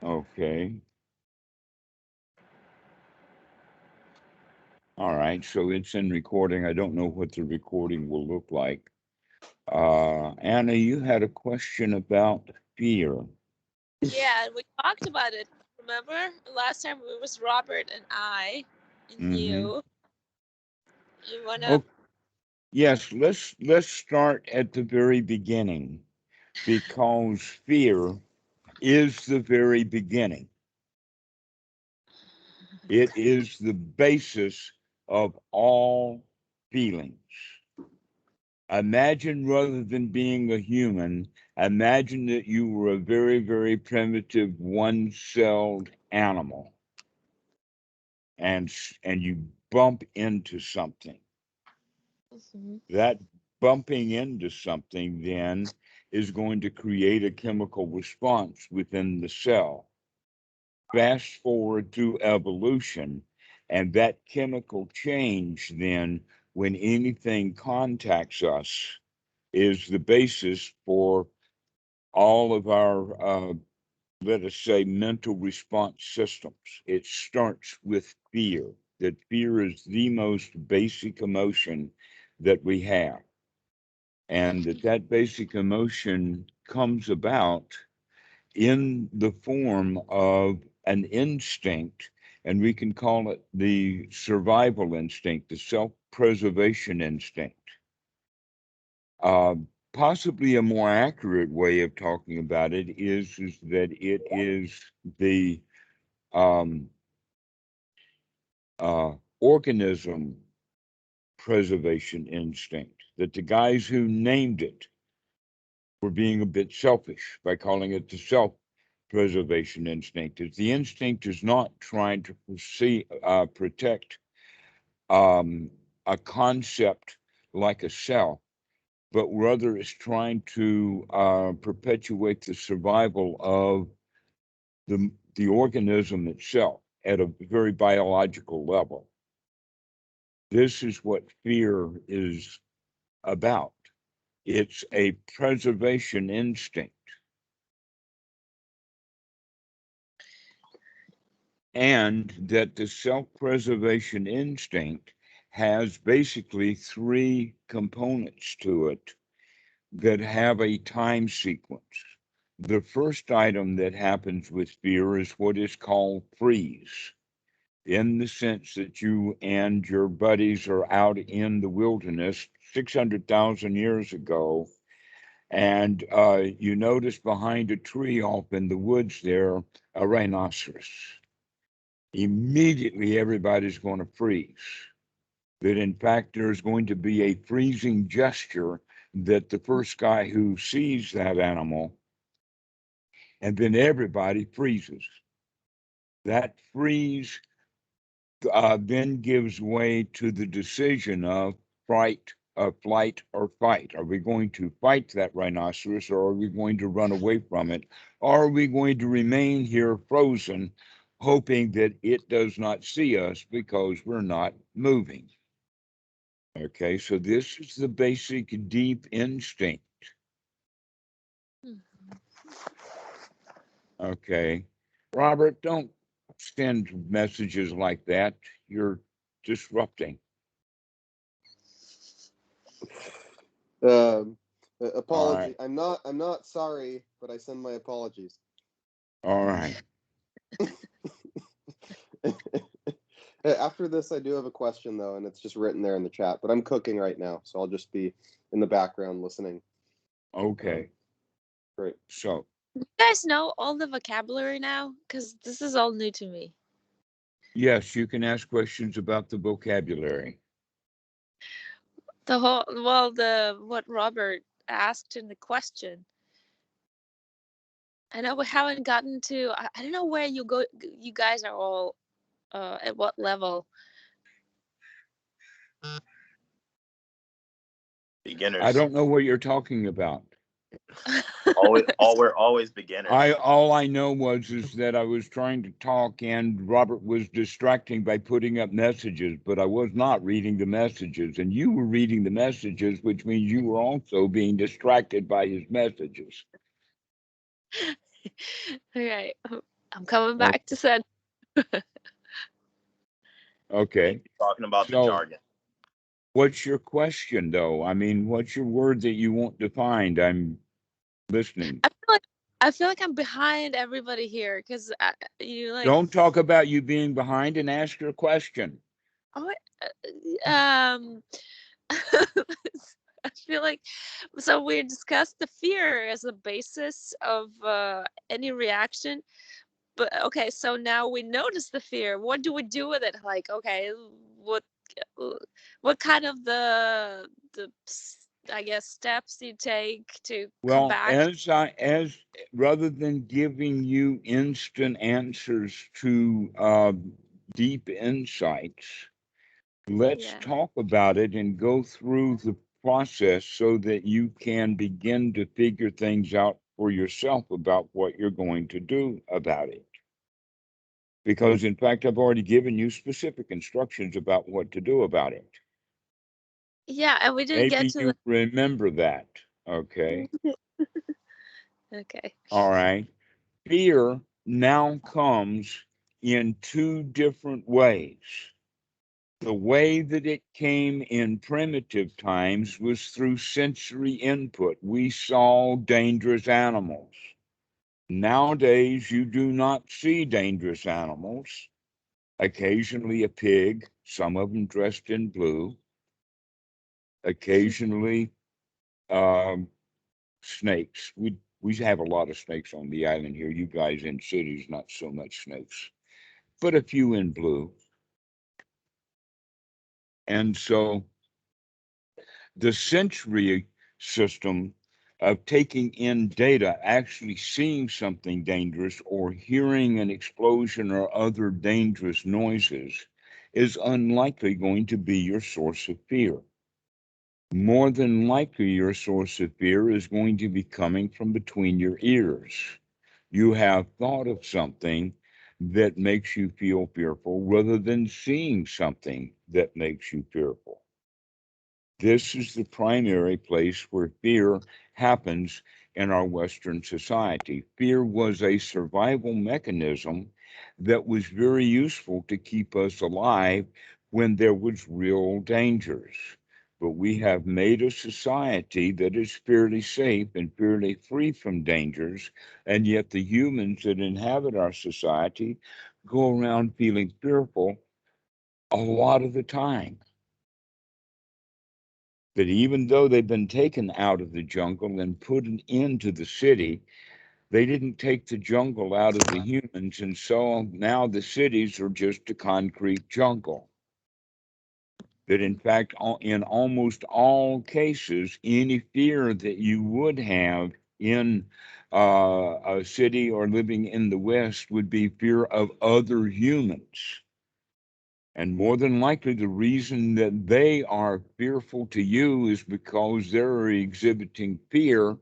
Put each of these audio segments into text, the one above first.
Okay. All right. So it's in recording. I don't know what the recording will look like. Anna, you had a question about fear. Yeah, we talked about it. Remember last time it was Robert and I and Mm-hmm. you. You wanna? Oh, yes. Let's start at the very beginning because fear is the very beginning. It is the basis of all feelings. Imagine rather than being a human, imagine that you were a very, very primitive one-celled animal and you bump into something. Mhm. That bumping into something then is going to create a chemical response within the cell. Fast forward through evolution, and that chemical change then, when anything contacts us, is the basis for all of our, let us say, mental response systems. It starts with fear, that fear is the most basic emotion that we have. And that basic emotion comes about in the form of an instinct, and we can call it the survival instinct, the self preservation instinct. Uh, Possibly a more accurate way of talking about it is that it is the um, organism preservation instinct, that the guys who named it were being a bit selfish by calling it the self preservation instinct. Is the instinct is not trying to protect um, a concept like a cell, but rather is trying to perpetuate the survival of the organism itself at a very biological level. This is what fear is about. It's a preservation instinct. And that the self-preservation instinct has basically three components to it that have a time sequence. The first item that happens with fear is what is called freeze, in the sense that you and your buddies are out in the wilderness 600,000 years ago, and you notice behind a tree off in the woods there a rhinoceros. Immediately everybody's going to freeze. That in fact there's going to be a freezing gesture that the first guy who sees that animal, and then everybody freezes. That freeze then gives way to the decision of flight or fight. Are we going to fight that rhinoceros, or are we going to run away from it? Or are we going to remain here frozen, hoping that it does not see us because we're not moving? Okay, so this is the basic deep instinct. Okay. Robert, don't send messages like that. You're disrupting. Um, All right. apology. I'm not sorry, but I send my apologies. All right. After this, I do have a question though, and it's just written there in the chat. But I'm cooking right now, so I'll just be in the background listening. Okay. Great. So, You guys know all the vocabulary now? Because this is all new to me. yes, you can ask questions about the vocabulary. The whole, well, the what Robert asked in the question. I know we haven't gotten to. I don't know where you go. You guys are all at what level? I Beginners. don't know what you're talking about. We're always beginners. All I know was is that I was trying to talk and Robert was distracting by putting up messages, but I was not reading the messages, and you were reading the messages, which means you were also being distracted by his messages. Okay. I'm coming back to Center. Okay. Talking about the So, jargon. what's your question, though? I mean, what's your word that you want defined? I'm listening. I feel like I'm behind everybody here because you like. Don't talk about you being behind and ask your question. Oh, I feel like so we discussed the fear as a basis of any reaction, but okay, so now we notice the fear. What do we do with it? Like, okay, what kind of the I guess steps you take to come Well, back? as rather than giving you instant answers to deep insights, let's Yeah. talk about it and go through the process so that you can begin to figure things out for yourself about what you're going to do about it. Because, in fact, I've already given you specific instructions about what to do about it. Yeah, and we didn't get Maybe to you remember that. Okay. Okay. All right. Fear now comes in two different ways. The way that it came in primitive times was through sensory input. We saw dangerous animals. Nowadays, you do not see dangerous animals. Occasionally a pig, some of them dressed in blue. Occasionally snakes. We have a lot of snakes on the island here. You guys in cities, not so much snakes, but a few in blue. And so the sensory system of taking in data, actually seeing something dangerous or hearing an explosion or other dangerous noises, is unlikely going to be your source of fear. More than likely, your source of fear is going to be coming from between your ears. You have thought of something that makes you feel fearful rather than seeing something that makes you fearful. This is the primary place where fear happens in our Western society. Fear was a survival mechanism that was very useful to keep us alive when there was real dangers. But we have made a society that is fairly safe and fairly free from dangers, and yet the humans that inhabit our society go around feeling fearful a lot of the time. That even though they've been taken out of the jungle and put into the city, they didn't take the jungle out of the humans. And so now the cities are just a concrete jungle. That in fact, in almost all cases, any fear that you would have in a city or living in the West would be fear of other humans. And more than likely, the reason that they are fearful to you is because they're exhibiting fear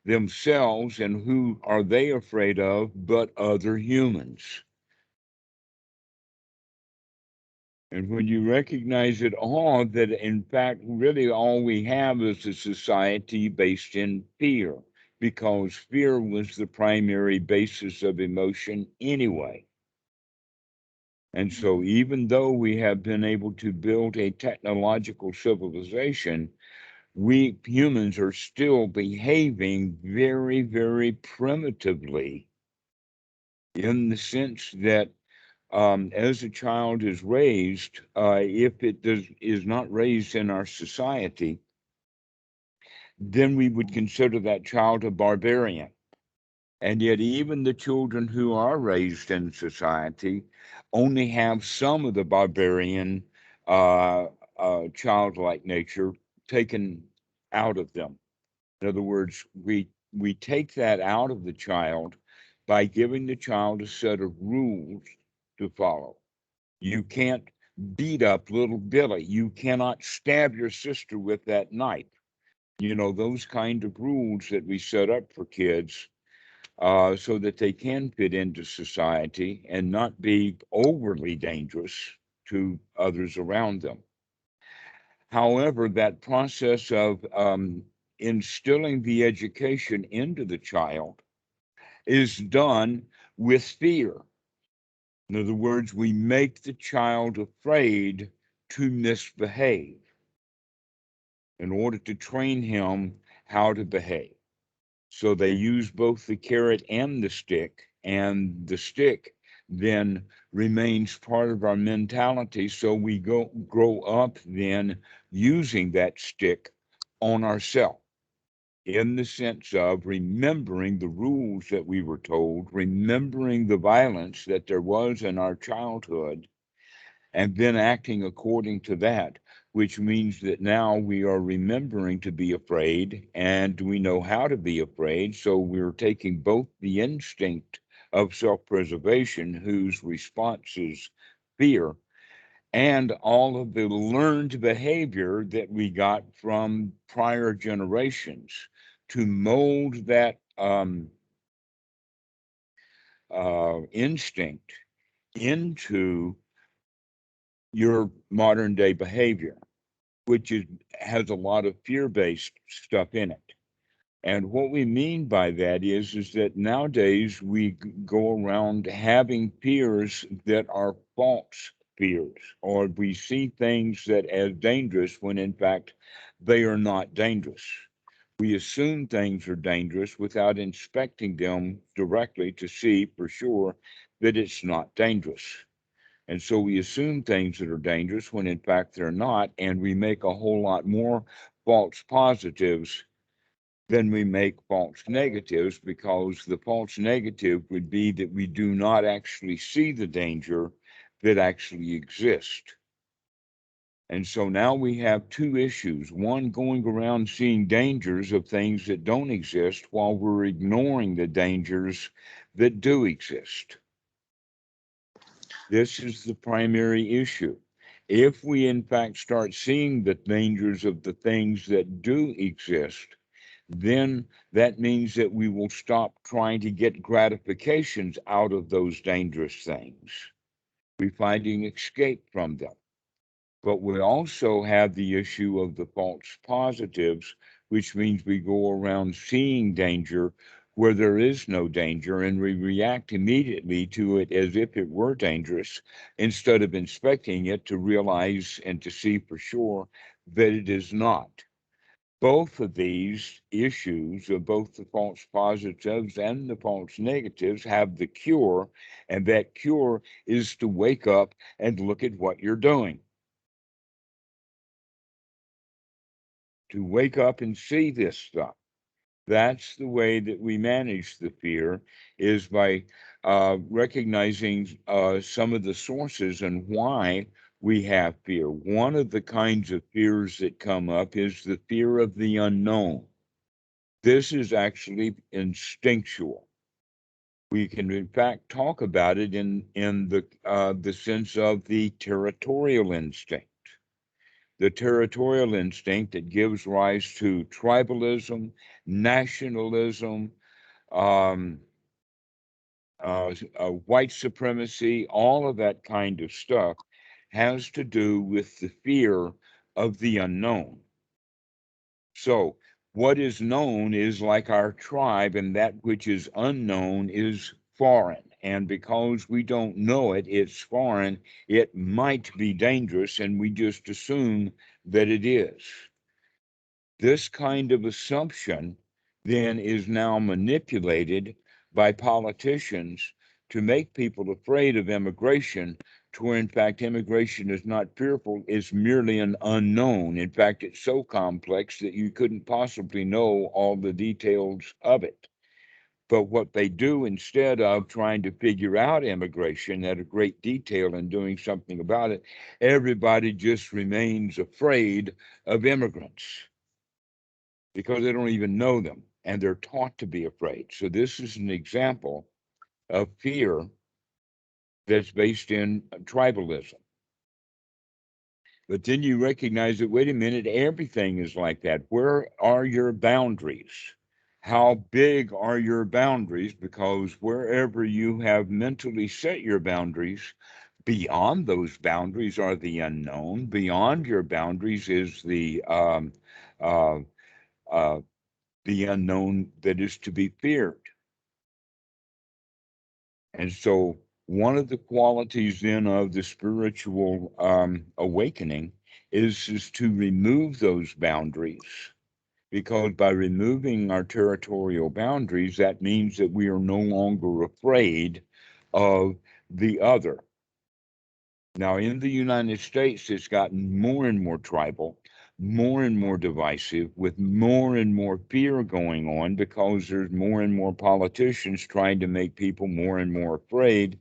themselves. And who are they afraid of but other humans? And when you recognize it all, that in fact, really all we have is a society based in fear, because fear was the primary basis of emotion anyway. And so, even though we have been able to build a technological civilization, we humans are still behaving very, very primitively, in the sense that as a child is raised, if is not raised in our society, then we would consider that child a barbarian. And yet, even the children who are raised in society only have some of the barbarian, childlike nature taken out of them. In other words, we take that out of the child by giving the child a set of rules to follow. You can't beat up little Billy. You cannot stab your sister with that knife. You know, those kind of rules that we set up for kids, so that they can fit into society and not be overly dangerous to others around them. However, that process of instilling the education into the child is done with fear. In other words, we make the child afraid to misbehave in order to train him how to behave. So they use both the carrot and the stick then remains part of our mentality. So we grow up then using that stick on ourselves in the sense of remembering the rules that we were told, remembering the violence that there was in our childhood, and then acting according to that, which means that now we are remembering to be afraid and we know how to be afraid. So we're taking both the instinct of self preservation, whose response is fear, and all of the learned behavior that we got from prior generations to mold that instinct into your modern day behavior, which has a lot of fear-based stuff in it. And what we mean by that is that nowadays we go around having fears that are false fears, or we see things that as dangerous when in fact they are not dangerous. We assume things are dangerous without inspecting them directly to see for sure that it's not dangerous. And so we assume things that are dangerous when in fact they're not, and we make a whole lot more false positives than we make false negatives, because the false negative would be that we do not actually see the danger that actually exists. And so now we have two issues. One, going around seeing dangers of things that don't exist while we're ignoring the dangers that do exist. This is the primary issue. If we, in fact, start seeing the dangers of the things that do exist, then that means that we will stop trying to get gratifications out of those dangerous things. We're finding escape from them. But we also have the issue of the false positives, which means we go around seeing danger where there is no danger, and we react immediately to it as if it were dangerous, instead of inspecting it to realize and to see for sure that it is not. Both of these issues of both the false positives and the false negatives have the cure, and that cure is to wake up and look at what you're doing. To wake up and see this stuff. That's the way that we manage the fear, is by recognizing some of the sources and why we have fear. One of the kinds of fears that come up is the fear of the unknown. This is actually instinctual. We can, in fact, talk about it in the sense of the territorial instinct. The territorial instinct that gives rise to tribalism, nationalism, um, white supremacy, all of that kind of stuff has to do with the fear of the unknown. So, what is known is like our tribe, and that which is unknown is foreign. And because we don't know it, it's foreign, it might be dangerous, and we just assume that it is. This kind of assumption then is now manipulated by politicians to make people afraid of immigration, to where in fact immigration is not fearful, it's merely an unknown. In fact, it's so complex that you couldn't possibly know all the details of it. But what they do, instead of trying to figure out immigration at a great detail and doing something about it, everybody just remains afraid of immigrants because they don't even know them, and they're taught to be afraid. So this is an example of fear that's based in tribalism. But then you recognize that, wait a minute, everything is like that. Where are your boundaries? How big are your boundaries? Because wherever you have mentally set your boundaries, beyond those boundaries are the unknown. Beyond your boundaries is uh, the unknown that is to be feared. And so one of the qualities then of the spiritual awakening is to remove those boundaries, because by removing our territorial boundaries, that means that we are no longer afraid of the other. Now, in the United States, it's gotten more and more tribal, more and more divisive, with more and more fear going on because there's more and more politicians trying to make people more and more afraid.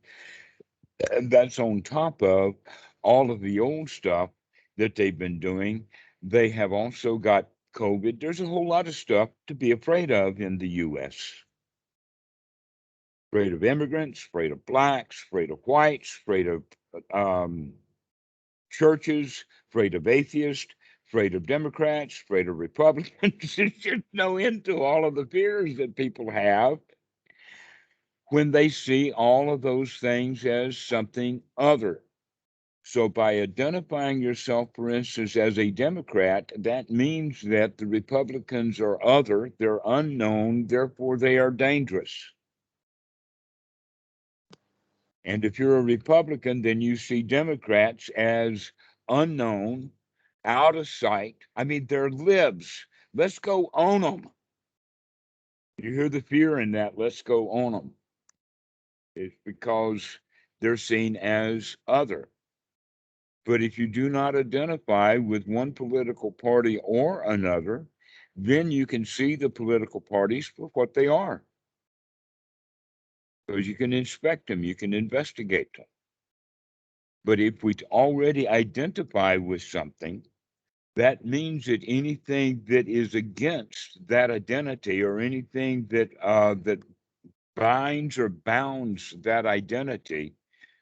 And that's on top of all of the old stuff that they've been doing. They have also got COVID. There's a whole lot of stuff to be afraid of in the U.S. Afraid of immigrants, afraid of blacks, afraid of whites, afraid of um, churches, afraid of atheists, afraid of Democrats, afraid of Republicans. There's just no end to all of the fears that people have when they see all of those things as something other. So, by identifying yourself, for instance, as a Democrat, that means that the Republicans are other, they're unknown, therefore they are dangerous. And if you're a Republican, then you see Democrats as unknown, out of sight. I mean, they're libs. Let's go own them. You hear the fear in that, let's go own them. It's because they're seen as other. But if you do not identify with one political party or another, then you can see the political parties for what they are. Because you can inspect them, you can investigate them. But if we already identify with something, that means that anything that is against that identity, or anything that binds or bounds that identity,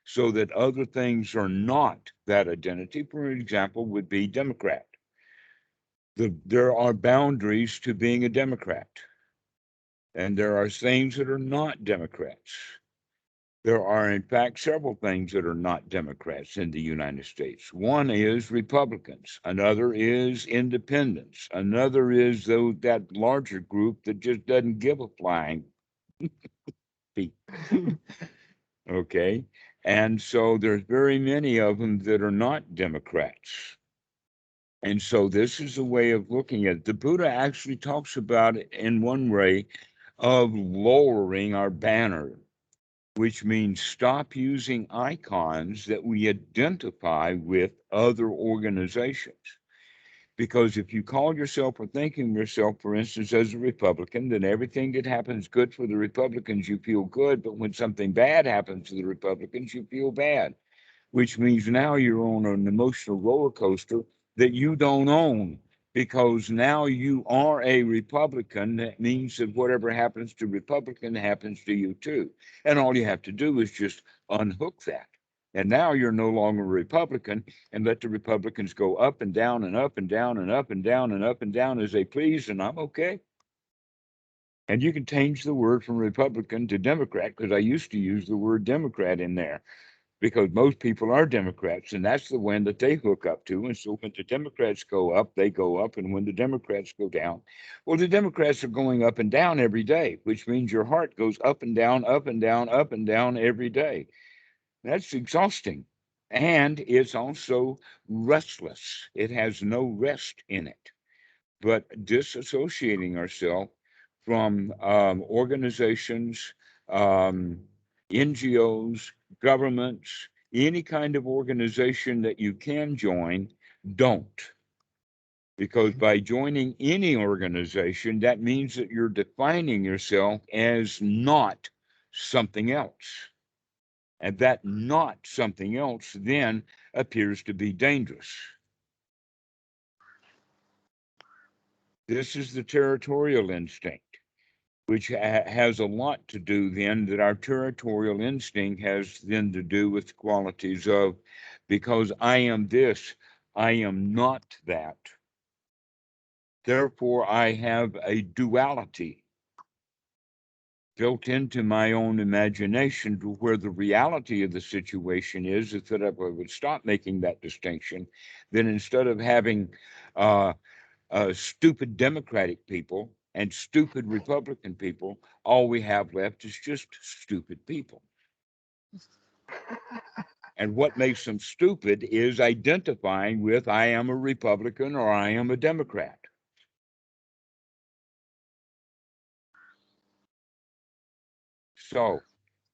so that other things are not that identity, for example, would be Democrat. There are boundaries to being a Democrat, and there are things that are not Democrats. There are, in fact, several things that are not Democrats in the United States. One is Republicans. Another is independents. Another is that larger group that just doesn't give a flying. Okay. And so there's very many of them that are not Democrats. And so this is a way of looking at it. The Buddha actually talks about it in one way of lowering our banner, which means stop using icons that we identify with other organizations. Because if you call yourself or think of yourself, for instance, as a Republican, then everything that happens good for the Republicans, you feel good. But when something bad happens to the Republicans, you feel bad, which means now you're on an emotional roller coaster that you don't own, because now you are a Republican. That means that whatever happens to Republican happens to you too. And all you have to do is just unhook that. And now you're no longer a Republican, and let the Republicans go up and down and up and down and up and down and up and down as they please, and I'm okay. And you can change the word from Republican to Democrat, because I used to use the word Democrat in there, because most people are Democrats, and that's the one that they hook up to. And so when the Democrats go up, they go up. And when the Democrats go down, well, the Democrats are going up and down every day, which means your heart goes up and down, up and down, up and down every day. That's exhausting. And it's also restless. It has no rest in it. But disassociating ourselves from organizations, um, NGOs, governments, any kind of organization that you can join, don't. Because by joining any organization, that means that you're defining yourself as not something else. And that not something else then appears to be dangerous. This is the territorial instinct, which has a lot to do then, that our territorial instinct has then to do with qualities of, because I am this, I am not that. Therefore, I have a duality built into my own imagination, to where the reality of the situation is that if I would stop making that distinction, then instead of having uh, stupid Democratic people and stupid Republican people, all we have left is just stupid people. And what makes them stupid is identifying with, I am a Republican or I am a Democrat. So,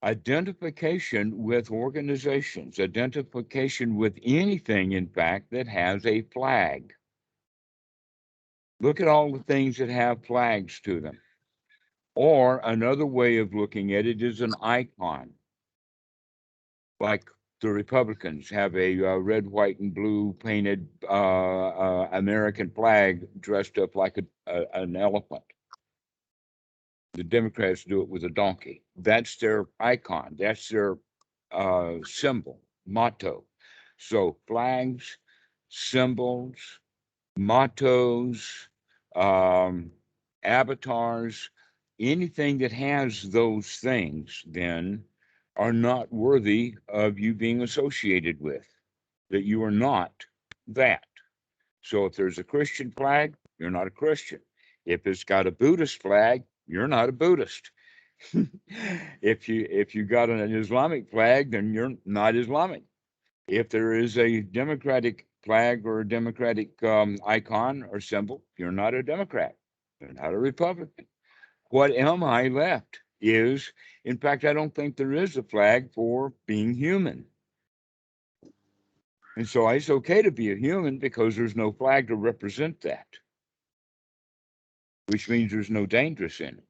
identification with organizations, identification with anything, in fact, that has a flag. Look at all the things that have flags to them. Or another way of looking at it is an icon. Like the Republicans have a red, white, and blue painted American flag dressed up like an elephant. The Democrats do it with a donkey. That's their icon. That's their symbol, motto. So flags, symbols, mottos, um, avatars, anything that has those things then are not worthy of you being associated with, that you are not that. So if there's a Christian flag, you're not a Christian. If it's got a Buddhist flag, you're not a Buddhist. If you got an Islamic flag, then you're not Islamic. If there is a Democratic flag or a Democratic icon or symbol, you're not a Democrat. You're not a Republican. What am I left is, in fact, I don't think there is a flag for being human. And so it's okay to be a human because there's no flag to represent that, which means there's no dangerous in it.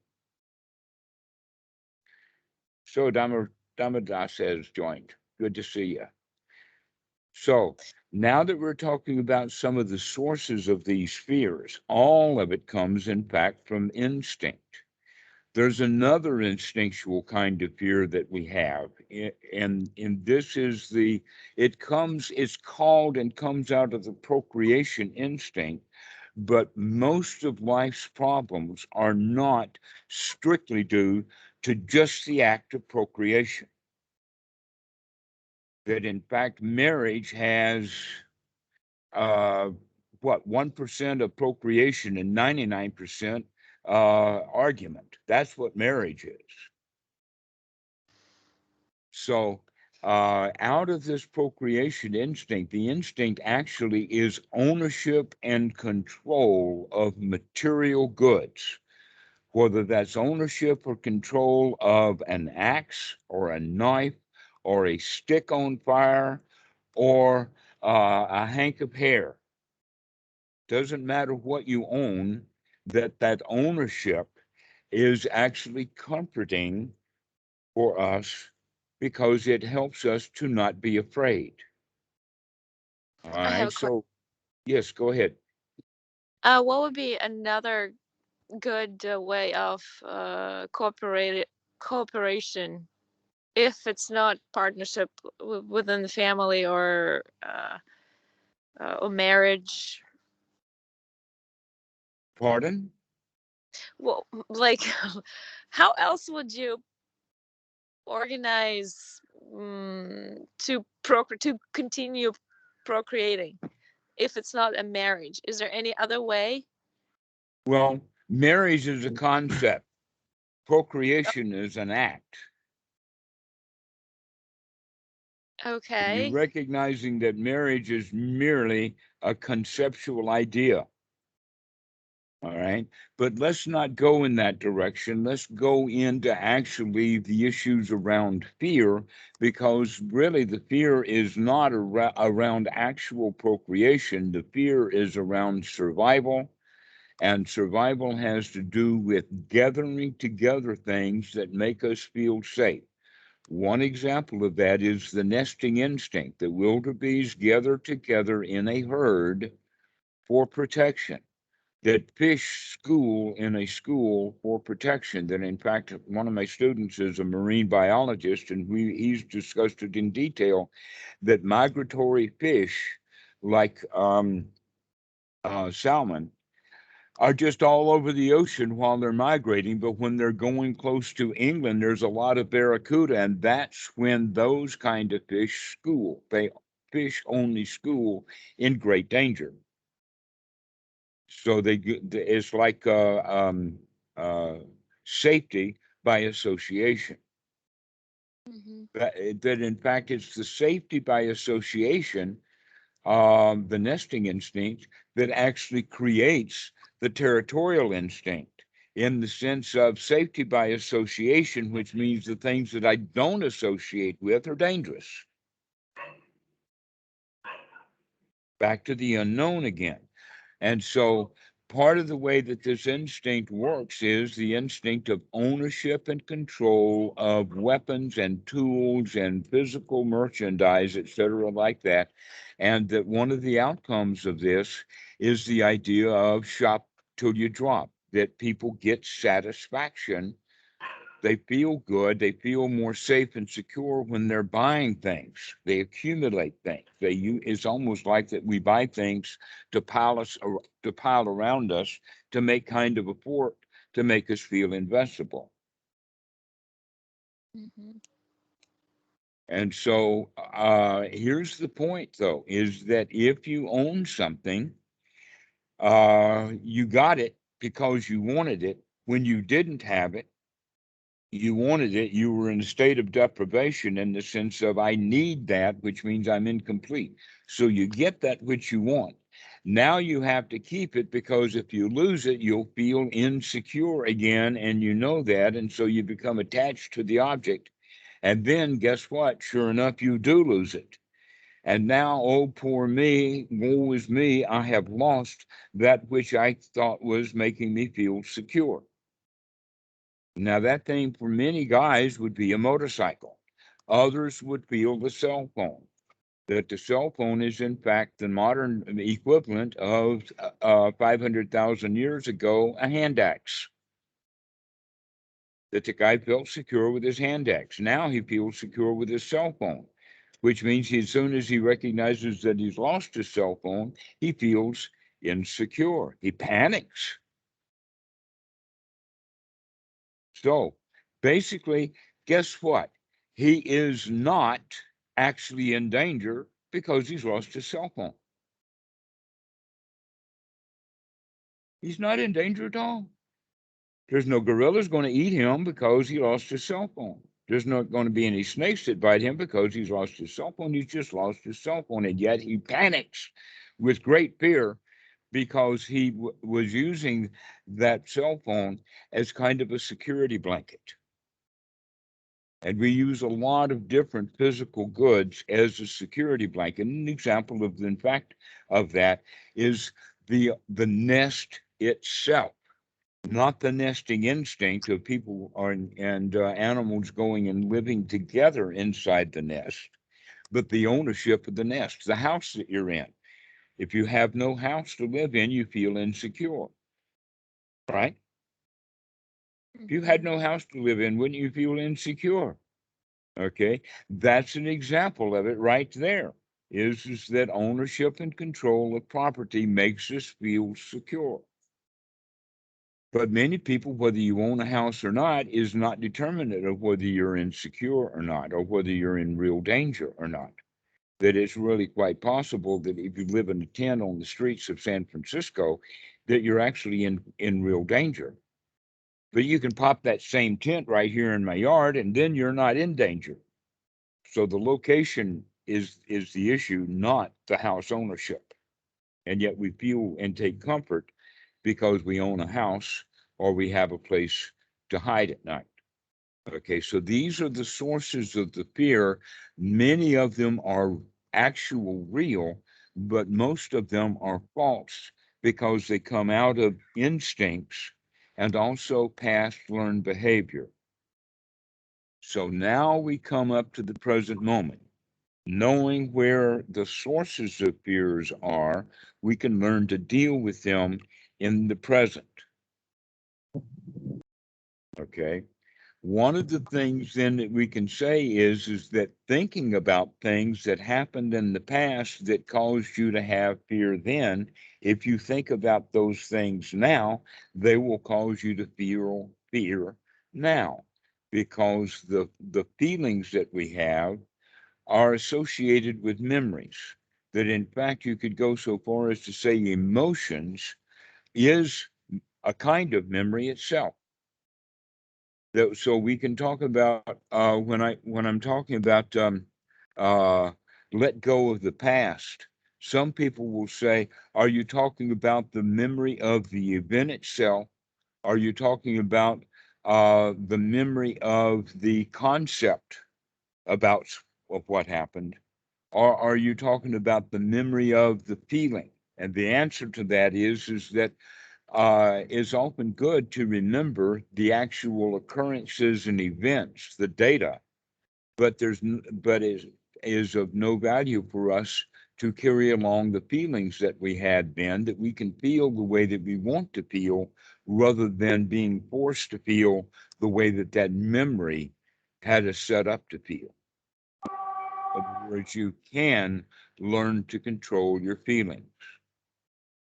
So Dhammadas has joined. Good to see you. So now that we're talking about some of the sources of these fears, all of it comes, in fact, from instinct. There's another instinctual kind of fear that we have, and this is it's called and comes out of the procreation instinct, but most of life's problems are not strictly due to just the act of procreation. That in fact, marriage has uh, 1% of procreation and 99% argument. That's what marriage is. So, out of this procreation instinct, the instinct actually is ownership and control of material goods, whether that's ownership or control of an axe or a knife or a stick on fire or a hank of hair. Doesn't matter what you own, that ownership is actually comforting for us because it helps us to not be afraid. All I have right. a question. So, yes, go ahead. What would be another good way of cooperation if it's not partnership within the family or marriage? Pardon? Well, like, how else would you organize to continue procreating if it's not a marriage? Is there any other way? Well, marriage is a concept, procreation is an act. You're Okay. recognizing that marriage is merely a conceptual idea. All right. But let's not go in that direction. Let's go into actually the issues around fear, because really the fear is not around actual procreation. The fear is around survival. And survival has to do with gathering together things that make us feel safe. One example of that is the nesting instinct. The wildebeest gather together in a herd for protection, that fish school in a school for protection. That in fact, one of my students is a marine biologist, and he's discussed it in detail, that migratory fish like salmon are just all over the ocean while they're migrating. But when they're going close to England, there's a lot of barracuda, and that's when those kind of fish school. They fish only school in great danger. So it's like uh, safety by association. that in fact it's the safety by association, the nesting instinct, that actually creates the territorial instinct, in the sense of safety by association, which means the things that I don't associate with are dangerous. Back to the unknown again. And so part of the way that this instinct works is the instinct of ownership and control of weapons and tools and physical merchandise, et cetera, like that. And that one of the outcomes of this is the idea of shop till you drop, that people get satisfaction. They feel good. They feel more safe and secure when they're buying things. They accumulate things. It's almost like that we buy things to to pile around us, to make kind of a fort, to make us feel investable. And so here's the point, though, is that if you own something, you got it because you wanted it. When you didn't have it, you wanted it, you were in a state of deprivation, in the sense of, I need that, which means I'm incomplete. So you get that which you want. Now you have to keep it, because if you lose it, you'll feel insecure again, and you know that, and so you become attached to the object. And then guess what? Sure enough, you do lose it. And now, oh, poor me, woe is me, I have lost that which I thought was making me feel secure. Now, that thing for many guys would be a motorcycle. Others would feel the cell phone, that the cell phone is, in fact, the modern equivalent of 500,000 years ago, a hand axe. That the guy felt secure with his hand axe. Now he feels secure with his cell phone, which means as soon as he recognizes that he's lost his cell phone, he feels insecure. He panics. So basically, guess what? He is not actually in danger because he's lost his cell phone. He's not in danger at all. There's no gorillas going to eat him because he lost his cell phone. There's not going to be any snakes that bite him because he's lost his cell phone. He's just lost his cell phone. And yet he panics with great fear because he was using that cell phone as kind of a security blanket. And we use a lot of different physical goods as a security blanket. And an example of, in fact, of that is the nest itself, not the nesting instinct of people and animals going and living together inside the nest, but the ownership of the nest, the house that you're in. If you have no house to live in, you feel insecure, right? If you had no house to live in, wouldn't you feel insecure? Okay, that's an example of it right there. Is that ownership and control of property makes us feel secure. But many people, whether you own a house or not, is not determinant of whether you're insecure or not, or whether you're in real danger or not. That it's really quite possible that if you live in a tent on the streets of San Francisco, that you're actually in real danger. But you can pop that same tent right here in my yard, and then you're not in danger. So the location is the issue, not the house ownership. And yet we feel and take comfort because we own a house or we have a place to hide at night. Okay, so these are the sources of the fear. Many of them are actual real, but most of them are false because they come out of instincts and also past learned behavior. So now we come up to the present moment. Knowing where the sources of fears are, we can learn to deal with them in the present. Okay. One of the things then that we can say is that thinking about things that happened in the past that caused you to have fear then, if you think about those things now, they will cause you to feel fear now, because the feelings that we have are associated with memories. That in fact, you could go so far as to say emotions is a kind of memory itself. So we can talk about when I'm talking about uh, let go of the past. Some people will say, "Are you talking about the memory of the event itself? Are you talking about the memory of the concept about of what happened, or are you talking about the memory of the feeling?" And the answer to that is that it's often good to remember the actual occurrences and events, the data, but is of no value for us to carry along the feelings that we had then, that we can feel the way that we want to feel rather than being forced to feel the way that that memory had us set up to feel. In other words, you can learn to control your feelings.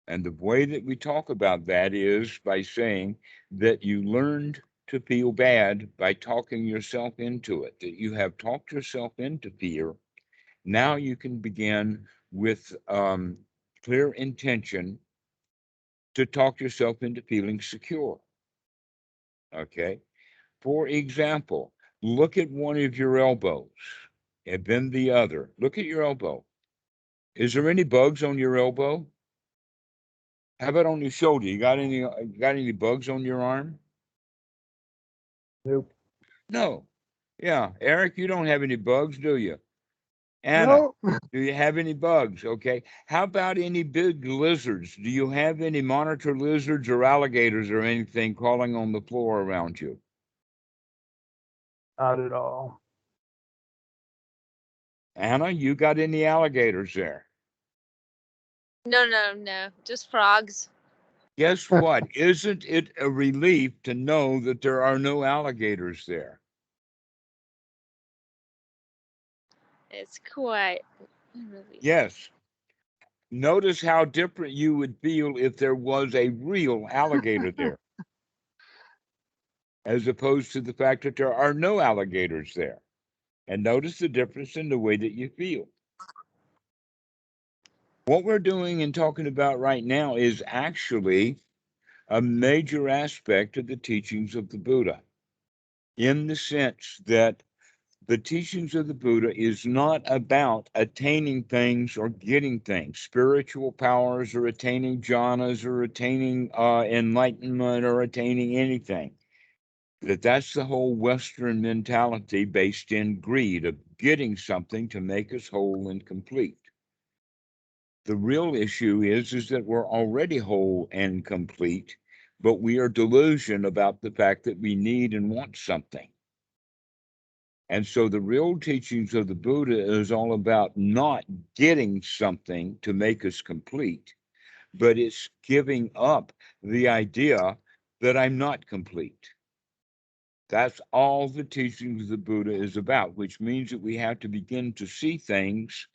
And the way that we talk about that is by saying that you learned to feel bad by talking yourself into it, that you have talked yourself into fear. Now you can begin with clear intention to talk yourself into feeling secure. Okay. For example, look at one of your elbows and then the other. Look at your elbow. Is there any bugs on your elbow? How about on your shoulder? You got any bugs on your arm? Nope. No. Yeah. Eric, you don't have any bugs, do you? Anna, No. do you have any bugs? Okay. How about any big lizards? Do you have any monitor lizards or alligators or anything crawling on the floor around you? Not at all. Anna, you got any alligators there? No. Just frogs. Guess what? Isn't it a relief to know that there are no alligators there? It's quite really. Yes. Notice how different you would feel if there was a real alligator there, as opposed to the fact that there are no alligators there. And notice the difference in the way that you feel. What we're doing and talking about right now is actually a major aspect of the teachings of the Buddha, in the sense that the teachings of the Buddha is not about attaining things or getting things, spiritual powers or attaining jhanas or attaining enlightenment or attaining anything. That's the whole Western mentality based in greed of getting something to make us whole and complete. The real issue is that we're already whole and complete, but we are delusional about the fact that we need and want something. And so the real teachings of the Buddha is all about not getting something to make us complete, but it's giving up the idea that I'm not complete. That's all the teachings of the Buddha is about, which means that we have to begin to see things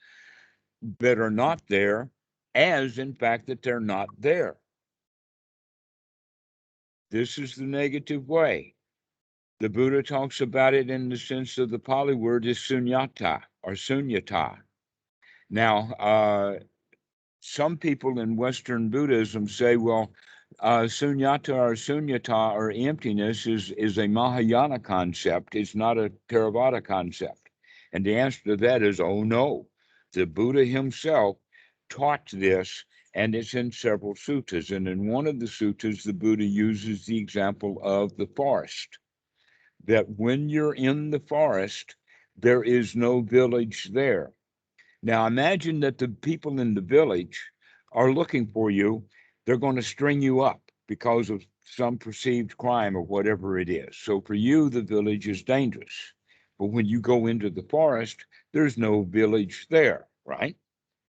that are not there as, in fact, that they're not there. This is the negative way. The Buddha talks about it in the sense of the Pali word is sunyata or sunyata. Now, some people in Western Buddhism say, well, sunyata or emptiness is a Mahayana concept. It's not a Theravada concept. And the answer to that is, oh no, the Buddha himself taught this, and it's in several suttas. And in one of the suttas, the Buddha uses the example of the forest, that when you're in the forest, there is no village there. Now imagine that the people in the village are looking for you. They're going to string you up because of some perceived crime or whatever it is. So for you, the village is dangerous. But when you go into the forest, there's no village there, right?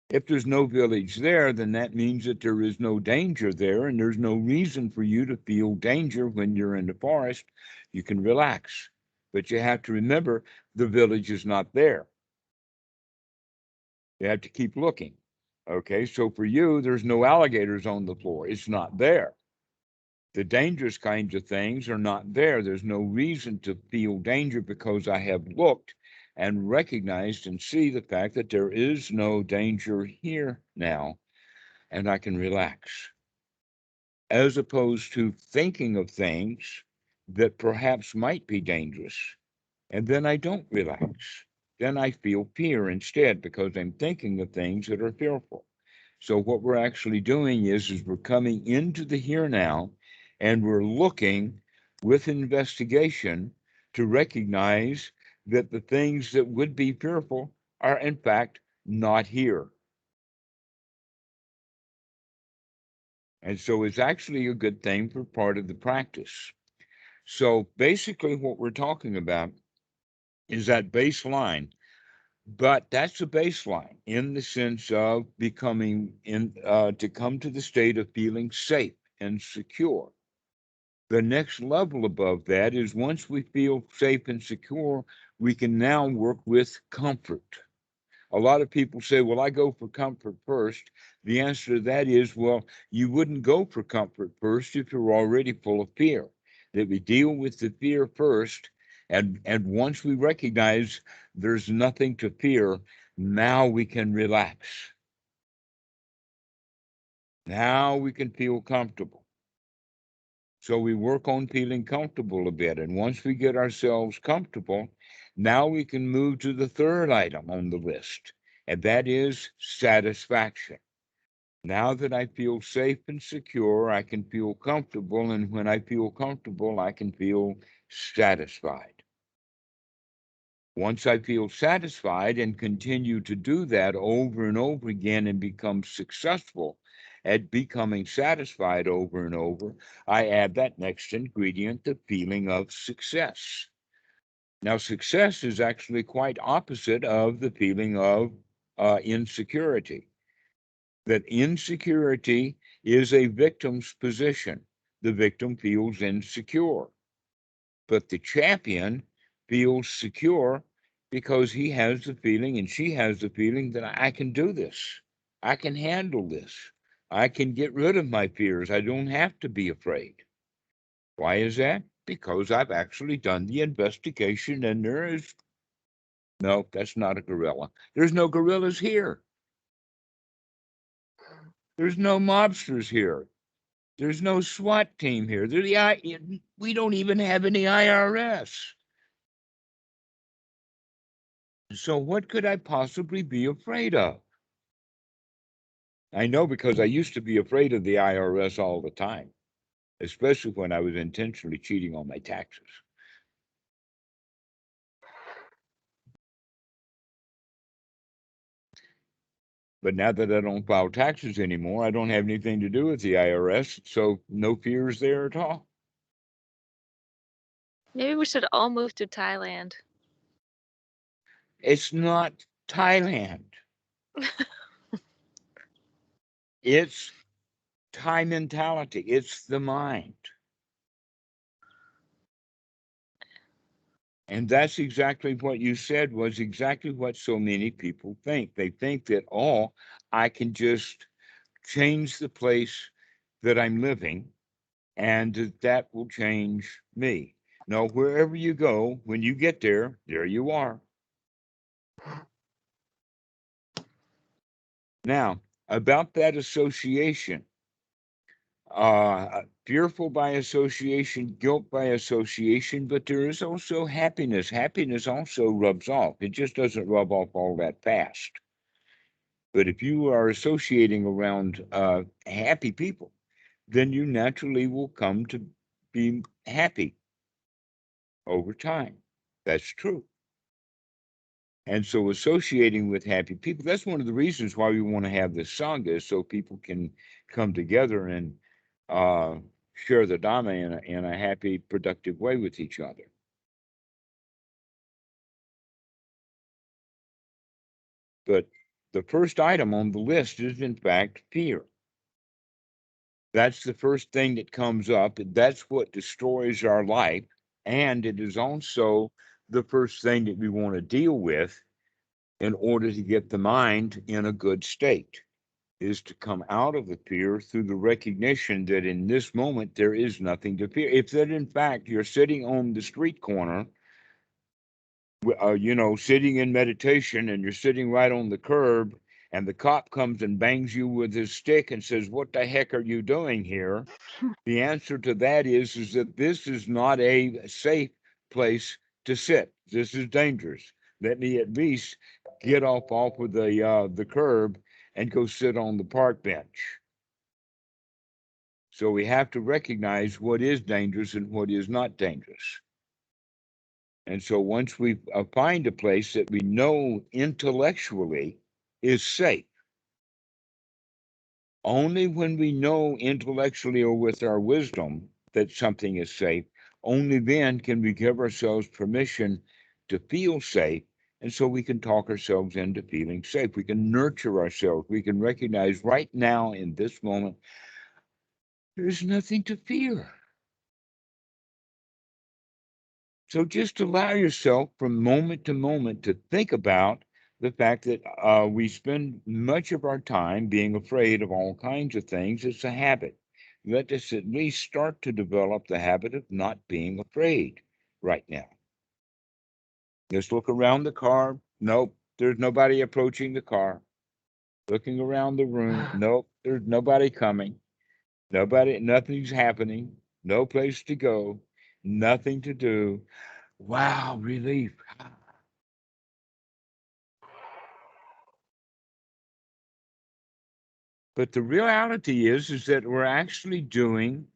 If there's no village there, then that means that there is no danger there, and there's no reason for you to feel danger when you're in the forest. You can relax. But you have to remember the village is not there. You have to keep looking. Okay, so for you, there's no alligators on the floor. It's not there. The dangerous kinds of things are not there. There's no reason to feel danger because I have looked and recognized and see the fact that there is no danger here now, and I can relax. As opposed to thinking of things that perhaps might be dangerous, and then I don't relax. Then I feel fear instead because I'm thinking of things that are fearful. So what we're actually doing is we're coming into the here now, and we're looking with investigation to recognize that the things that would be fearful are in fact not here. And so it's actually a good thing for part of the practice. So basically what we're talking about is that baseline, but that's a baseline in the sense of becoming to come to the state of feeling safe and secure. The next level above that is once we feel safe and secure, we can now work with comfort. A lot of people say, well, I go for comfort first. The answer to that is, well, you wouldn't go for comfort first if you're already full of fear. That we deal with the fear first. And once we recognize there's nothing to fear, now we can relax. Now we can feel comfortable. So we work on feeling comfortable a bit. And once we get ourselves comfortable, now we can move to the third item on the list, and that is satisfaction. Now that I feel safe and secure, I can feel comfortable. And when I feel comfortable, I can feel satisfied. Once I feel satisfied and continue to do that over and over again and become successful at becoming satisfied over and over, I add that next ingredient, the feeling of success. Now, success is actually quite opposite of the feeling of insecurity. That insecurity is a victim's position. The victim feels insecure, but the champion feels secure because he has the feeling and she has the feeling that I can do this. I can handle this. I can get rid of my fears. I don't have to be afraid. Why is that? Because I've actually done the investigation and there is no, that's not a gorilla. There's no gorillas here. There's no mobsters here. There's no SWAT team here. We don't even have any IRS. So what could I possibly be afraid of? I know because I used to be afraid of the IRS all the time, especially when I was intentionally cheating on my taxes. But now that I don't file taxes anymore, I don't have anything to do with the IRS, so no fears there at all. Maybe we should all move to Thailand. It's not Thailand. It's Thai mentality. It's the mind. And that's exactly what you said was exactly what so many people think. They think that, oh, I can just change the place that I'm living and that will change me. No, wherever you go, when you get there, there you are. Now, about that association, fearful by association, guilt by association, but there is also happiness. Happiness also rubs off. It just doesn't rub off all that fast. But if you are associating around happy people, then you naturally will come to be happy over time. That's true. And so associating with happy people, that's one of the reasons why we want to have this Sangha, so people can come together and share the Dhamma in a happy, productive way with each other. But the first item on the list is, in fact, fear. That's the first thing that comes up. That's what destroys our life. And it is also the first thing that we want to deal with in order to get the mind in a good state, is to come out of the fear through the recognition that in this moment there is nothing to fear. If that in fact you're sitting on the street corner, sitting in meditation and you're sitting right on the curb and the cop comes and bangs you with his stick and says, "What the heck are you doing here?" The answer to that is that this is not a safe place to sit. This is dangerous. Let me at least get off of the curb and go sit on the park bench. So we have to recognize what is dangerous and what is not dangerous. And so once we find a place that we know intellectually is safe, only when we know intellectually or with our wisdom that something is safe, only then can we give ourselves permission to feel safe. And so we can talk ourselves into feeling safe. We can nurture ourselves. We can recognize right now in this moment, there's nothing to fear. So just allow yourself from moment to moment to think about the fact that we spend much of our time being afraid of all kinds of things. It's a habit. Let us at least start to develop the habit of not being afraid right now. Just look around the car. Nope, there's nobody approaching the car. Looking around the room. Nope, there's nobody coming. Nobody, nothing's happening. No place to go. Nothing to do. Wow, relief. But the reality is that we're actually doing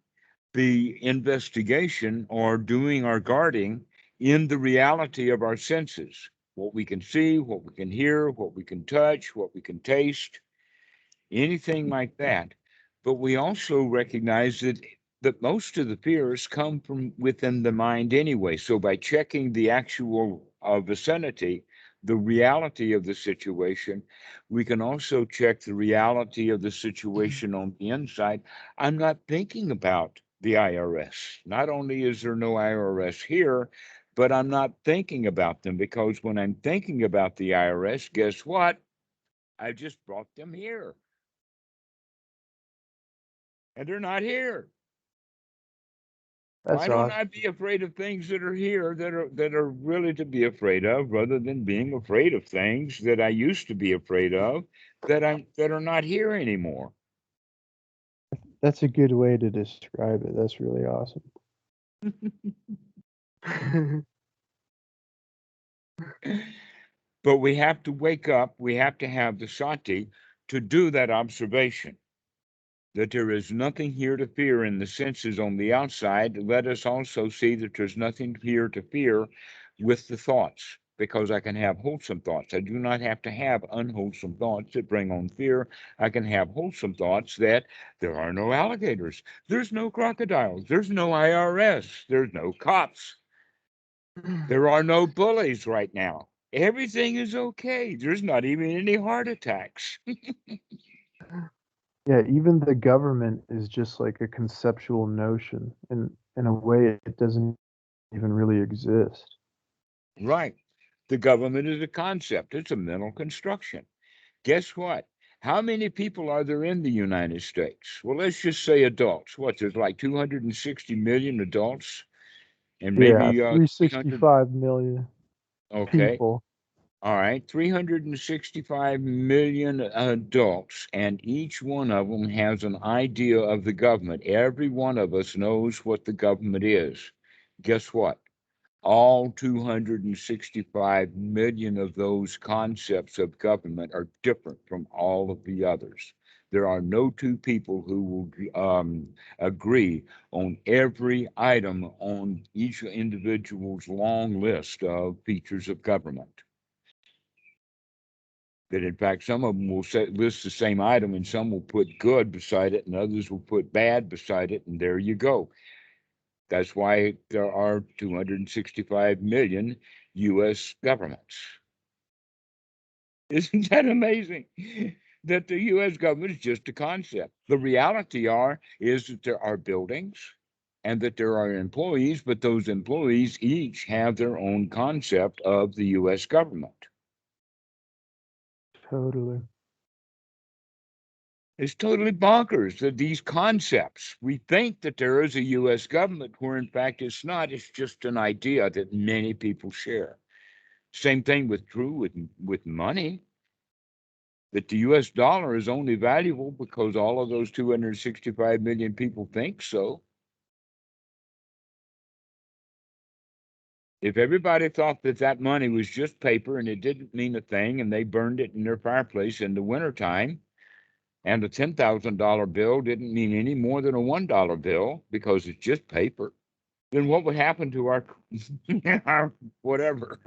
the investigation or doing our guarding in the reality of our senses. What we can see, what we can hear, what we can touch, what we can taste, anything like that. But we also recognize that most of the fears come from within the mind anyway. So by checking the actual vicinity, the reality of the situation, we can also check the reality of the situation on the inside. I'm not thinking about the IRS. Not only is there no IRS here, but I'm not thinking about them, because when I'm thinking about the IRS, guess what? I just brought them here and they're not here. That's Why don't awesome. I be afraid of things that are here that are really to be afraid of, rather than being afraid of things that I used to be afraid of that are not here anymore? That's a good way to describe it. That's really awesome. But we have to wake up, we have to have the sati to do that observation, that there is nothing here to fear in the senses on the outside. Let us also see that there's nothing here to fear with the thoughts, because I can have wholesome thoughts. I do not have to have unwholesome thoughts that bring on fear. I can have wholesome thoughts that there are no alligators, there's no crocodiles, there's no IRS, there's no cops, there are no bullies right now. Everything is okay. There's not even any heart attacks. Yeah, even the government is just like a conceptual notion, and in a way, it doesn't even really exist. Right. The government is a concept, it's a mental construction. Guess what? How many people are there in the United States? Well, let's just say adults. What, there's like 260 million adults and Yeah, maybe 300. 365 million Okay. people. All right. 365 million adults, and each one of them has an idea of the government. Every one of us knows what the government is. Guess what? All 265 million of those concepts of government are different from all of the others. There are no two people who will agree on every item on each individual's long list of features of government. That in fact, some of them will list the same item, and some will put good beside it, and others will put bad beside it, and there you go. That's why there are 265 million U.S. governments. Isn't that amazing? That the U.S. government is just a concept. The reality is that there are buildings and that there are employees, but those employees each have their own concept of the U.S. government. Totally. It's totally bonkers that these concepts, we think that there is a U.S. government, where in fact it's not. It's just an idea that many people share. Same thing with true with money. that the US dollar is only valuable because all of those 265 million people think so. If everybody thought that that money was just paper and it didn't mean a thing, and they burned it in their fireplace in the wintertime, and a $10,000 bill didn't mean any more than a $1 bill because it's just paper, then what would happen to our, our whatever?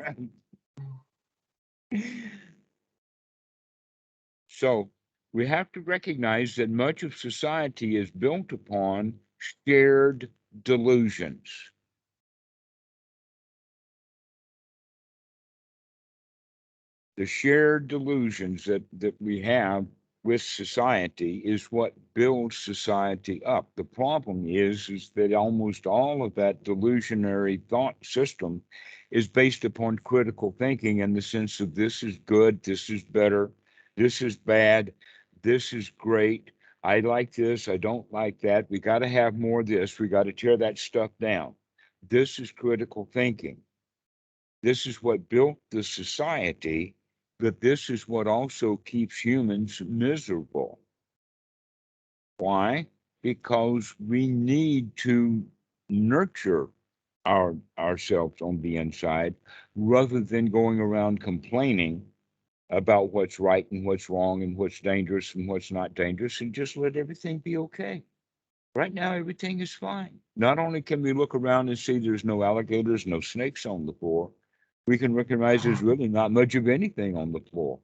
So we have to recognize that much of society is built upon shared delusions. The shared delusions that we have with society is what builds society up. The problem is that almost all of that delusionary thought system is based upon critical thinking in the sense of this is good, this is better, this is bad, this is great, I like this, I don't like that, we got to have more of this, we got to tear that stuff down. This is critical thinking. This is what built the society, but this is what also keeps humans miserable. Why? Because we need to nurture ourselves on the inside rather than going around complaining about what's right and what's wrong and what's dangerous and what's not dangerous, and just let everything be okay. Right now, everything is fine. Not only can we look around and see there's no alligators, no snakes on the floor, we can recognize there's really not much of anything on the floor.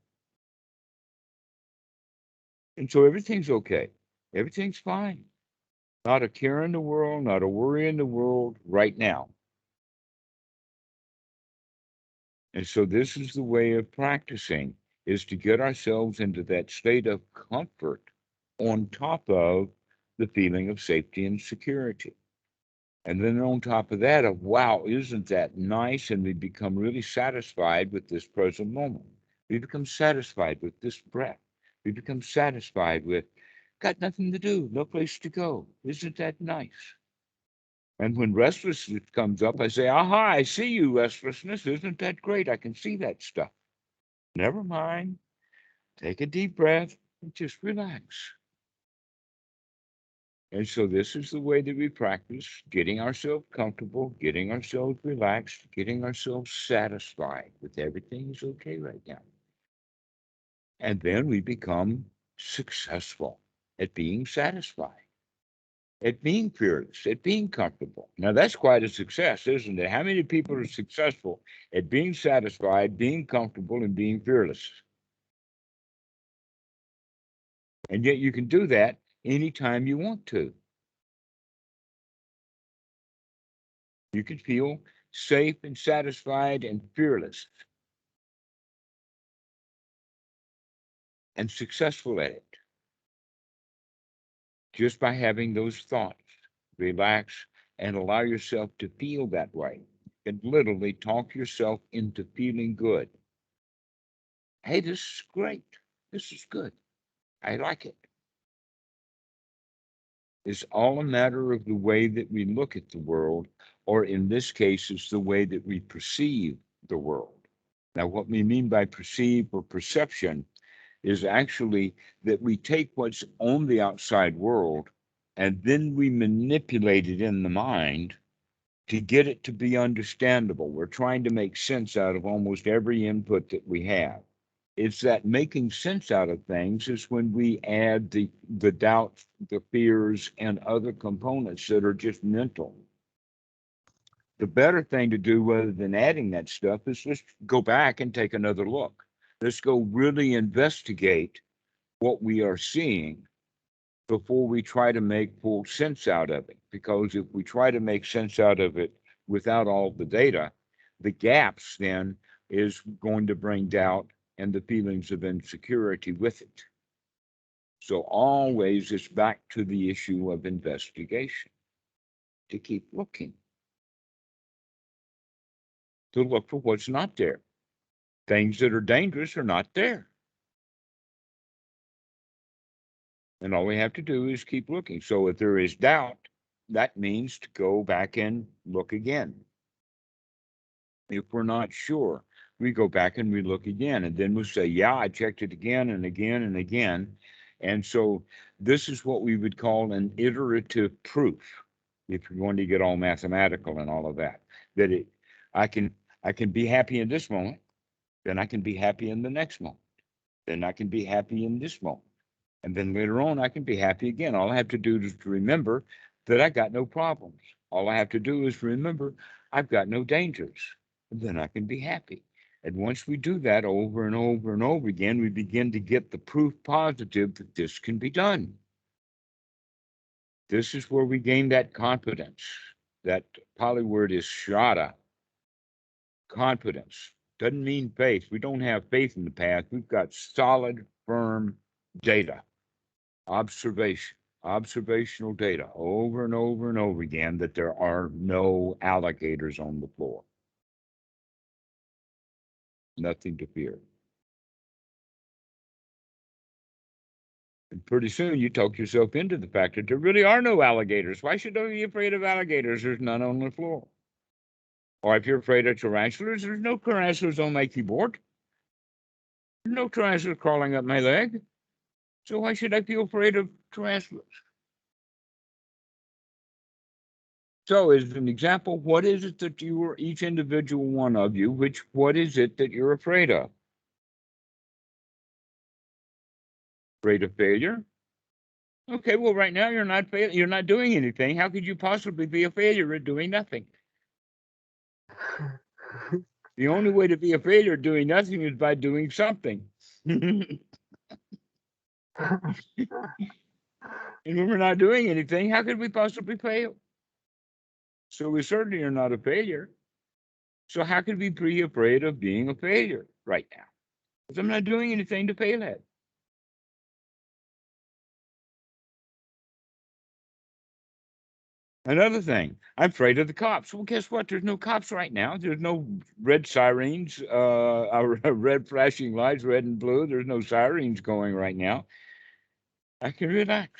And so everything's okay. Everything's fine. Not a care in the world, not a worry in the world right now. And so this is the way of practicing, is to get ourselves into that state of comfort on top of the feeling of safety and security. And then on top of that, of wow, isn't that nice? And we become really satisfied with this present moment. We become satisfied with this breath. We become satisfied with, got nothing to do, no place to go. Isn't that nice? And when restlessness comes up, I say, aha, I see you, restlessness. Isn't that great? I can see that stuff. Never mind. Take a deep breath and just relax. And so this is the way that we practice getting ourselves comfortable, getting ourselves relaxed, getting ourselves satisfied with everything is okay right now. And then we become successful at being satisfied, at being fearless, at being comfortable. Now that's quite a success, isn't it? How many people are successful at being satisfied, being comfortable, and being fearless? And yet you can do that anytime you want to. You can feel safe and satisfied and fearless and successful at it just by having those thoughts. Relax and allow yourself to feel that way. And literally talk yourself into feeling good. Hey, this is great. This is good. I like it. It's all a matter of the way that we look at the world, or in this case, it's the way that we perceive the world. Now, what we mean by perceive or perception is actually that we take what's on the outside world and then we manipulate it in the mind to get it to be understandable. We're trying to make sense out of almost every input that we have. It's that making sense out of things is when we add the doubts, the fears, and other components that are just mental. The better thing to do rather than adding that stuff is just go back and take another look. Let's go really investigate what we are seeing before we try to make full sense out of it. Because if we try to make sense out of it without all the data, the gaps then is going to bring doubt and the feelings of insecurity with it. So always it's back to the issue of investigation, to keep looking, to look for what's not there. Things that are dangerous are not there. And all we have to do is keep looking. So if there is doubt, that means to go back and look again. If we're not sure, we go back and we look again, and then we'll say, yeah, I checked it again and again and again. And so this is what we would call an iterative proof, if you're going to get all mathematical and all of that, that I can be happy in this moment, then I can be happy in the next moment, then I can be happy in this moment, and then later on I can be happy again. All I have to do is to remember that I got no problems. All I have to do is remember I've got no dangers, and then I can be happy. And once we do that over and over and over again, we begin to get the proof positive that this can be done. This is where we gain that confidence. That Pali word is shraddha. Confidence doesn't mean faith. We don't have faith in the past. We've got solid, firm data, observational data over and over and over again that there are no alligators on the floor. Nothing to fear. And pretty soon you talk yourself into the fact that there really are no alligators. Why should I be afraid of alligators? There's none on the floor. Or if you're afraid of tarantulas, there's no tarantulas on my keyboard. There's no tarantulas crawling up my leg. So why should I feel afraid of tarantulas? So as an example, what is it that you are, each individual one of you, what is it that you're afraid of? Afraid of failure? Okay, well, right now you're not doing anything. How could you possibly be a failure at doing nothing? The only way to be a failure at doing nothing is by doing something. And when we're not doing anything, how could we possibly fail? So we certainly are not a failure. So how could we be afraid of being a failure right now? Because I'm not doing anything to fail at. Another thing, I'm afraid of the cops. Well, guess what? There's no cops right now. There's no red sirens, red flashing lights, red and blue. There's no sirens going right now. I can relax.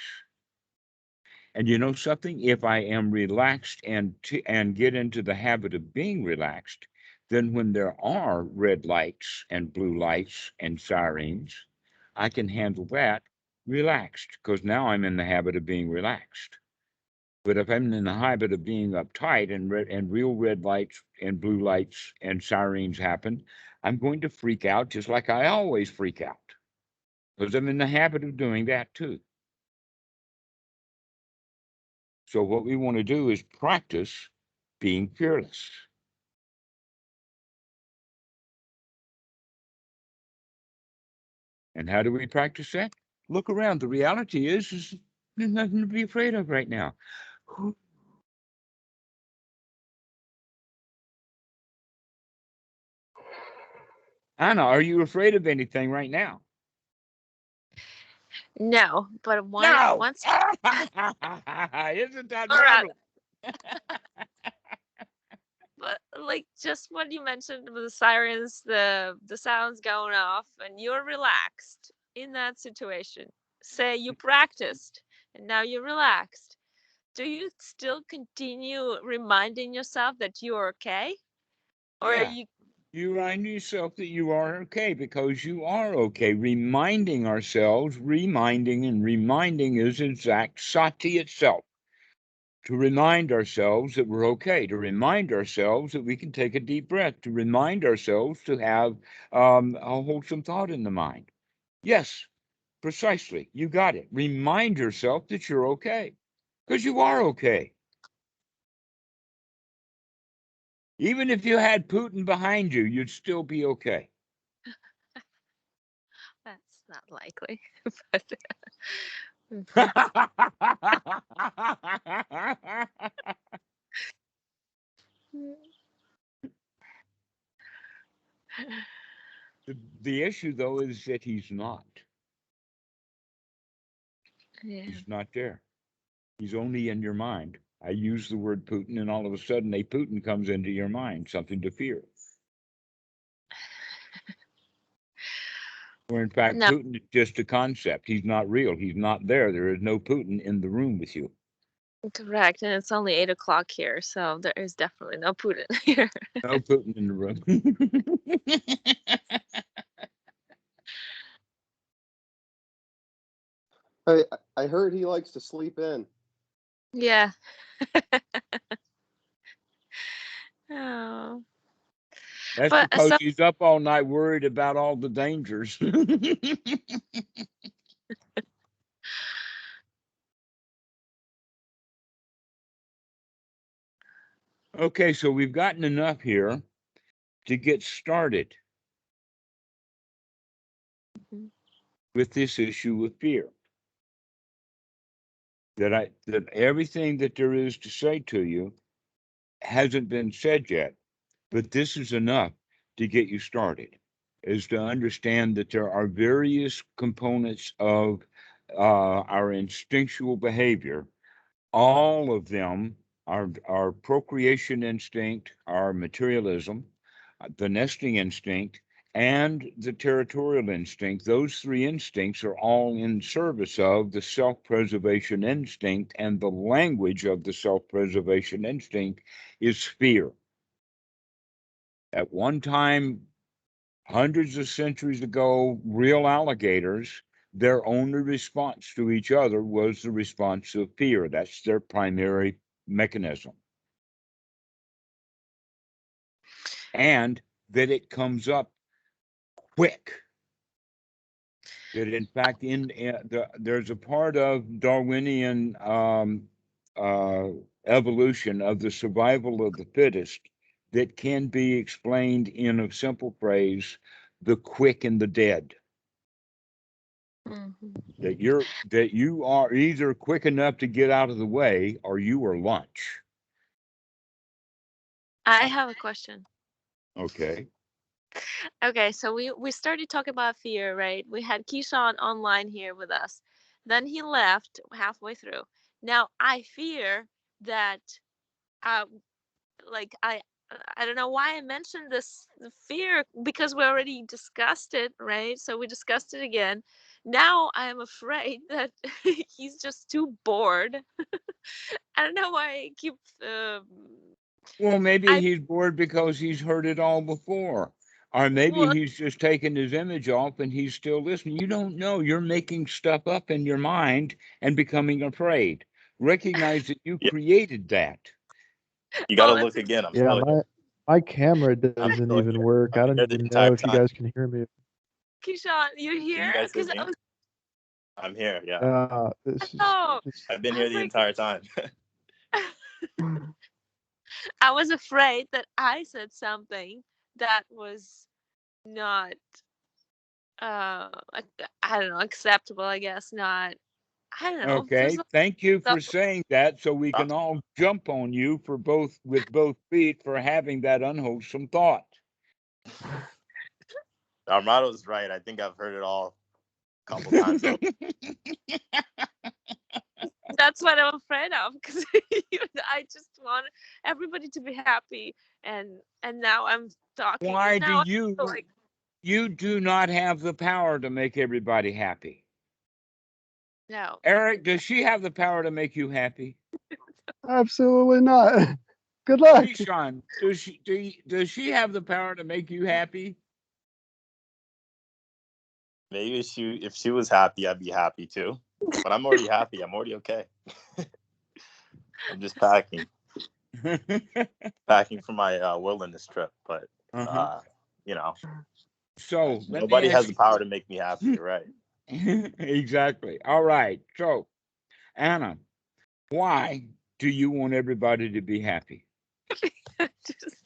And you know something? If I am relaxed and get into the habit of being relaxed, then when there are red lights and blue lights and sirens, I can handle that relaxed because now I'm in the habit of being relaxed. But if I'm in the habit of being uptight and real red lights and blue lights and sirens happen, I'm going to freak out just like I always freak out because I'm in the habit of doing that too. So what we want to do is practice being fearless. And how do we practice that? Look around. The reality is there's nothing to be afraid of right now. Anna, are you afraid of anything right now? No, but No. once Isn't that marvelous? But like just what you mentioned with the sirens, the sounds going off, and you're relaxed in that situation. Say you practiced and now you're relaxed. Do you still continue reminding yourself that you're okay? Or Yeah. are you You remind yourself that you are okay because you are okay. Reminding ourselves, reminding is exact sati itself. To remind ourselves that we're okay, to remind ourselves that we can take a deep breath, to remind ourselves to have a wholesome thought in the mind. Yes, precisely. You got it. Remind yourself that you're okay because you are okay. Even if you had Putin behind you, you'd still be okay. that's not likely. But The issue, though, is that he's not. yeah. He's not there. He's only in your mind. I use the word Putin, and all of a sudden, a Putin comes into your mind, something to fear. Where, in fact, No. Putin is just a concept. He's not real. He's not there. There is no Putin in the room with you. Correct. And it's only 8 o'clock here, so there is definitely no Putin here. No Putin in the room. I heard he likes to sleep in. Yeah. Oh. That's But because so he's up all night worried about all the dangers. Okay, so we've gotten enough here to get started with this issue of fear. That everything that there is to say to you hasn't been said yet, but this is enough to get you started, is to understand that there are various components of our instinctual behavior. All of them, our procreation instinct, our materialism, the nesting instinct, and the territorial instinct, those three instincts are all in service of the self-preservation instinct, and the language of the self-preservation instinct is fear. At one time, hundreds of centuries ago, real alligators, their only response to each other was the response of fear. That's their primary mechanism. And that it comes up quick. That in fact, there's a part of Darwinian evolution of the survival of the fittest that can be explained in a simple phrase: the quick and the dead. That you are either quick enough to get out of the way, or you are lunch. I have a question. Okay. Okay, so we started talking about fear, right? We had Keyshawn online here with us. Then he left halfway through. Now I fear that uh like I don't know why I mentioned this fear, because we already discussed it, right? So we discussed it again. Now I am afraid that he's just too bored. I don't know why I keep Well, maybe I he's bored because he's heard it all before. Or maybe well he's just taken his image off and he's still listening. You don't know. You're making stuff up in your mind and becoming afraid. Recognize that you Yeah, created that. you got to that's look again. I'm Yeah, still here. my camera I'm doesn't still even here. work. I've I been don't here the even entire know if you time. guys can hear me. Keyshawn, you Can you here? guys hear Because me? I'm here. Yeah, This is oh, just I've been I here was the like, entire time. I was afraid that I said something that was not I don't know, acceptable, I guess. Not, I don't know, there's Okay. a Thank you stuff. for saying that, so we Uh, can all jump on you for with both feet for having that unwholesome thought. Dhammarato right. I think I've heard it all a couple times over. That's what I'm afraid of, because I just want everybody to be happy, and now I'm talking, and Why do now I feel like you do not have the power to make everybody happy? no. Eric, does she have the power to make you happy? absolutely not. Good luck. Keyshawn, does she have the power to make you happy? Maybe if she was happy, I'd be happy too. But I'm already happy. I'm already okay. I'm just packing for my wilderness trip. But Uh-huh. you know, So let me nobody has ask the power to make me happy. You're right. you. Exactly. All right. So, Anna, why do you want everybody to be happy? Just,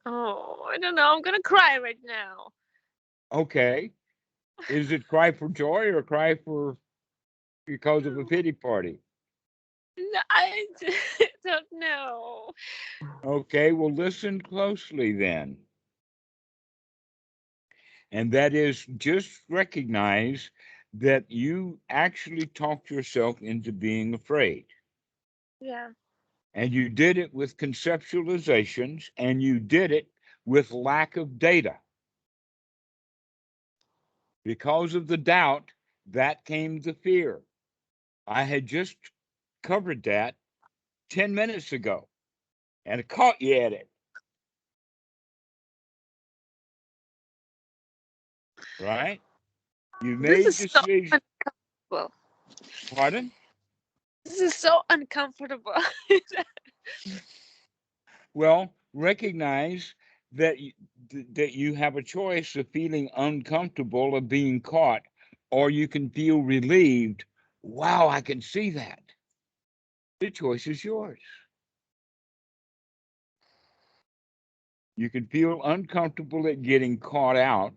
oh, I don't know, I'm gonna cry right now. Okay. Is it cry for joy or cry for because of a pity party? No, I don't know. Okay, well, listen closely then. And that is, just recognize that you actually talked yourself into being afraid. Yeah. And you did it with conceptualizations, and you did it with lack of data. Because of the doubt, that came the fear. I had just covered that 10 minutes ago and I caught you at it. Right? You This made is so decisions. uncomfortable. Pardon? This is so uncomfortable. Well, recognize that that you have a choice of feeling uncomfortable of being caught, or you can feel relieved. Wow, I can see that. The choice is yours. You can feel uncomfortable at getting caught out,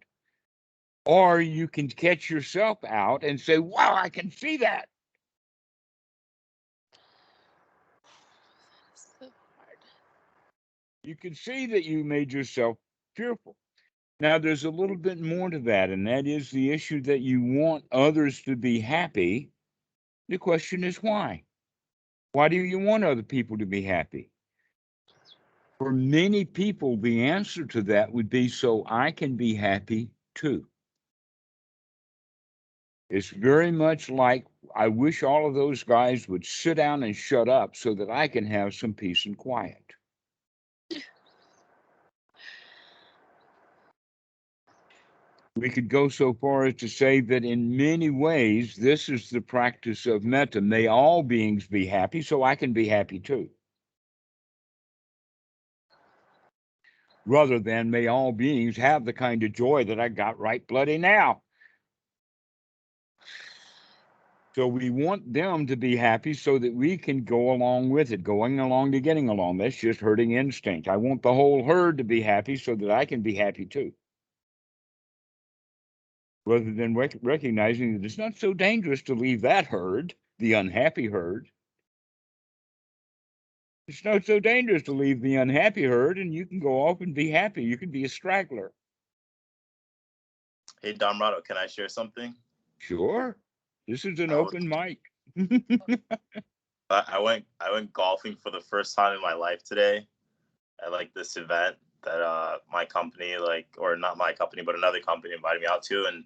or you can catch yourself out and say, wow, I can see that. So hard. You can see that you made yourself fearful. Now, there's a little bit more to that, and that is the issue that you want others to be happy. The question is why? Why do you want other people to be happy? For many people, the answer to that would be so I can be happy too. It's very much like I wish all of those guys would sit down and shut up so that I can have some peace and quiet. We could go so far as to say that in many ways, this is the practice of metta. May all beings be happy so I can be happy too. Rather than may all beings have the kind of joy that I got right bloody now. So we want them to be happy so that we can go along with it, going along to getting along. That's just herding instinct. I want the whole herd to be happy so that I can be happy too. Rather than recognizing that it's not so dangerous to leave that herd, the unhappy herd. It's not so dangerous to leave the unhappy herd, and you can go off and be happy. You can be a straggler. Hey, Dhammarato, can I share something? Sure. This is an I was- open mic. I went golfing for the first time in my life today at like this event that my company, like, or not my company, but another company invited me out to, and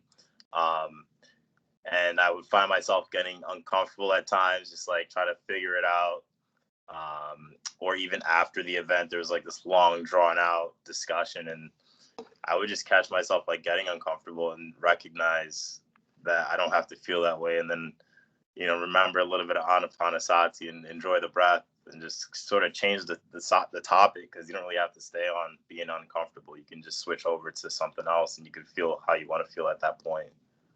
I would find myself getting uncomfortable at times, just like trying to figure it out. Or even after the event, there was like this long drawn out discussion, and I would just catch myself like getting uncomfortable and recognize that I don't have to feel that way, and then remember a little bit of anapanasati and enjoy the breath, and just sort of change the topic, because you don't really have to stay on being uncomfortable. You can just switch over to something else, and you can feel how you want to feel at that point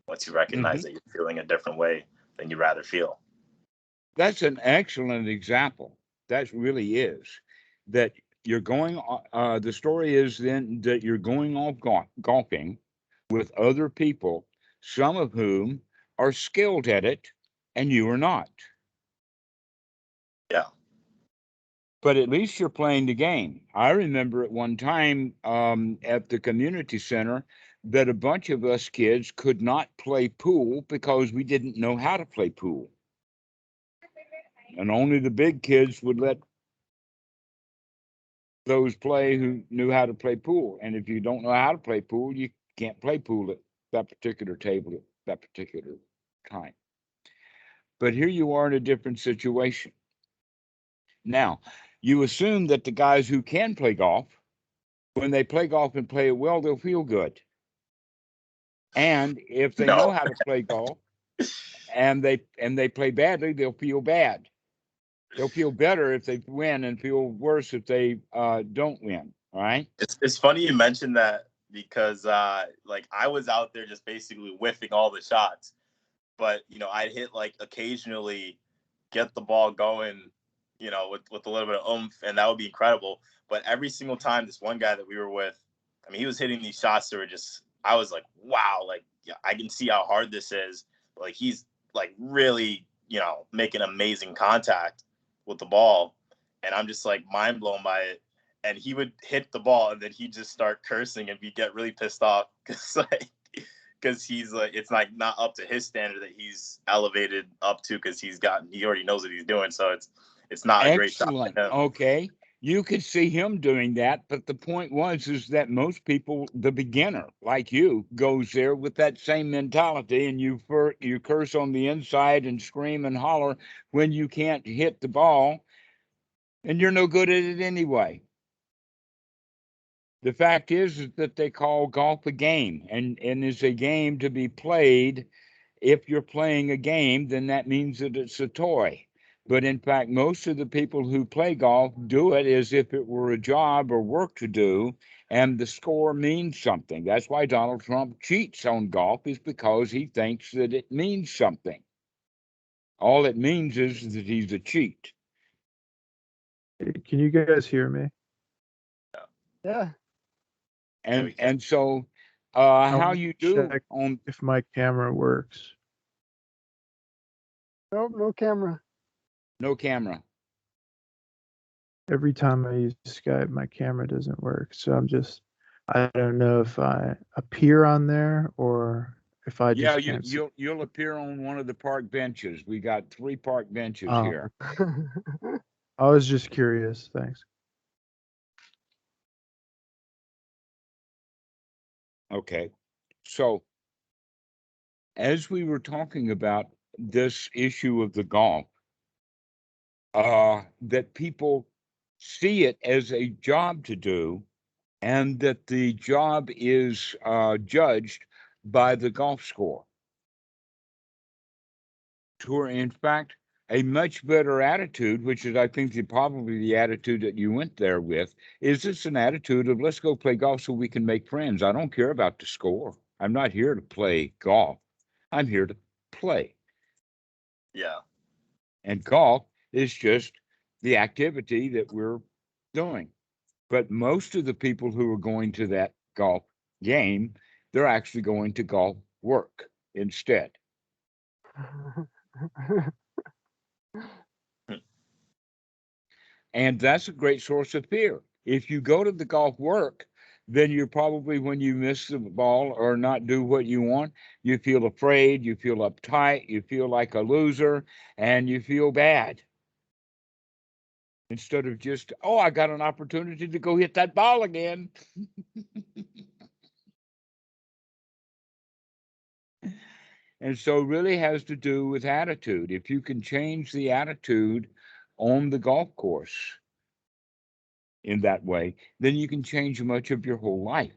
once you recognize that you're feeling a different way than you'd rather feel. That's an excellent example. That really is. That you're going, the story is then that you're going off golfing with other people, some of whom are skilled at it, and you are not. Yeah. But at least you're playing the game. I remember at one time at the community center that a bunch of us kids could not play pool because we didn't know how to play pool. And only the big kids would let those play who knew how to play pool. And if you don't know how to play pool, you can't play pool at that particular table at that particular time. But here you are in a different situation. Now, you assume that the guys who can play golf, when they play golf and play it well, they'll feel good. And if they know how to play golf and they play badly, they'll feel bad. They'll feel better if they win and feel worse if they don't win. All right. It's funny you mentioned that, because like I was out there just basically whiffing all the shots, but I'd hit like occasionally get the ball going, with a little bit of oomph, and that would be incredible. But every single time, this one guy that we were with, I mean, he was hitting these shots that were just, I was like, wow, like, yeah, I can see how hard this is. Like, he's like really, making amazing contact with the ball, and I'm just like mind blown by it. And he would hit the ball, and then he'd just start cursing, and we'd get really pissed off because he's like, it's like not up to his standard that he's elevated up to, because he already knows what he's doing. So it's not a great shot. Excellent. Okay. you could see him doing that, but the point is that most people, the beginner like you, goes there with that same mentality, and you curse on the inside and scream and holler when you can't hit the ball, and you're no good at it anyway. The fact is that they call golf a game, and it's a game to be played. If you're playing a game, then that means that it's a toy. But in fact, most of the people who play golf do it as if it were a job or work to do, and the score means something. That's why Donald Trump cheats on golf, is because he thinks that it means something. All it means is that he's a cheat. Can you guys hear me? Yeah. And so how wanna you do check on if my camera works. Nope, no camera. no camera? Every time I use Skype, my camera doesn't work. So I don't know if I appear on there or if I Yeah, just can't see. you'll appear on one of the park benches. We got 3 park benches Oh. here. I was just curious. Thanks. Okay. So as we were talking about this issue of the golf, that people see it as a job to do, and that the job is judged by the golf score. To, in fact, a much better attitude, which is, I think, probably the attitude that you went there with, is it's an attitude of, let's go play golf so we can make friends. I don't care about the score. I'm not here to play golf. I'm here to play. Yeah. And golf is just the activity that we're doing. But most of the people who are going to that golf game, they're actually going to golf work instead. And that's a great source of fear. If you go to the golf work, then you're probably, when you miss the ball or not do what you want, you feel afraid, you feel uptight, you feel like a loser, and you feel bad. Instead of just, oh, I got an opportunity to go hit that ball again. And so it really has to do with attitude. If you can change the attitude on the golf course in that way, then you can change much of your whole life,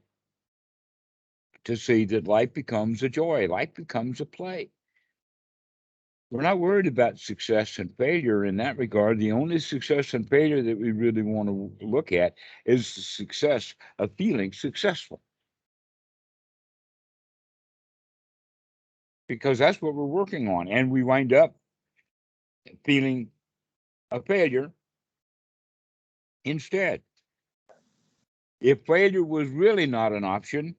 to see that life becomes a joy, life becomes a play. We're not worried about success and failure in that regard. The only success and failure that we really want to look at is the success of feeling successful. Because that's what we're working on. And we wind up feeling a failure instead. If failure was really not an option,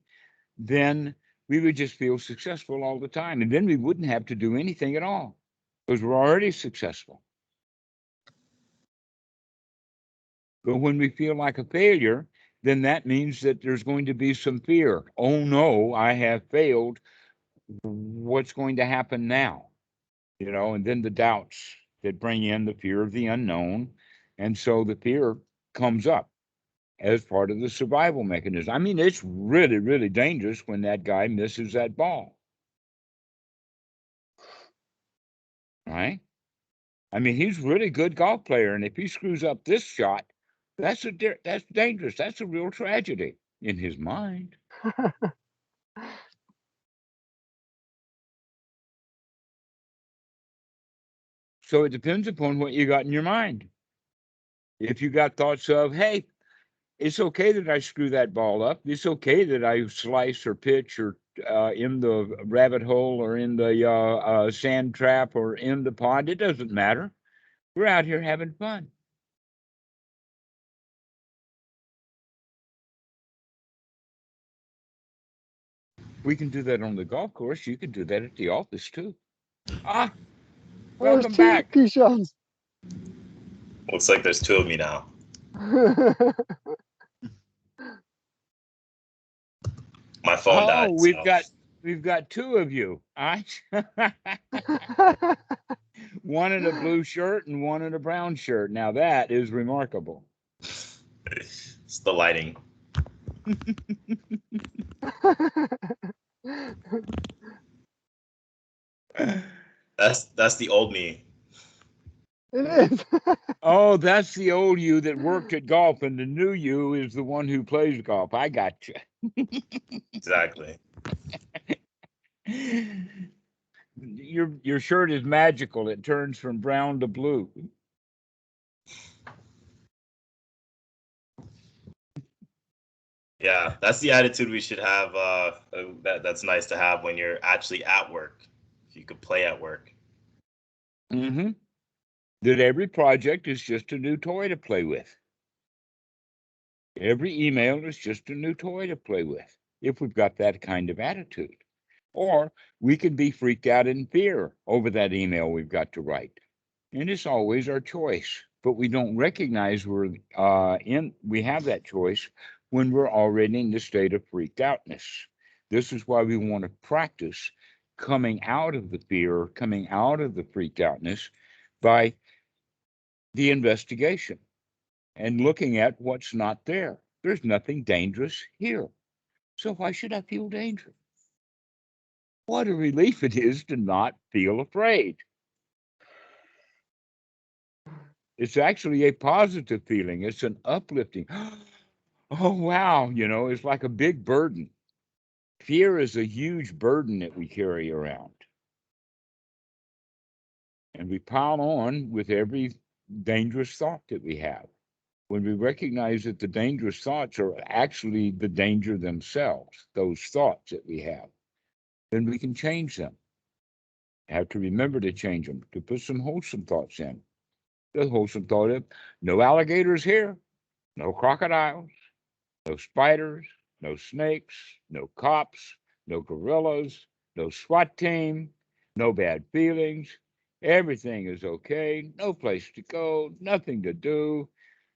then we would just feel successful all the time. And then we wouldn't have to do anything at all, because we're already successful. But when we feel like a failure, then that means that there's going to be some fear. Oh no, I have failed. What's going to happen now? And then the doubts that bring in the fear of the unknown. And so the fear comes up as part of the survival mechanism. I mean, it's really, really dangerous when that guy misses that ball. Right? I mean, he's a really good golf player, and if he screws up this shot, that's dangerous. That's a real tragedy in his mind. So it depends upon what you got in your mind. If you got thoughts of, hey, it's okay that I screw that ball up. It's okay that I slice or pitch or in the rabbit hole or in the sand trap or in the pond. It doesn't matter. We're out here having fun. We can do that on the golf course. You can do that at the office too. Welcome back. Keyshawn's. Looks like there's 2 of me now. My phone died. We've got 2 of you. One in a blue shirt and one in a brown shirt. Now that is remarkable. It's the lighting. That's the old me. It is. Oh, that's the old you that worked at golf, and the new you is the one who plays golf. I got you. Exactly. Your shirt is magical. It turns from brown to blue. Yeah, that's the attitude we should have. That's nice to have when you're actually at work. If you could play at work. Mm-hmm. That every project is just a new toy to play with. Every email is just a new toy to play with, if we've got that kind of attitude. Or we can be freaked out in fear over that email we've got to write. And it's always our choice, but we don't recognize we have that choice when we're already in the state of freaked outness. This is why we want to practice coming out of the fear, coming out of the freaked outness by the investigation and looking at what's not there. There's nothing dangerous here. So why should I feel danger? What a relief it is to not feel afraid. It's actually a positive feeling. It's an uplifting. Oh, wow. It's like a big burden. Fear is a huge burden that we carry around. And we pile on with every dangerous thought that we have. When we recognize that the dangerous thoughts are actually the danger themselves, those thoughts that we have, then we can change them. Have to remember to change them, to put some wholesome thoughts in. The wholesome thought of no alligators here, no crocodiles, no spiders, no snakes, no cops, no gorillas, no SWAT team, no bad feelings. Everything is okay, no place to go, nothing to do.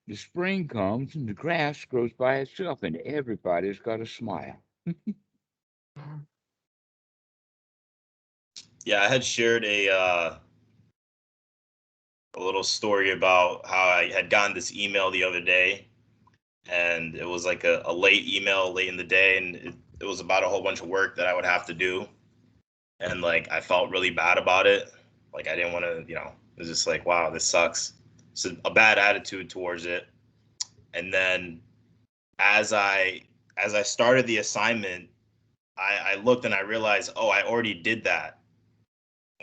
The spring comes and the grass grows by itself, and everybody's got a smile. Yeah, I had shared a little story about how I had gotten this email the other day, and it was like a late email late in the day, and it was about a whole bunch of work that I would have to do, and like I felt really bad about it. Like I didn't want to, it was just like, wow, this sucks. It's a bad attitude towards it. And then as I started the assignment, I looked and I realized, oh, I already did that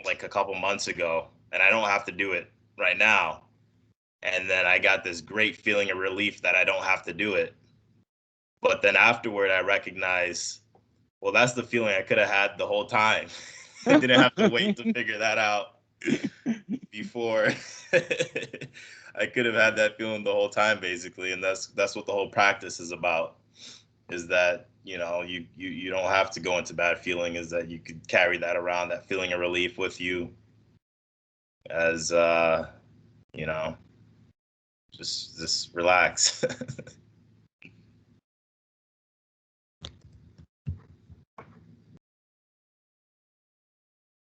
like a couple months ago, and I don't have to do it right now. And then I got this great feeling of relief that I don't have to do it. But then afterward, I recognized, well, that's the feeling I could have had the whole time. I didn't have to wait to figure that out before. I could have had that feeling the whole time, basically, and that's what the whole practice is about. Is that you don't have to go into bad feeling. Is that you could carry that around, that feeling of relief with you, as just relax.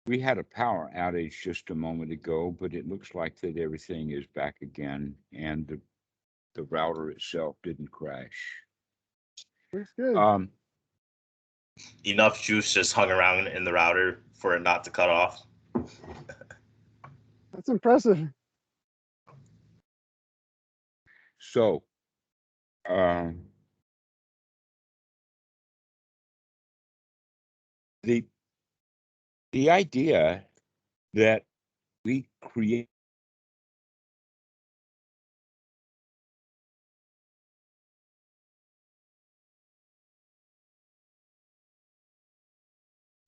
We had a power outage just a moment ago, but it looks like that everything is back again, and the router itself didn't crash. Looks good. Enough juice just hung around in the router for it not to cut off. That's impressive. So, the idea that we create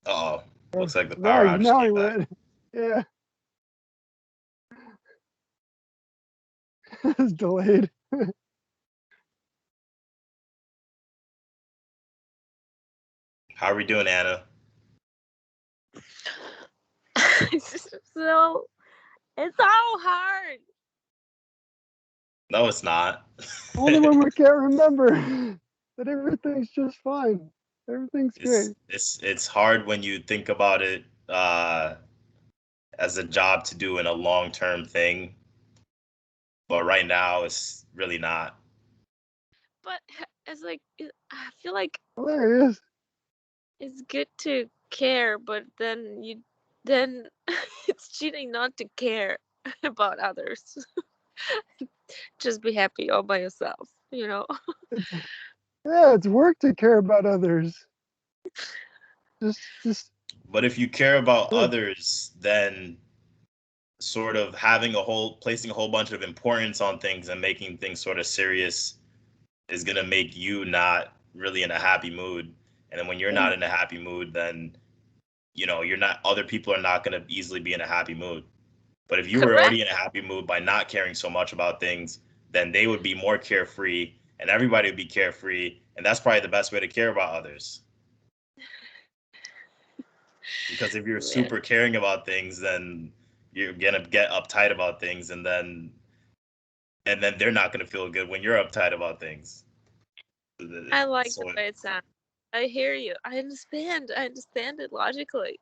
Oh, looks like the Now, power outage now he came back. went. Yeah. It's delayed. How are we doing, Anna? So it's all hard. No, it's not. Only when we can't remember that everything's just fine. Everything's great. It's hard when you think about it as a job to do in a long-term thing, but right now it's really not. but it's like I feel like Hilarious. it's good to care, but then it's cheating not to care about others. Just be happy all by yourself, you know. Yeah, it's work to care about others. Just But if you care about good. others, then sort of placing a whole bunch of importance on things and making things sort of serious is going to make you not really in a happy mood. And then when you're not in a happy mood, then other people are not going to easily be in a happy mood. But if you were Correct. already in a happy mood by not caring so much about things, then they would be more carefree and everybody would be carefree. And that's probably the best way to care about others. Because if you're Man, super caring about things, then you're going to get uptight about things and then they're not going to feel good when you're uptight about things. I like So the way it sounds. I hear you. I understand. I understand it logically.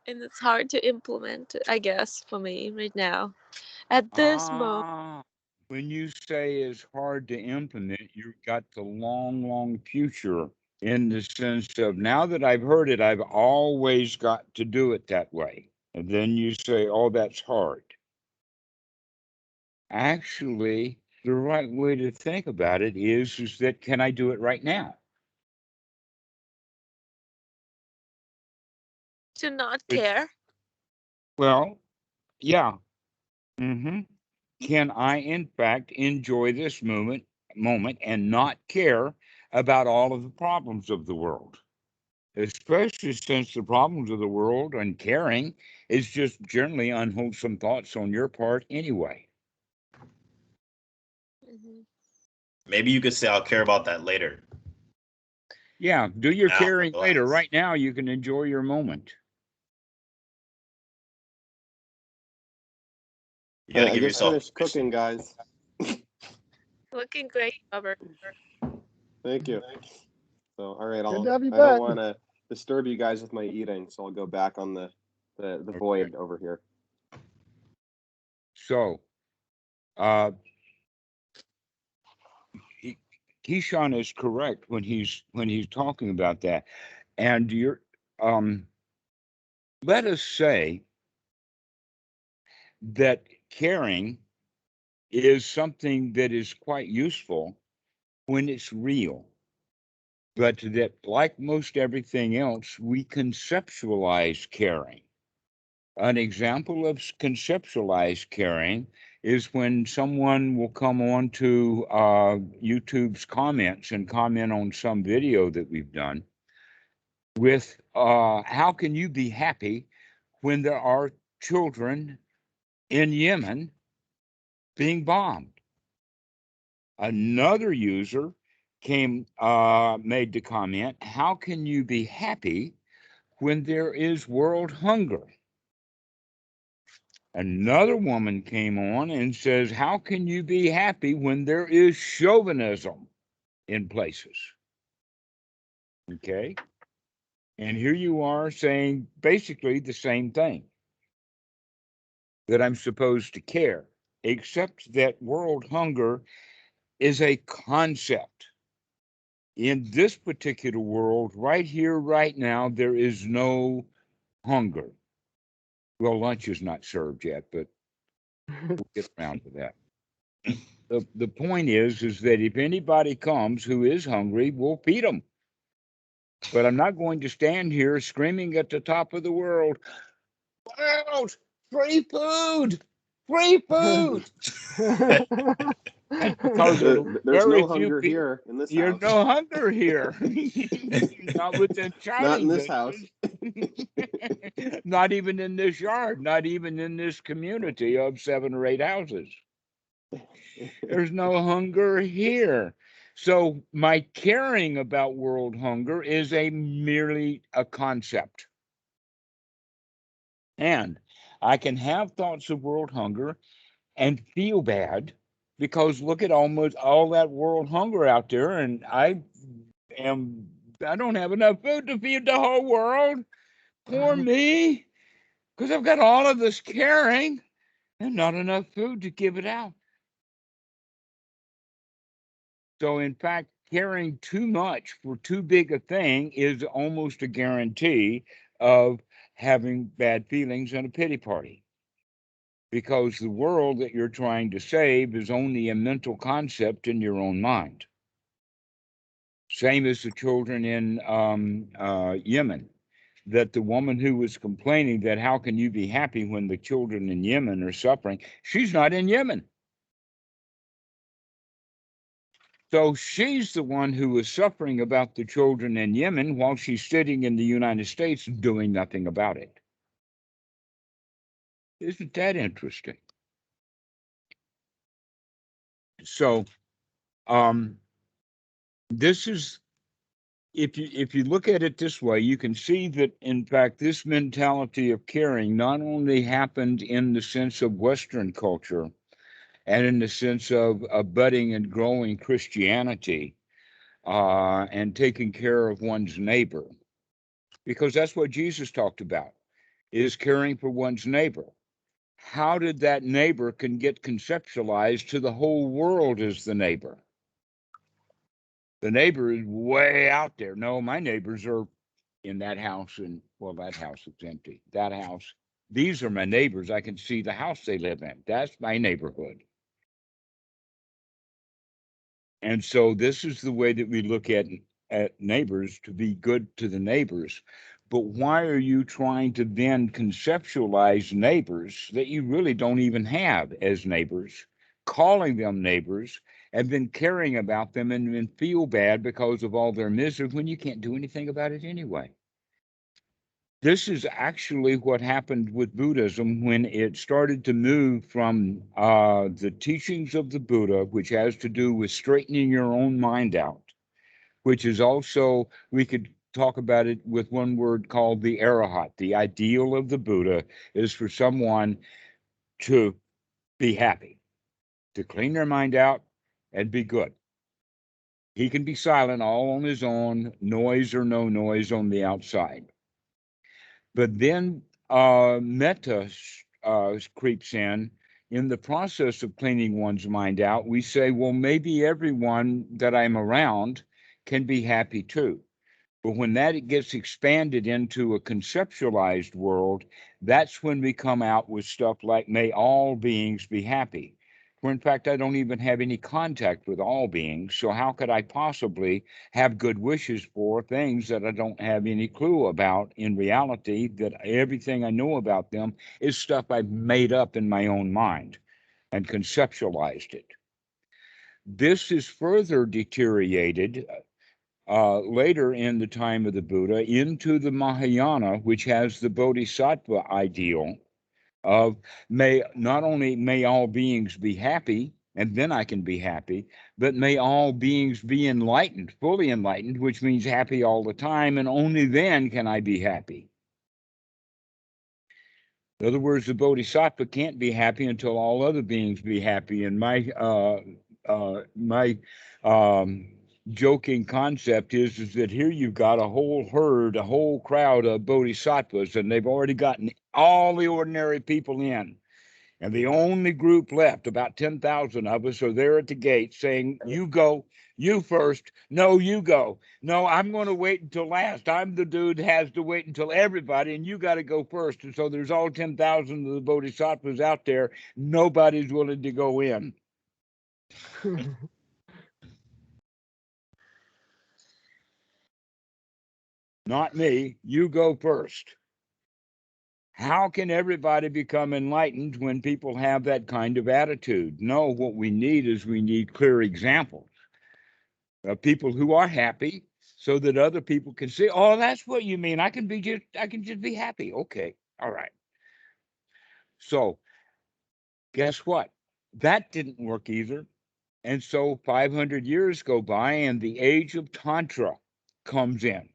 And it's hard to implement, I guess, for me right now. At this moment. When you say it's hard to implement, you've got the long, long future in the sense of now that I've heard it, I've always got to do it that way. And then you say, oh, that's hard. Actually, the right way to think about it is that can I do it right now? To not care. Well, yeah. Mm-hmm. Can I, in fact, enjoy this moment and not care about all of the problems of the world? Especially since the problems of the world and caring is just generally unwholesome thoughts on your part anyway. Mm-hmm. maybe you could say, I'll care about that later. Yeah, do your Now, caring later. relax. Right now, you can enjoy your moment. You got to I give just yourself finished permission. cooking, guys. Looking great, Robert. Thank you. So, all right, Good to have you I don't back. want to disturb you guys with my eating, so I'll go back on the Okay. void over here. So, Keyshawn is correct when he's talking about that. And you're let us say that caring is something that is quite useful when it's real, but that, like most everything else, we conceptualize caring. An example of conceptualized caring is when someone will come on to YouTube's comments and comment on some video that we've done with, how can you be happy when there are children in Yemen being bombed? Another user made the comment, how can you be happy when there is world hunger? Another woman came on and says, how can you be happy when there is chauvinism in places? Okay. And here you are saying basically the same thing, that I'm supposed to care, except that world hunger is a concept. In this particular world, right here, right now, there is no hunger. Well, lunch is not served yet, but we'll get around to that. The point is that if anybody comes who is hungry, we'll feed them. But I'm not going to stand here screaming at the top of the world, free food, free food. Because there are There's very no few hunger people. here in this There's house. no hunger here. Not within Not in shouting this house. distance. Not even in this yard. Not even in this community of 7 or 8 houses. There's no hunger here. So my caring about world hunger is merely a concept. And I can have thoughts of world hunger and feel bad because look at almost all that world hunger out there, and I don't have enough food to feed the whole world. Poor me, because I've got all of this caring and not enough food to give it out. So, in fact, caring too much for too big a thing is almost a guarantee of having bad feelings and a pity party, because the world that you're trying to save is only a mental concept in your own mind. Same as the children in Yemen, that the woman who was complaining that how can you be happy when the children in Yemen are suffering, she's not in Yemen. So she's the one who is suffering about the children in Yemen while she's sitting in the United States doing nothing about it. Isn't that interesting? So this is, if you look at it this way, you can see that in fact this mentality of caring not only happened in the sense of Western culture and in the sense of budding and growing Christianity, and taking care of one's neighbor, because that's what Jesus talked about, is caring for one's neighbor. How did that neighbor can get conceptualized to the whole world as the neighbor? The neighbor is way out there. No, my neighbors are in that house, and well, that house is empty. That house, these are my neighbors. I can see the house they live in. That's my neighborhood. And so this is the way that we look at neighbors, to be good to the neighbors. But why are you trying to then conceptualize neighbors that you really don't even have as neighbors, calling them neighbors, and then caring about them and then feel bad because of all their misery when you can't do anything about it anyway? This is actually what happened with Buddhism when it started to move from the teachings of the Buddha, which has to do with straightening your own mind out, which is also, we could talk about it with one word called the arahat. The ideal of the Buddha is for someone to be happy, to clean their mind out and be good. He can be silent all on his own, noise or no noise on the outside. But then metta creeps in the process of cleaning one's mind out. We say, well, maybe everyone that I'm around can be happy too. But when that gets expanded into a conceptualized world, that's when we come out with stuff like, may all beings be happy. Where in fact, I don't even have any contact with all beings. So how could I possibly have good wishes for things that I don't have any clue about in reality, that everything I know about them is stuff I've made up in my own mind and conceptualized it. This is further deteriorated later in the time of the Buddha into the Mahayana, which has the Bodhisattva ideal of not only may all beings be happy, and then I can be happy, but may all beings be enlightened, fully enlightened, which means happy all the time, and only then can I be happy. In other words, the Bodhisattva can't be happy until all other beings be happy. And my joking concept is that here you've got a whole herd, a whole crowd of bodhisattvas, and they've already gotten all the ordinary people in. And the only group left, about 10,000 of us, are there at the gate saying, you go, you first. No, you go. No, I'm going to wait until last. I'm the dude that has to wait until everybody, and you got to go first. And so there's all 10,000 of the bodhisattvas out there. Nobody's willing to go in. Not me. You go first. How can everybody become enlightened when people have that kind of attitude? No, what we need is we need clear examples of people who are happy so that other people can see, oh, that's what you mean. I can just be happy. Okay. All right. So guess what? That didn't work either. And so 500 years go by and the age of Tantra comes in.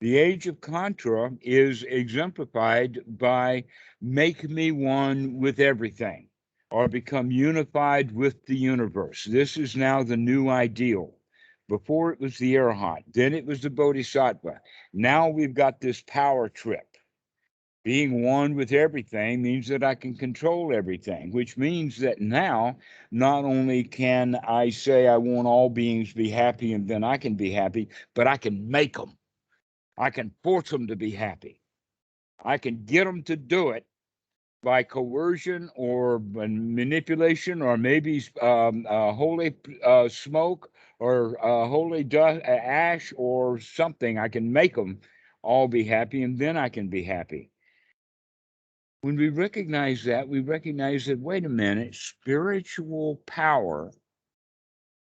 The age of Tantra is exemplified by make me one with everything, or become unified with the universe. This is now the new ideal. Before it was the Arhat, then it was the Bodhisattva. Now we've got this power trip. Being one with everything means that I can control everything, which means that now not only can I say I want all beings to be happy and then I can be happy, but I can make them. I can force them to be happy. I can get them to do it by coercion or manipulation, or maybe holy smoke, or holy dust, ash, or something. I can make them all be happy, and then I can be happy. When we recognize that, we recognize that, wait a minute, spiritual power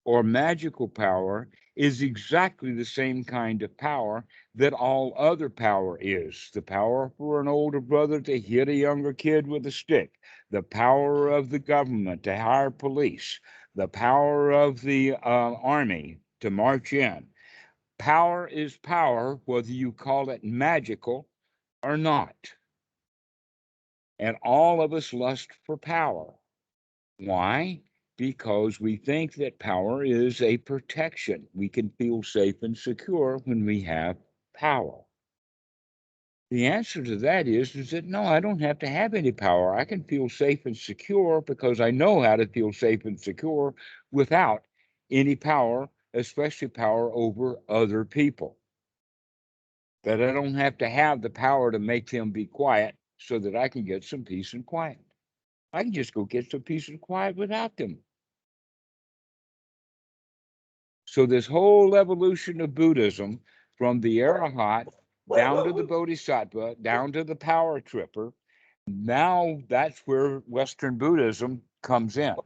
or magical power is exactly the same kind of power that all other power is. The power for an older brother to hit a younger kid with a stick, the power of the government to hire police, the power of the army to march in. Power is power, whether you call it magical or not. And all of us lust for power. Why? Because we think that power is a protection. We can feel safe and secure when we have power. The answer to that is that no, I don't have to have any power. I can feel safe and secure because I know how to feel safe and secure without any power, especially power over other people. That I don't have to have the power to make them be quiet so that I can get some peace and quiet. I can just go get some peace and quiet without them. So this whole evolution of Buddhism, from the Arahat down to the Bodhisattva, down to the power tripper, now that's where Western Buddhism comes in,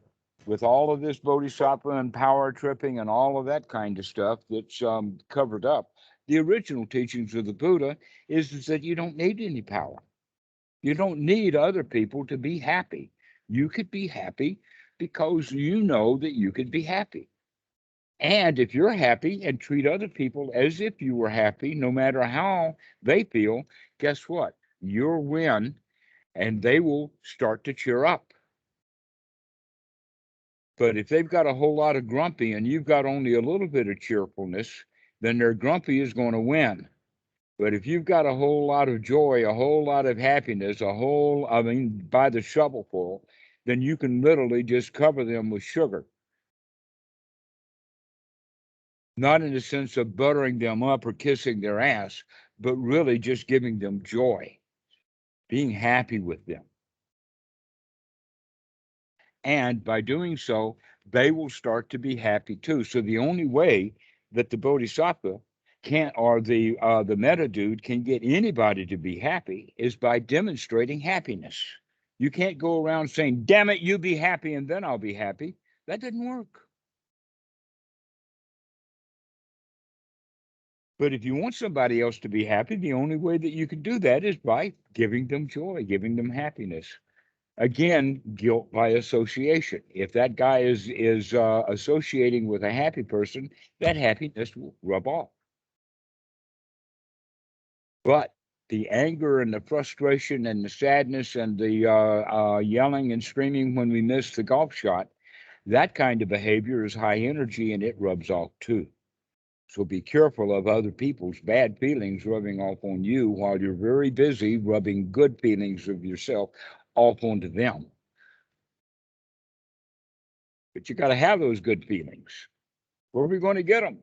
with all of this Bodhisattva and power tripping and all of that kind of stuff that's covered up. The original teachings of the Buddha is that you don't need any power. You don't need other people to be happy. You could be happy because you know that you could be happy. And if you're happy and treat other people as if you were happy, no matter how they feel, guess what? You'll win, and they will start to cheer up. But if they've got a whole lot of grumpy and you've got only a little bit of cheerfulness, then their grumpy is going to win. But if you've got a whole lot of joy, a whole lot of happiness, by the shovelful, then you can literally just cover them with sugar. Not in the sense of buttering them up or kissing their ass, but really just giving them joy, being happy with them. And by doing so, they will start to be happy too. So the only way that the bodhisattva can, or the meta dude can get anybody to be happy is by demonstrating happiness. You can't go around saying, damn it, you be happy and then I'll be happy. That didn't work. But if you want somebody else to be happy, the only way that you can do that is by giving them joy, giving them happiness. Again, guilt by association. If that guy is associating with a happy person, that happiness will rub off. But the anger and the frustration and the sadness and the yelling and screaming when we miss the golf shot, that kind of behavior is high energy and it rubs off too. So be careful of other people's bad feelings rubbing off on you while you're very busy rubbing good feelings of yourself off onto them. But you got to have those good feelings. Where are we going to get them?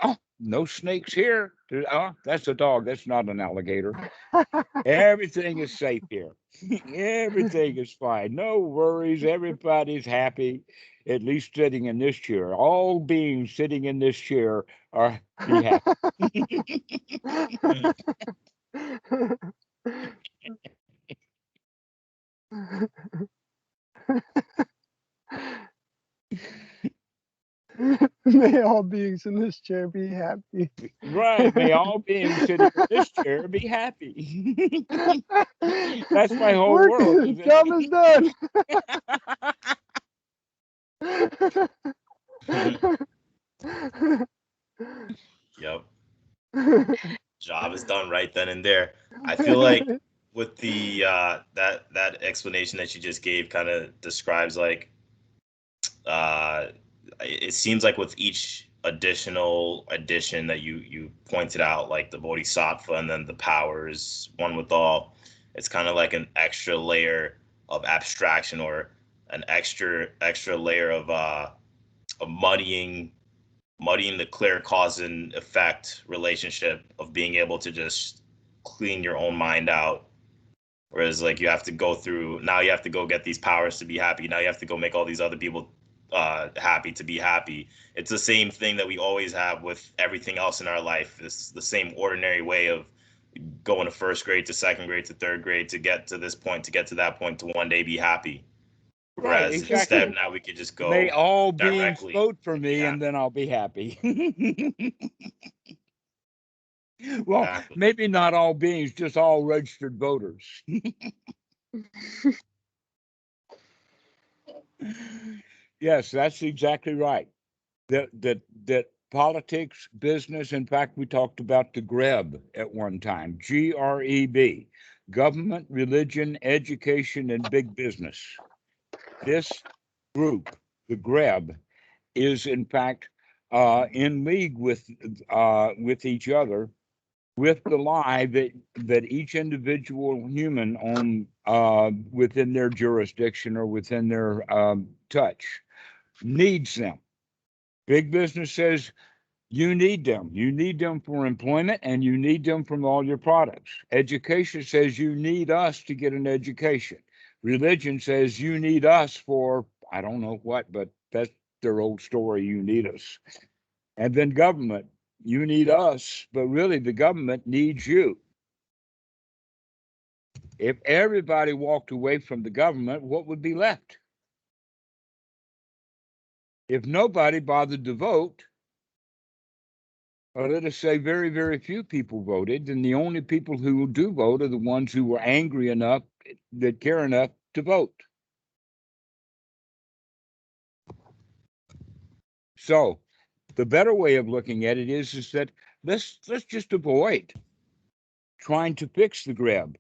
Oh, no snakes here. Oh, that's a dog. That's not an alligator. Everything is safe here. Everything is fine. No worries. Everybody's happy, at least sitting in this chair. All beings sitting in this chair are be happy. May all beings in this chair be happy. Right. May all beings sitting in this chair be happy. That's my whole Work world. is, job is done. Yep. Job is done right then and there. I feel like with the that explanation that you just gave kind of describes like it seems like with each additional addition that you pointed out, like the bodhisattva and then the powers, one with all, it's kind of like an extra layer of abstraction, or an extra layer of muddying the clear cause and effect relationship of being able to just clean your own mind out. Whereas like you have to go through, now you have to go get these powers to be happy. Now you have to go make all these other people happy to be happy. It's the same thing that we always have with everything else in our life. It's the same ordinary way of going to first grade to second grade to third grade to get to this point, to get to that point, to one day be happy. Right, Whereas exactly. instead now we could just May go all beings directly. vote for me, Yeah. and then I'll be happy. Well, Exactly. maybe not all beings, just all registered voters. Yes, that's exactly right. That politics, business, in fact, we talked about the GREB at one time, GREB, government, religion, education, and big business. This group, the GREB, is in fact in league with each other, with the lie that each individual human on within their jurisdiction or within their touch needs them. Big business says you need them. You need them for employment, and you need them from all your products. Education says you need us to get an education. Religion says you need us for, I don't know what, but that's their old story. You need us. And then government, you need us, but really the government needs you. If everybody walked away from the government, what would be left? If nobody bothered to vote, or let us say very, very few people voted, then the only people who do vote are the ones who were angry enough, that care enough to vote. So the better way of looking at it is that let's just avoid trying to fix the grab,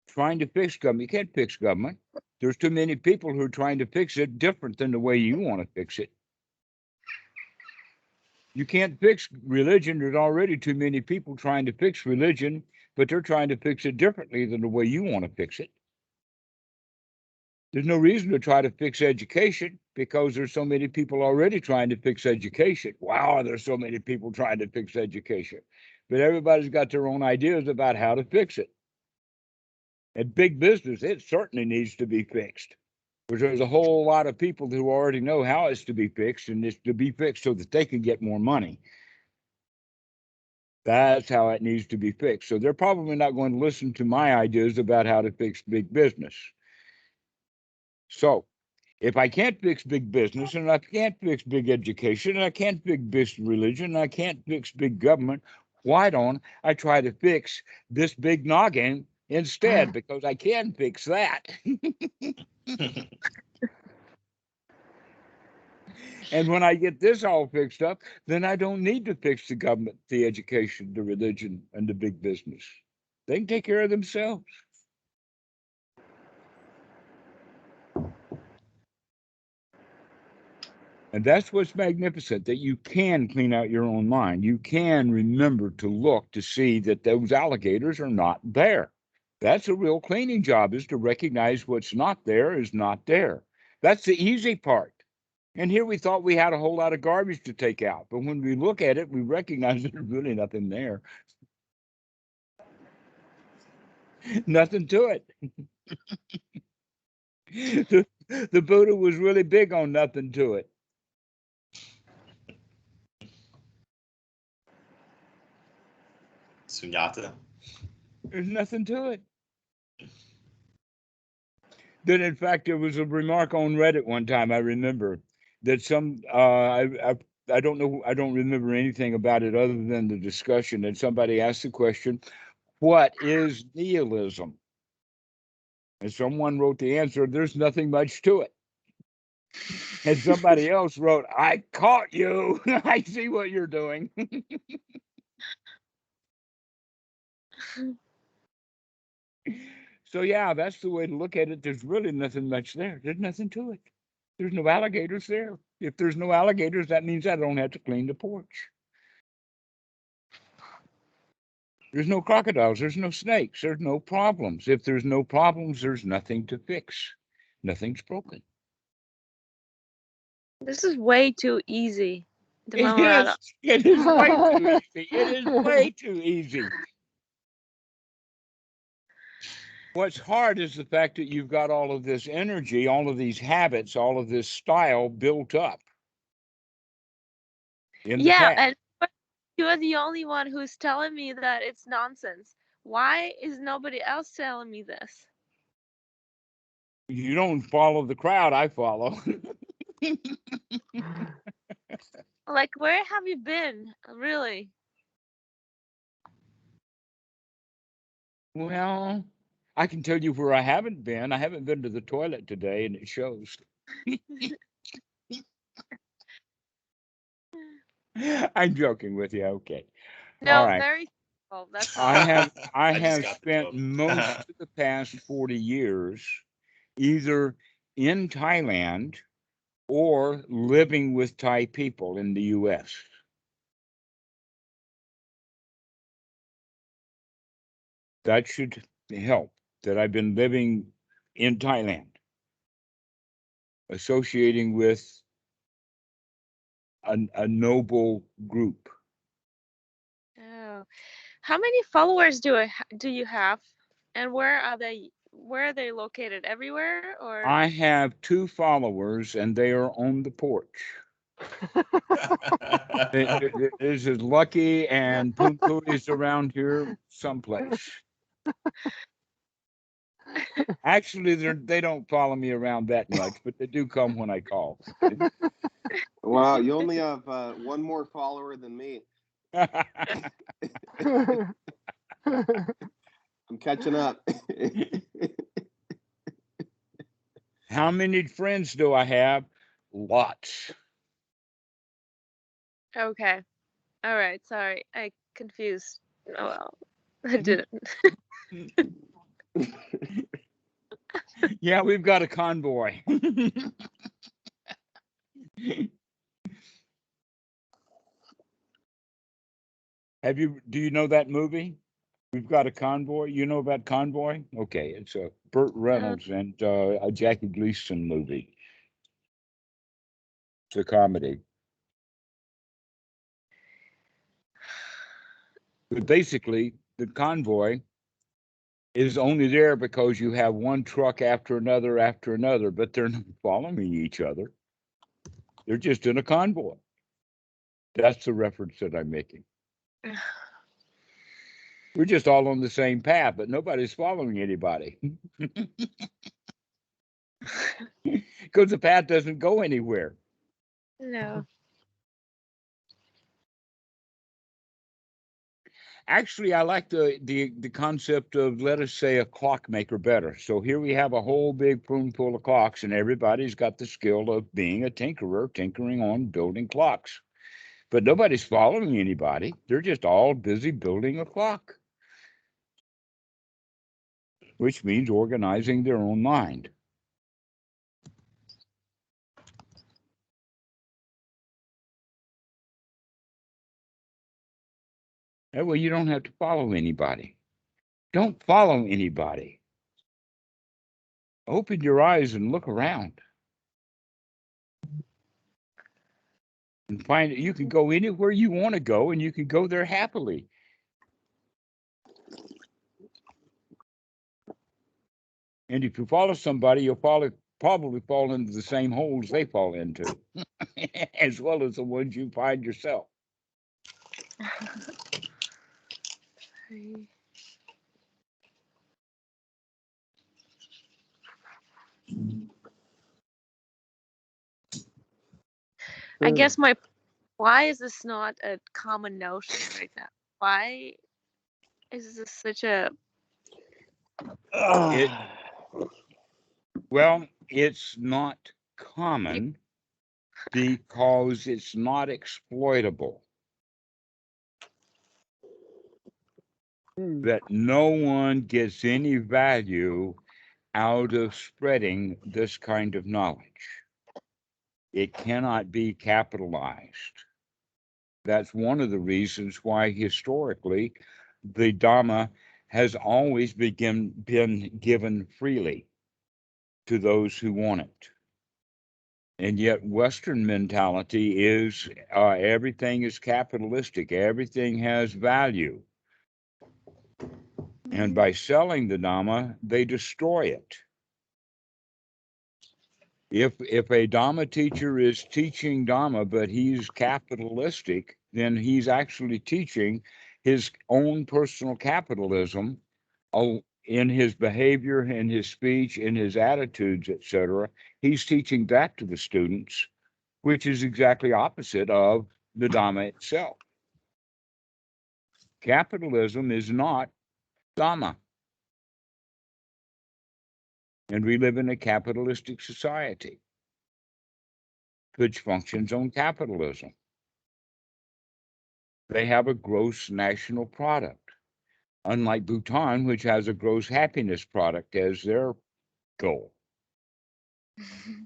trying to fix government. You can't fix government. There's too many people who are trying to fix it different than the way you want to fix it. You can't fix religion. There's already too many people trying to fix religion, but they're trying to fix it differently than the way you want to fix it. There's no reason to try to fix education because there's so many people already trying to fix education. Wow, there's so many people trying to fix education. But everybody's got their own ideas about how to fix it. And big business, it certainly needs to be fixed. Because there's a whole lot of people who already know how it's to be fixed, and it's to be fixed so that they can get more money. That's how it needs to be fixed. So they're probably not going to listen to my ideas about how to fix big business. So if I can't fix big business, and I can't fix big education, and I can't fix big religion, and I can't fix big government, why don't I try to fix this big noggin instead? Because I can fix that. And when I get this all fixed up, then I don't need to fix the government, the education, the religion, and the big business. They can take care of themselves. And that's what's magnificent, that you can clean out your own mind. You can remember to look to see that those alligators are not there. That's a real cleaning job, is to recognize what's not there is not there. That's the easy part. And here we thought we had a whole lot of garbage to take out. But when we look at it, we recognize there's really nothing there. Nothing to it. The Buddha was really big on nothing to it. Sunyata. There's nothing to it. Then, in fact, there was a remark on Reddit one time, I remember, that I don't know, I don't remember anything about it other than the discussion. And somebody asked the question, what is nihilism? And someone wrote the answer, there's nothing much to it. And somebody else wrote, I caught you. I see what you're doing. So, yeah, that's the way to look at it. There's really nothing much there. There's nothing to it. There's no alligators there. If there's no alligators, that means I don't have to clean the porch. There's no crocodiles, there's no snakes, there's no problems. If there's no problems, there's nothing to fix. Nothing's broken. This is way too easy. It Dhammarato. is. It is way too easy. It is way too easy. What's hard is the fact that you've got all of this energy, all of these habits, all of this style built up in the Yeah, past. and you're the only one who's telling me that it's nonsense. Why is nobody else telling me this? You don't follow the crowd, I follow. Like, where have you been? Really? Well, I can tell you where I haven't been. I haven't been to the toilet today, and it shows. I'm joking with you. Okay. No, All right. very simple. That's all. I have I just have got the spent joke. most of the past 40 years either in Thailand or living with Thai people in the US. That should help that I've been living in Thailand, associating with a noble group. Oh. How many followers do you have? And where are they? Where are they located? Everywhere or? I have 2 followers, and they are on the porch. This is Lucky and Poon Poon is around here someplace. Actually, they don't follow me around that much, but they do come when I call. Wow, you only have one more follower than me. I'm catching up. How many friends do I have? Lots. Okay. All right. Sorry, I confused. Oh well, I didn't. Yeah, we've got a convoy. Do you know that movie? We've got a convoy. You know about Convoy? Okay, it's a Burt Reynolds and a Jackie Gleason movie. It's a comedy. But basically, the convoy is only there because you have one truck after another, but they're not following each other. They're just in a convoy. That's the reference that I'm making. We're just all on the same path, but nobody's following anybody. Because the path doesn't go anywhere. No. Actually, I like the concept of, let us say, a clockmaker better. So here we have a whole big room full of clocks, and everybody's got the skill of being a tinkerer, tinkering on building clocks. But nobody's following anybody. They're just all busy building a clock, which means organizing their own mind. That way you don't have to follow anybody. Don't follow anybody. Open your eyes and look around. And find that you can go anywhere you want to go, and you can go there happily. And if you follow somebody, you'll probably fall into the same holes they fall into, as well as the ones you find yourself. I guess why is this not a common notion right now? Why is this such a Well, it's not common because it's not exploitable. That no one gets any value out of spreading this kind of knowledge. It cannot be capitalized. That's one of the reasons why historically the Dhamma has always been given freely to those who want it. And yet Western mentality is everything is capitalistic. Everything has value. And by selling the Dhamma, they destroy it. If a Dhamma teacher is teaching Dhamma, but he's capitalistic, then he's actually teaching his own personal capitalism in his behavior, in his speech, in his attitudes, etc. He's teaching that to the students, which is exactly opposite of the Dhamma itself. Capitalism is not Dhamma. And we live in a capitalistic society which functions on capitalism. They have a gross national product, unlike Bhutan, which has a gross happiness product as their goal. The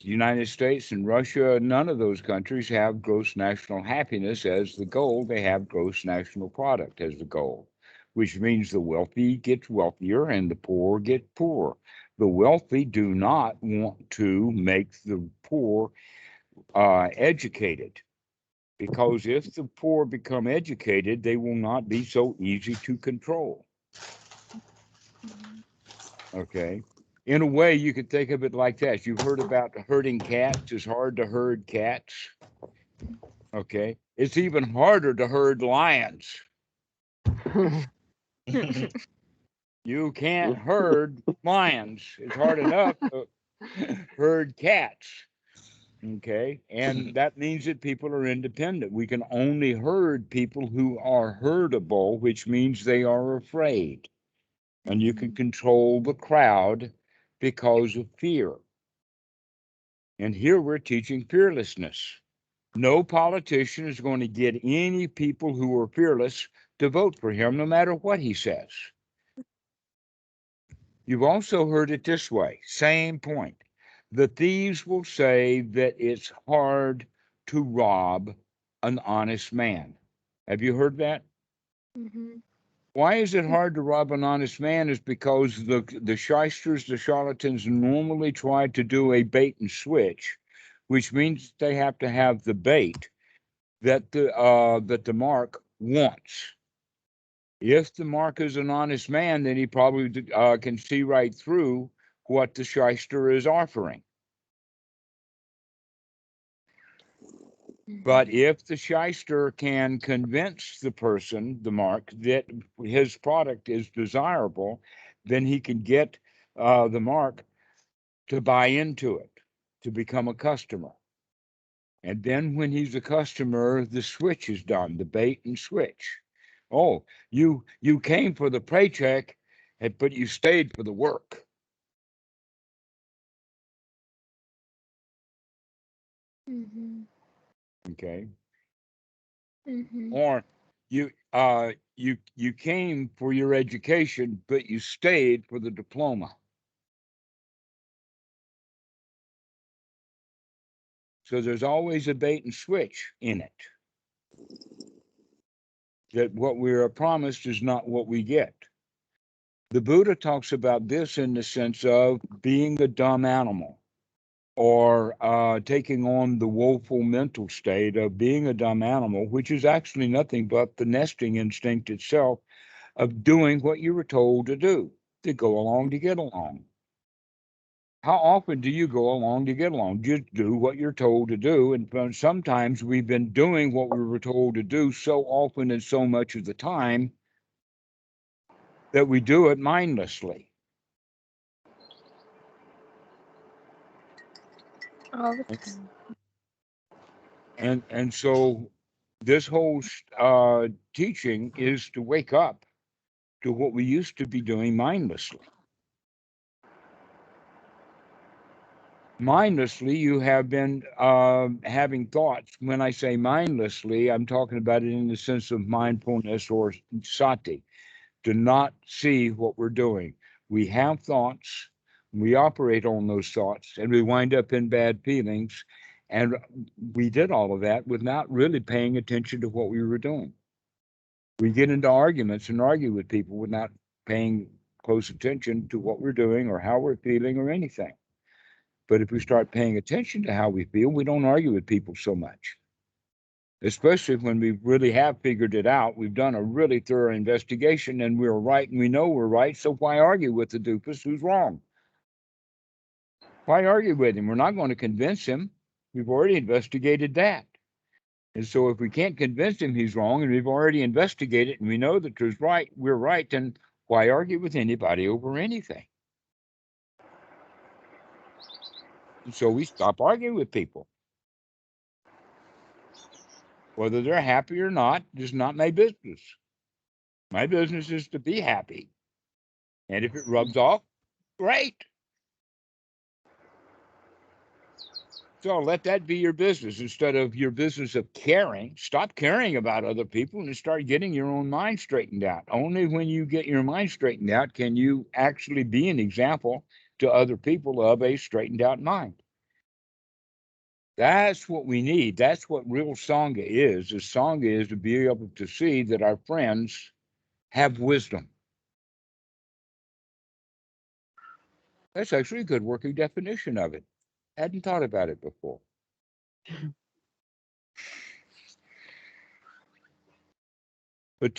United States and Russia, none of those countries have gross national happiness as the goal. They have gross national product as the goal, which means the wealthy get wealthier and the poor get poorer. The wealthy do not want to make the poor educated, because if the poor become educated, they will not be so easy to control. Okay. In a way, you could think of it like that. You've heard about herding cats. It's hard to herd cats. Okay. It's even harder to herd lions. You can't herd lions. It's hard enough to herd cats. Okay. And that means that people are independent. We can only herd people who are herdable, which means they are afraid. And you can control the crowd because of fear. And here we're teaching fearlessness. No politician is going to get any people who are fearless to vote for him, no matter what he says. You've also heard it this way, same point. The thieves will say that it's hard to rob an honest man. Have you heard that? Mm-hmm. Why is it hard to rob an honest man? Is because the shysters, the charlatans, normally try to do a bait and switch, which means they have to have the bait that the mark wants. If the mark is an honest man, then he probably can see right through what the shyster is offering. But if the shyster can convince the person, the mark, that his product is desirable, then he can get the mark to buy into it, to become a customer. And then when he's a customer, the switch is done, the bait and switch. Oh, you came for the paycheck, but you stayed for the work. Mm-hmm. Okay. Mm-hmm. Or you came for your education, but you stayed for the diploma. So there's always a bait and switch in it. That what we are promised is not what we get. The Buddha talks about this in the sense of being a dumb animal, or taking on the woeful mental state of being a dumb animal, which is actually nothing but the nesting instinct itself of doing what you were told to do, to go along to get along. How often do you go along to get along? Just do what you're told to do. And sometimes we've been doing what we were told to do so often and so much of the time that we do it mindlessly. All the time. And so this whole teaching is to wake up to what we used to be doing mindlessly. Mindlessly, you have been having thoughts. When I say mindlessly, I'm talking about it in the sense of mindfulness or sati, to not see what we're doing. We have thoughts, we operate on those thoughts, and we wind up in bad feelings. And we did all of that without really paying attention to what we were doing. We get into arguments and argue with people without paying close attention to what we're doing or how we're feeling or anything. But if we start paying attention to how we feel, we don't argue with people so much. Especially when we really have figured it out. We've done a really thorough investigation and we're right and we know we're right. So why argue with the doofus who's wrong? Why argue with him? We're not going to convince him. We've already investigated that. And so if we can't convince him he's wrong and we've already investigated and we know that we're right, then why argue with anybody over anything? And so we stop arguing with people. Whether they're happy or not is not my business. My business is to be happy. And if it rubs off, great. So let that be your business instead of your business of caring. Stop caring about other people and start getting your own mind straightened out. Only when you get your mind straightened out can you actually be an example to other people of a straightened out mind. That's what we need. That's what real Sangha is. The Sangha is to be able to see that our friends have wisdom. That's actually a good working definition of it. Hadn't thought about it before. But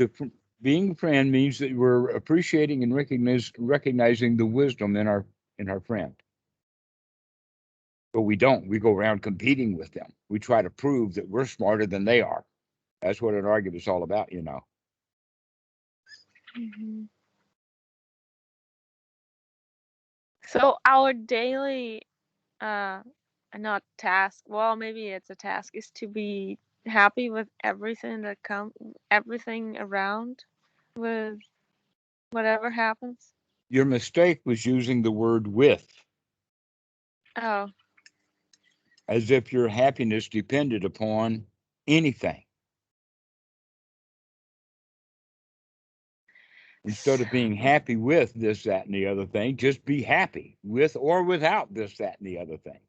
being a friend means that we're appreciating and recognizing the wisdom in our friend. But we don't. We go around competing with them. We try to prove that we're smarter than they are. That's what an argument is all about, you know. Mm-hmm. So our daily, not task, well, maybe it's a task, is to be happy with everything that comes, everything around, with whatever happens. Your mistake was using the word with. Oh. As if your happiness depended upon anything. Instead of being happy with this, that, and the other thing, just be happy with or without this, that, and the other thing.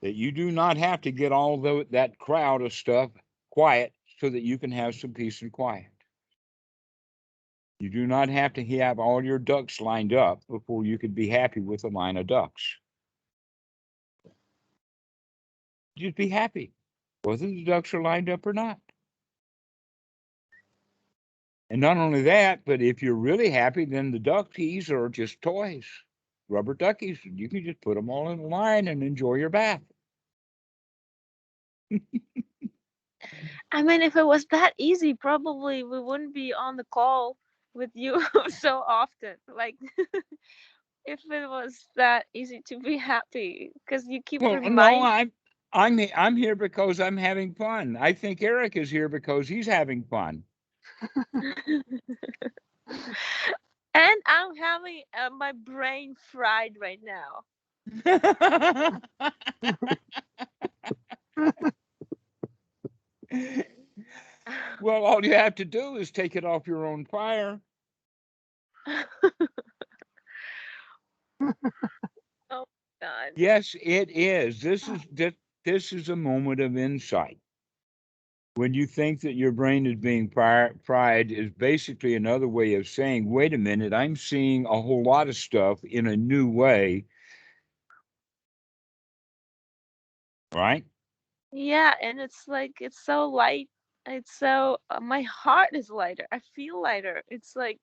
That you do not have to get all that crowd of stuff quiet so that you can have some peace and quiet. You do not have to have all your ducks lined up before you could be happy with a line of ducks. Just be happy, whether the ducks are lined up or not. And not only that, but if you're really happy, then the duckies are just toys, rubber duckies. You can just put them all in a line and enjoy your bath. I mean, if it was that easy, probably we wouldn't be on the call with you so often. Like, if it was that easy to be happy, because you keep reminding. No, I'm here because I'm having fun. I think Eric is here because he's having fun. And I'm having my brain fried right now. Well, all you have to do is take it off your own fire. Oh God. Yes, it is. This is a moment of insight. When you think that your brain is being fried is basically another way of saying, wait a minute, I'm seeing a whole lot of stuff in a new way. Right? Yeah, and it's like, it's so light. It's so, my heart is lighter. I feel lighter. It's like,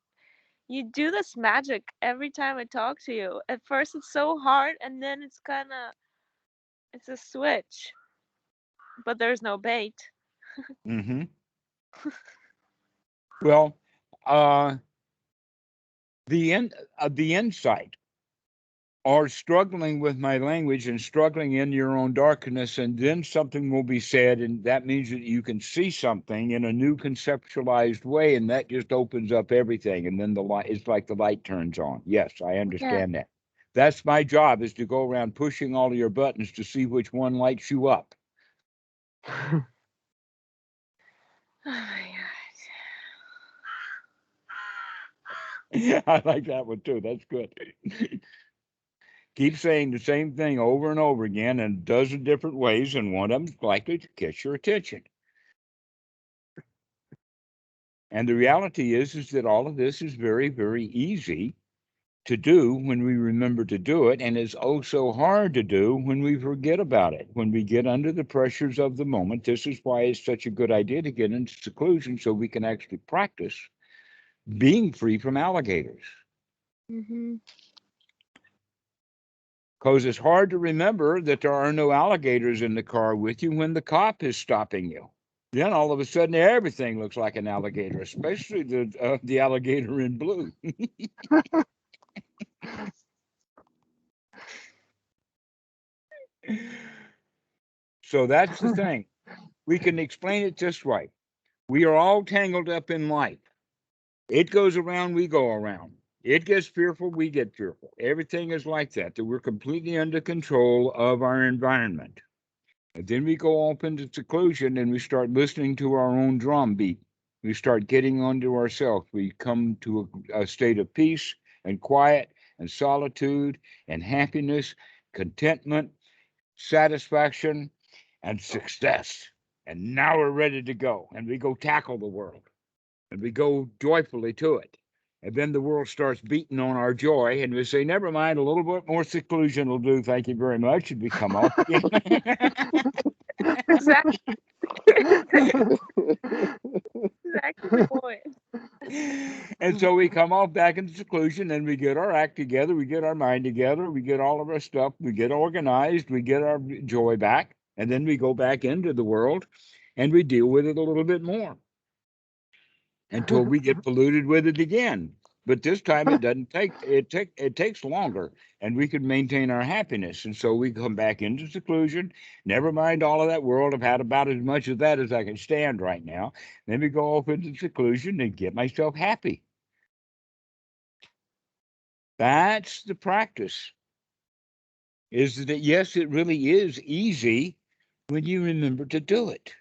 you do this magic every time I talk to you. At first it's so hard, and then it's it's a switch. But there's no bait. Mm-hmm. Well, the insight, or struggling with my language and struggling in your own darkness, and then something will be said, and that means that you can see something in a new conceptualized way, and that just opens up everything, and then the light, it's like the light turns on. Yes, I understand that. That's my job, is to go around pushing all of your buttons to see which one lights you up. Oh my God. I like that one too. That's good. Keep saying the same thing over and over again in a dozen different ways, and one of them is likely to catch your attention. And the reality is that all of this is very, very easy to do when we remember to do it, and it's oh so hard to do when we forget about it, when we get under the pressures of the moment. This is why it's such a good idea to get into seclusion so we can actually practice being free from alligators. Mm-hmm. Because it's hard to remember that there are no alligators in the car with you when the cop is stopping you. Then all of a sudden everything looks like an alligator, especially the alligator in blue. So that's the thing. We can explain it this way. We are all tangled up in life. It goes around, we go around. It gets fearful, we get fearful. Everything is like that we're completely under control of our environment. And then we go off into seclusion and we start listening to our own drum beat. We start getting onto ourselves. We come to a state of peace and quiet and solitude and happiness, contentment, satisfaction, and success. And now we're ready to go. And we go tackle the world. And we go joyfully to it. And then the world starts beating on our joy, and we say, never mind, a little bit more seclusion will do. Thank you very much. And we come off again. Exactly. Exactly the point. And so we come off back into seclusion, and we get our act together, we get our mind together, we get all of our stuff, we get organized, we get our joy back, and then we go back into the world and we deal with it a little bit more until we get polluted with it again. But this time it doesn't take it takes longer, and we can maintain our happiness. And so we come back into seclusion. Never mind all of that world. I've had about as much of that as I can stand right now. Then we go off into seclusion and get myself happy. That's the practice. Is that yes, it really is easy when you remember to do it.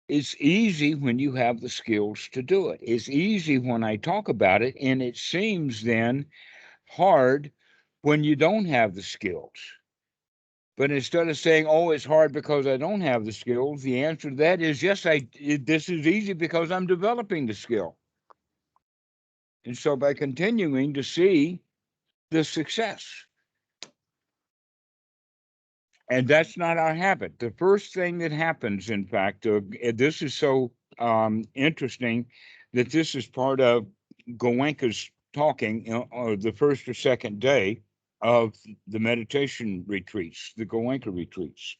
It's easy when you have the skills to do it. It's easy when I talk about it, and it seems then hard when you don't have the skills. But instead of saying, "Oh, it's hard because I don't have the skills," the answer to that is, "Yes, this is easy because I'm developing the skill." And so, by continuing to see the success, and that's not our habit. The first thing that happens, in fact, this is so interesting that this is part of Goenka's talking the first or second day of the meditation retreats, the Goenka retreats,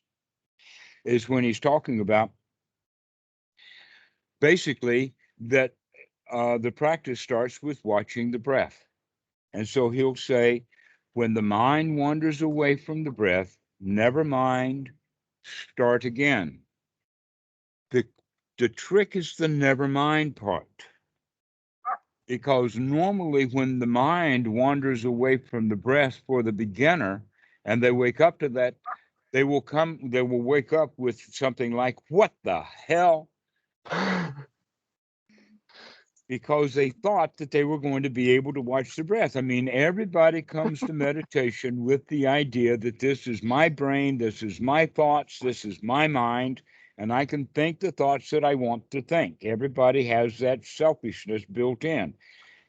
is when he's talking about basically that the practice starts with watching the breath. And so he'll say, when the mind wanders away from the breath, never mind, start again. The trick is the never mind part. Because normally when the mind wanders away from the breath for the beginner and they wake up to that, they will wake up with something like, what the hell? Because they thought that they were going to be able to watch the breath. I mean, everybody comes to meditation with the idea that this is my brain, this is my thoughts, this is my mind, and I can think the thoughts that I want to think. Everybody has that selfishness built in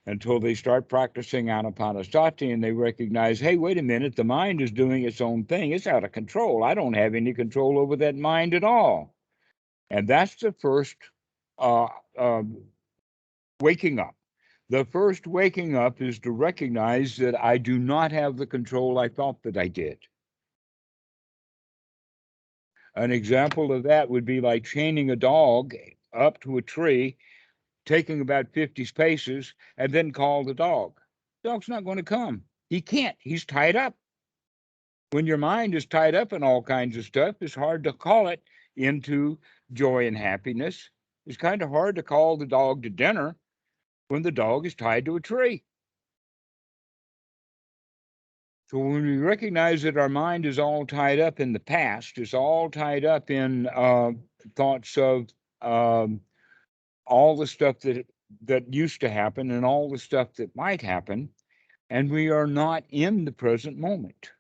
until they start practicing anapanasati and they recognize, hey, wait a minute, the mind is doing its own thing. It's out of control. I don't have any control over that mind at all. And that's the first uh, waking up. The first waking up is to recognize that I do not have the control I thought that I did. An example of that would be like chaining a dog up to a tree, taking about 50 paces, and then call the dog. The dog's not going to come. He can't. He's tied up. When your mind is tied up in all kinds of stuff, it's hard to call it into joy and happiness. It's kind of hard to call the dog to dinner when the dog is tied to a tree. So when we recognize that our mind is all tied up in the past, it's all tied up in thoughts of all the stuff that used to happen and all the stuff that might happen, and we are not in the present moment.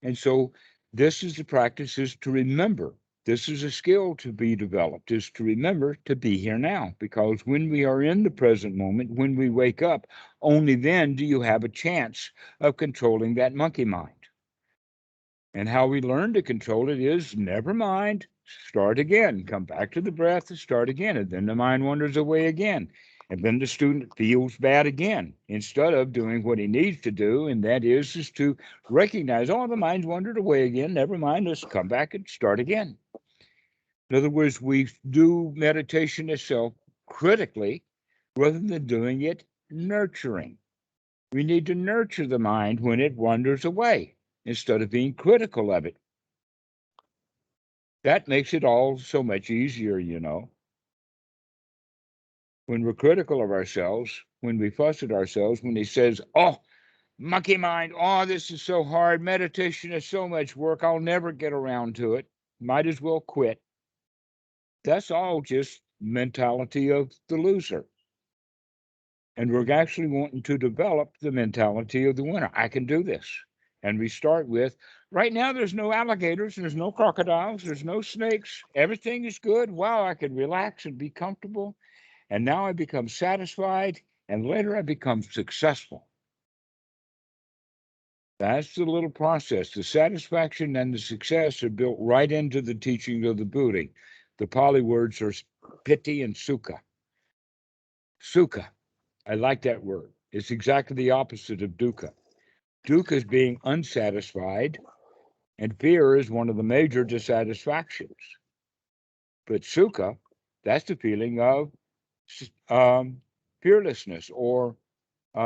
And so this is the practice, is to remember. This is a skill to be developed, is to remember to be here now. Because when we are in the present moment, when we wake up, only then do you have a chance of controlling that monkey mind. And how we learn to control it is never mind, start again, come back to the breath and start again. And then the mind wanders away again. And then the student feels bad again, instead of doing what he needs to do, and that is to recognize, oh, the mind's wandered away again. Never mind, let's come back and start again. In other words, we do meditation itself critically rather than doing it nurturing. We need to nurture the mind when it wanders away instead of being critical of it. That makes it all so much easier, you know. When we're critical of ourselves, when we fuss at ourselves, when he says, oh, monkey mind, oh, this is so hard. Meditation is so much work. I'll never get around to it. Might as well quit. That's all just mentality of the loser. And we're actually wanting to develop the mentality of the winner. I can do this. And we start with, right now, there's no alligators, there's no crocodiles, there's no snakes. Everything is good. Wow, I can relax and be comfortable. And now I become satisfied, and later I become successful. That's the little process. The satisfaction and the success are built right into the teaching of the Buddha. The Pali words are Piti and Sukkha. Sukkha, I like that word. It's exactly the opposite of dukkha. Dukkha is being unsatisfied, and fear is one of the major dissatisfactions. But Sukha, that's the feeling of fearlessness or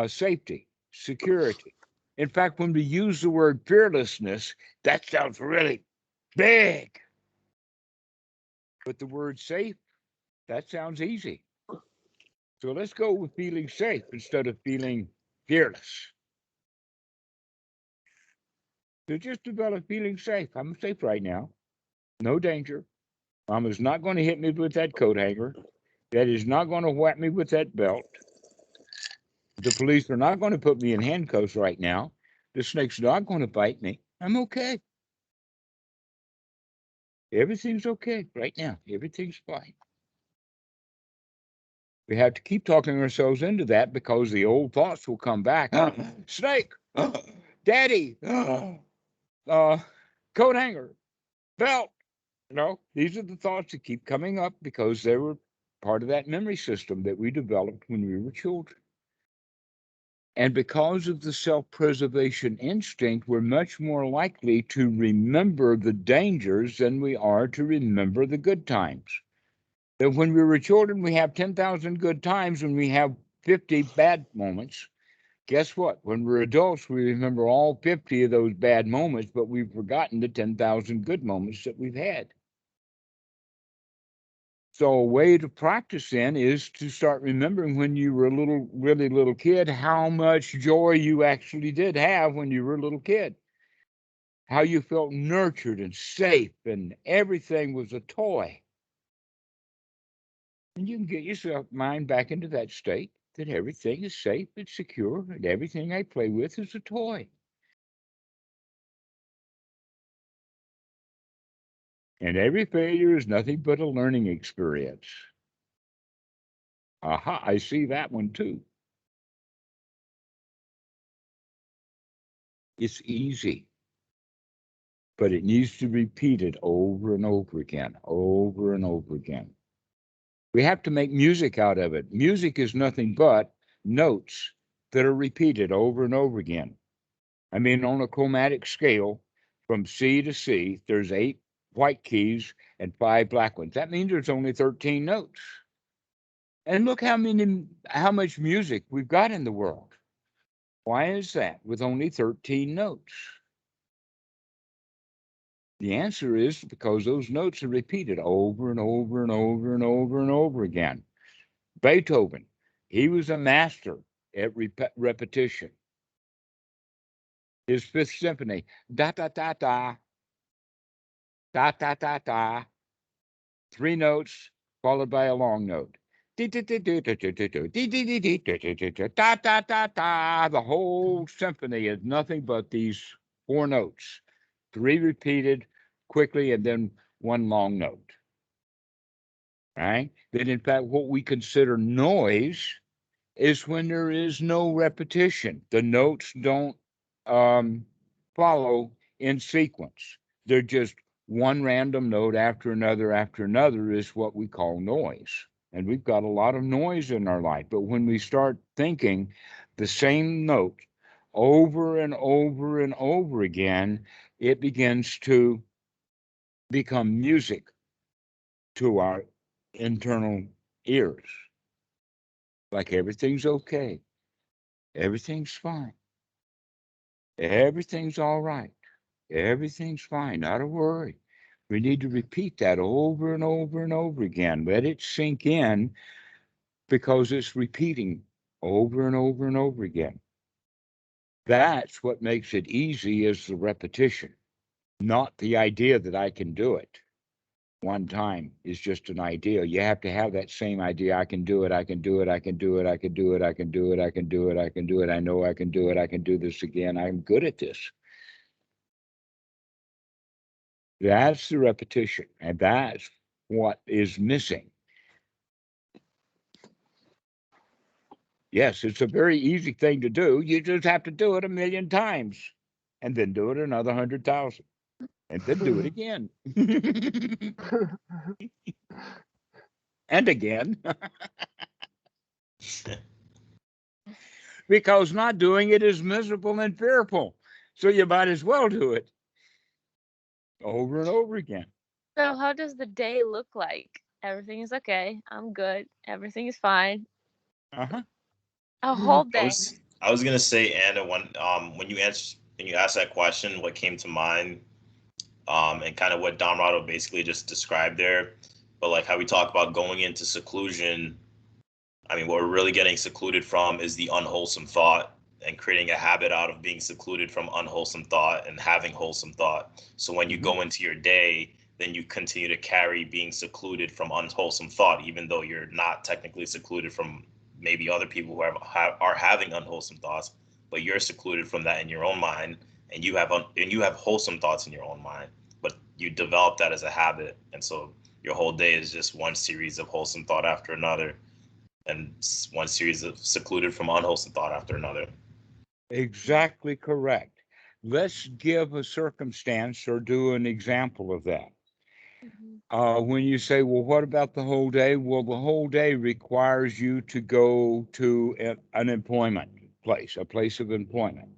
safety, security. In fact, when we use the word fearlessness, that sounds really big. But the word safe, that sounds easy. So let's go with feeling safe instead of feeling fearless. So just develop feeling safe. I'm safe right now. No danger. Mama's not going to hit me with that coat hanger. That is not going to whack me with that belt. The police are not going to put me in handcuffs right now. The snake's not going to bite me. I'm okay. Everything's okay right now. Everything's fine. We have to keep talking ourselves into that because the old thoughts will come back. Snake, daddy, coat hanger, belt. You know, these are the thoughts that keep coming up because they were part of that memory system that we developed when we were children. And because of the self-preservation instinct, we're much more likely to remember the dangers than we are to remember the good times. That when we were children, we have 10,000 good times and we have 50 bad moments. Guess what? When we're adults, we remember all 50 of those bad moments, but we've forgotten the 10,000 good moments that we've had. So a way to practice then is to start remembering when you were a really little kid, how much joy you actually did have when you were a little kid. How you felt nurtured and safe and everything was a toy. And you can get yourself mind back into that state that everything is safe and secure and everything I play with is a toy. And every failure is nothing but a learning experience. Aha, I see that one too. It's easy, but it needs to be repeated over and over again, over and over again. We have to make music out of it. Music is nothing but notes that are repeated over and over again. I mean, on a chromatic scale, from C to C, there's 8 white keys and 5 black ones. That means there's only 13 notes. And look how much music we've got in the world. Why is that with only 13 notes? The answer is because those notes are repeated over and over and over and over and over again. Beethoven, he was a master at repetition. His Fifth Symphony, da da da da, da da da da, 3 notes followed by a long note. Da da da da. The whole symphony is nothing but these 4 notes. 3 repeated quickly, and then 1 long note. Right? Then, in fact, what we consider noise is when there is no repetition. The notes don't follow in sequence. They're just one random note after another is what we call noise. And we've got a lot of noise in our life. But when we start thinking the same note over and over and over again, it begins to become music to our internal ears. Like everything's okay. Everything's fine. Everything's all right. Everything's fine. Not a worry. We need to repeat that over and over and over again. Let it sink in because it's repeating over and over and over again. That's what makes it easy is the repetition, not the idea that I can do it. One time is just an idea. You have to have that same idea. I can do it. I can do it. I can do it. I can do it. I can do it. I can do it. I can do it. I know I can do it. I can do this again. I'm good at this. That's the repetition. And that's what is missing. Yes, it's a very easy thing to do. You just have to do it 1,000,000 times and then do it another 100,000 and then do it again. And again. Because not doing it is miserable and fearful. So you might as well do it over and over again. So how does the day look like? Everything is okay. I'm good. Everything is fine. Uh-huh. A whole day. I was gonna say, Anna, when you asked that question, what came to mind, and kind of what Dhammarato basically just described there, but like how we talk about going into seclusion. I mean, what we're really getting secluded from is the unwholesome thought and creating a habit out of being secluded from unwholesome thought and having wholesome thought. So when you go into your day, then you continue to carry being secluded from unwholesome thought, even though you're not technically secluded from maybe other people who are having unwholesome thoughts, but you're secluded from that in your own mind, and you have wholesome thoughts in your own mind, but you develop that as a habit, and so your whole day is just one series of wholesome thought after another, and one series of secluded from unwholesome thought after another. Exactly correct. Let's give a circumstance or do an example of that. When you say, well, what about the whole day? Well, the whole day requires you to go to an employment place, a place of employment.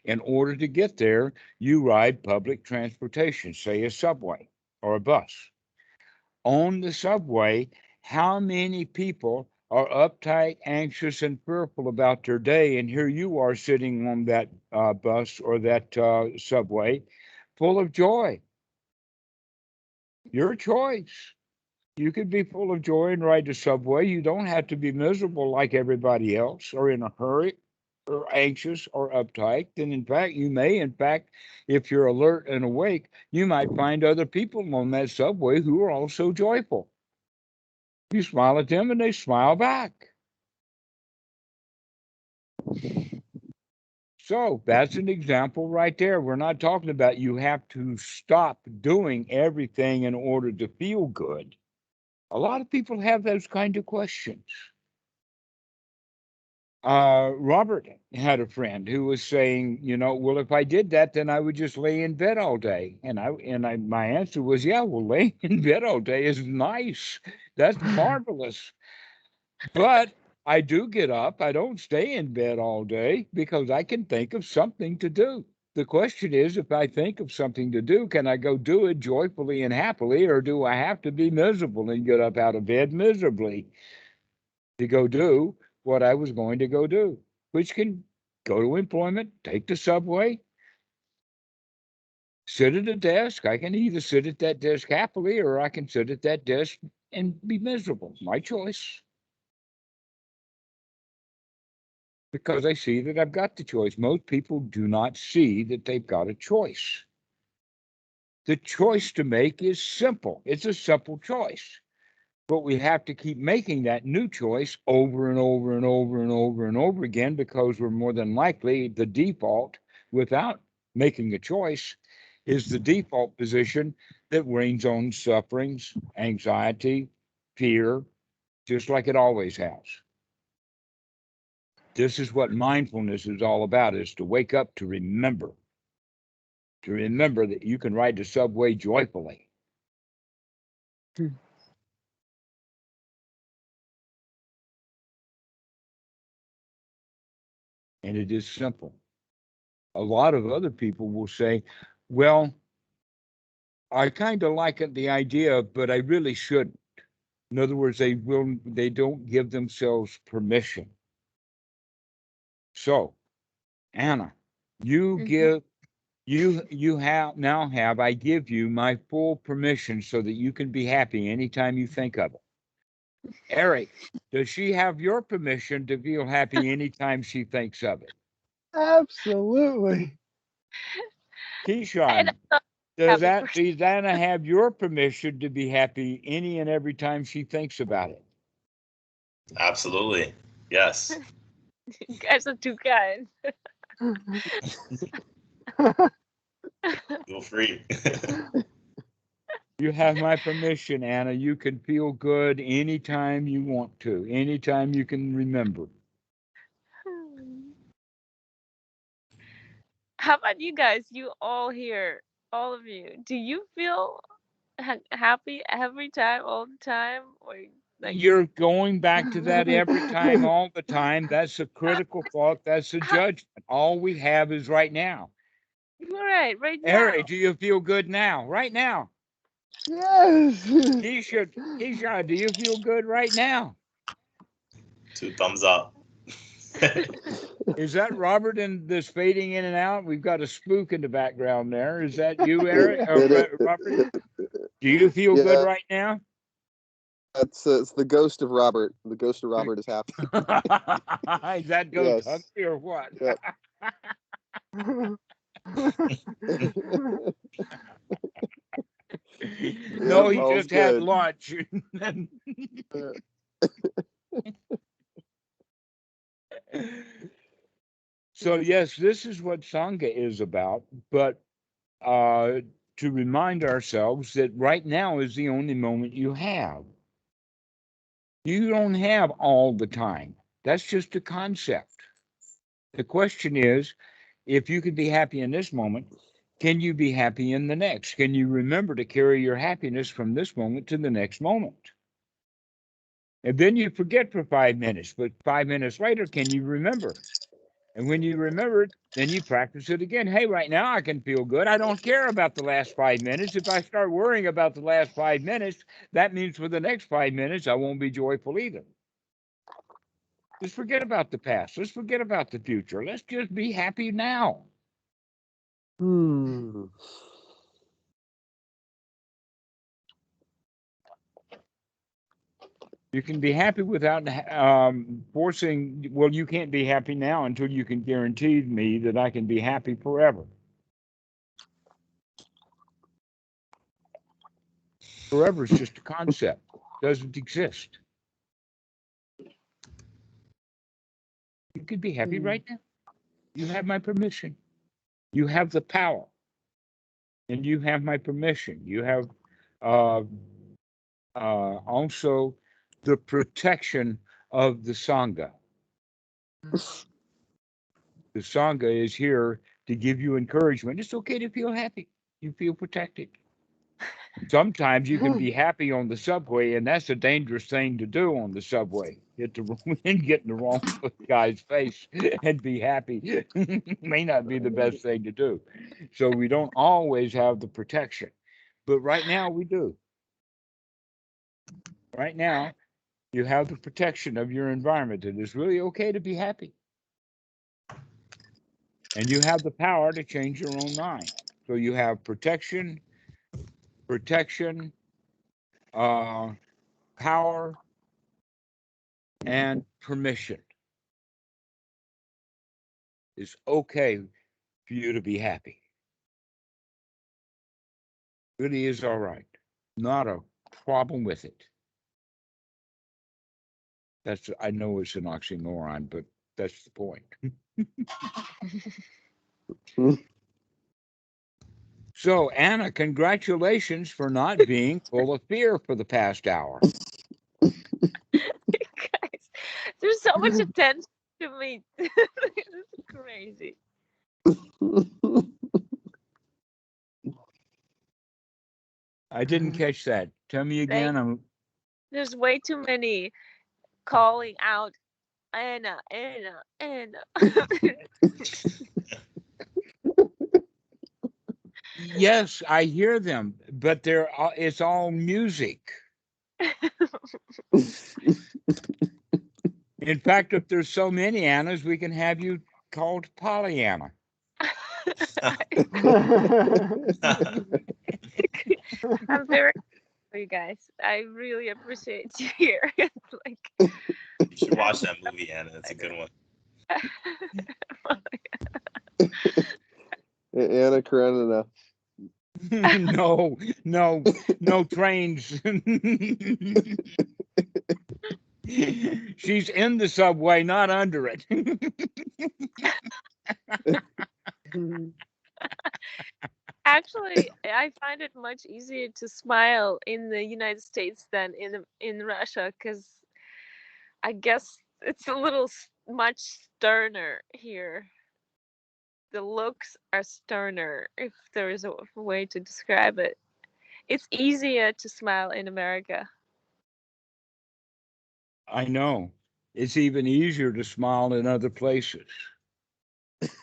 In order to get there, you ride public transportation, say a subway or a bus. On the subway, how many people are uptight, anxious, and fearful about their day? And here you are sitting on that bus or that subway full of joy. Your choice. You could be full of joy and ride the subway. You don't have to be miserable like everybody else or in a hurry or anxious or uptight. Then, in fact, if you're alert and awake, you might find other people on that subway who are also joyful. You smile at them and they smile back. So that's an example right there. We're not talking about you have to stop doing everything in order to feel good. A lot of people have those kind of questions. Robert had a friend who was saying, well, if I did that, then I would just lay in bed all day. And my answer was, yeah, well, laying in bed all day is nice. That's marvelous. But I do get up. I don't stay in bed all day because I can think of something to do. The question is, if I think of something to do, can I go do it joyfully and happily, or do I have to be miserable and get up out of bed miserably to go do what I was going to go do, which can go to employment, take the subway, sit at a desk. I can either sit at that desk happily, or I can sit at that desk and be miserable. My choice. Because I see that I've got the choice. Most people do not see that they've got a choice. The choice to make is simple. It's a simple choice. But we have to keep making that new choice over and over and over and over and over again, because we're more than likely the default without making a choice is the default position that brings on sufferings, anxiety, fear, just like it always has. This is what mindfulness is all about, is to wake up, to remember that you can ride the subway joyfully. And it is simple. A lot of other people will say, well, I kind of like it, the idea, but I really shouldn't. In other words, they don't give themselves permission. So, Anna, you give you have I give you my full permission so that you can be happy anytime you think of it. Eric, does she have your permission to feel happy anytime she thinks of it? Absolutely. Keyshawn, does Anna have your permission to be happy any and every time she thinks about it? Absolutely. Yes. You guys are too kind. Feel free. You have my permission, Anna. You can feel good anytime you want to, anytime you can remember. How about you guys? You all here, all of you. Do you feel happy every time, all the time, or like You're going back to that every time, all the time. That's a critical thought. That's a judgment. All we have is right now. You're right now. Harry, do you feel good now? Right now. Yes. Keisha, do you feel good right now? 2 thumbs up. Is that Robert in this fading in and out? We've got a spook in the background there. Is that you, Eric? Robert? Do you feel good right now? It's the ghost of Robert. The ghost of Robert is happy. Is that ghost Yes. hungry or what? Yep. No, he all's just had good. lunch. So yes, this is what Sangha is about, but to remind ourselves that right now is the only moment you have. You don't have all the time. That's just a concept. The question is, if you can be happy in this moment, can you be happy in the next? Can you remember to carry your happiness from this moment to the next moment? And then you forget for 5 minutes, but 5 minutes later, can you remember? And when you remember it, then you practice it again. Hey, right now I can feel good. I don't care about the last 5 minutes. If I start worrying about the last 5 minutes, that means for the next 5 minutes, I won't be joyful either. Let's forget about the past. Let's forget about the future. Let's just be happy now. You can be happy without forcing. Well, you can't be happy now until you can guarantee me that I can be happy forever. Forever is just a concept. It doesn't exist. You could be happy right now. You have my permission. You have the power. And you have my permission. You have also the protection of the Sangha. The Sangha is here to give you encouragement. It's okay to feel happy. You feel protected. Sometimes you can be happy on the subway, and that's a dangerous thing to do on the subway. Get in the wrong guy's face and be happy may not be the best thing to do. So we don't always have the protection, but right now we do. Right now, you have the protection of your environment. It is really okay to be happy, and you have the power to change your own mind. So you have protection, power, and permission. It's okay for you to be happy. It really is all right. Not a problem with it. I know it's an oxymoron, but that's the point. So, Anna, congratulations for not being full of fear for the past hour. Guys, there's so much attention to me. This is crazy. I didn't catch that. Tell me again. There's way too many calling out Anna, Anna, Anna. Yes, I hear them, but it's all music. In fact, if there's so many Annas, we can have you called Pollyanna. I'm very for you guys. I really appreciate you here. It's like You should watch that movie, Anna. It's a good one. Anna Karenina. No trains. She's in the subway, not under it. Actually, I find it much easier to smile in the United States than in Russia, because I guess it's a little much sterner here. The looks are sterner, if there is a way to describe it. It's easier to smile in America. I know. It's even easier to smile in other places.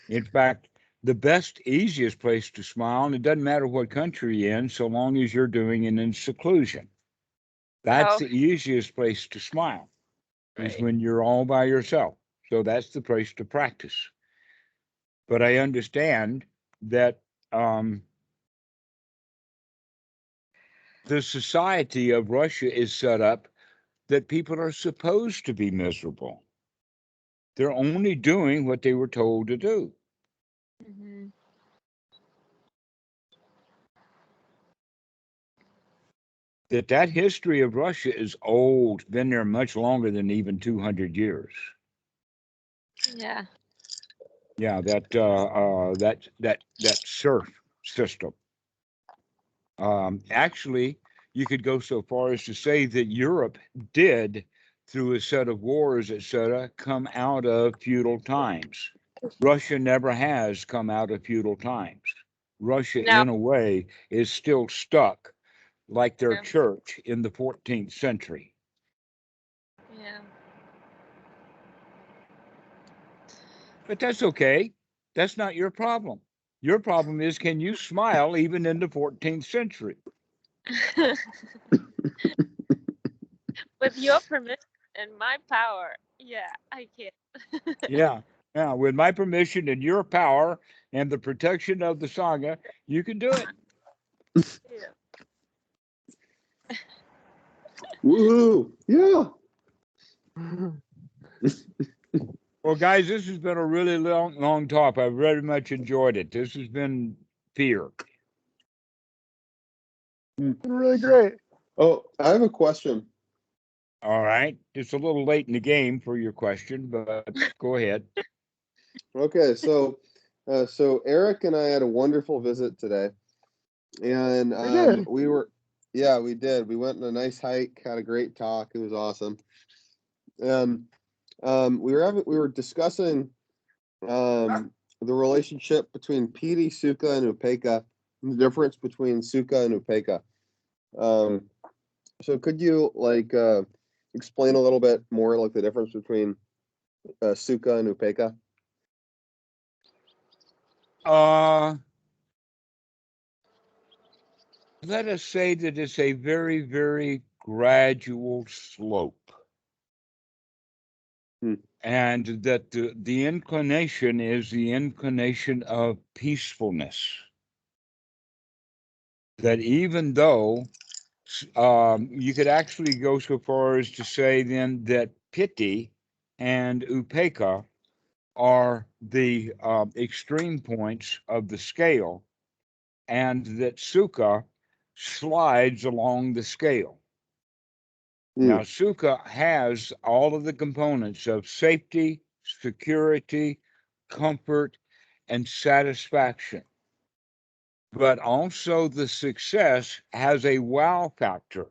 In fact, the best, easiest place to smile, and it doesn't matter what country you're in, so long as you're doing it in seclusion. That's the easiest place to smile, is when you're all by yourself. So that's the place to practice. But I understand that the society of Russia is set up that people are supposed to be miserable. They're only doing what they were told to do. Mm-hmm. That history of Russia is old, been there much longer than even 200 years. Yeah. Yeah, that serf system. Actually, you could go so far as to say that Europe did, through a set of wars, etc., come out of feudal times. Russia never has come out of feudal times. Russia, No. in a way, is still stuck like their Yeah. church in the 14th century. Yeah. But that's okay. That's not your problem. Your problem is, can you smile even in the 14th century? With your permission and my power, yeah, I can. Yeah. With my permission and your power and the protection of the Sangha, you can do it. Yeah. Woohoo! Yeah. Well, guys, this has been a really long talk. I've very much enjoyed it. This has been fear. Really great. Oh, I have a question. All right. It's a little late in the game for your question, but go ahead. Okay, so Eric and I had a wonderful visit today, and we did. We went on a nice hike, had a great talk. It was awesome. We were discussing the relationship between Piti, Sukkha, and Upekkha, and the difference between Sukkha and Upekkha. So could you explain a little bit more, like the difference between Sukkha and Upekkha? Let us say that it's a very, very gradual slope. And that the inclination is the inclination of peacefulness. That even though you could actually go so far as to say then that Piti and Upekkha are the extreme points of the scale, and that Sukkha slides along the scale. Now, Sukkha has all of the components of safety, security, comfort, and satisfaction. but also the success has a wow factor.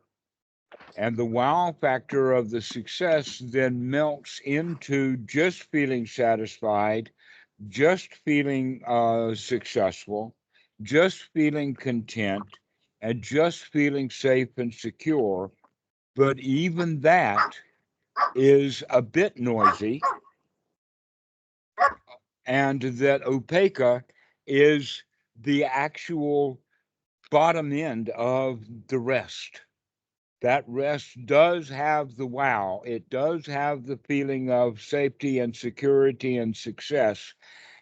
And the wow factor of the success then melts into just feeling satisfied, just feeling successful, just feeling content, and just feeling safe and secure. But even that is a bit noisy, and that Upekkha is the actual bottom end of the rest. That rest does have the wow. It does have the feeling of safety and security and success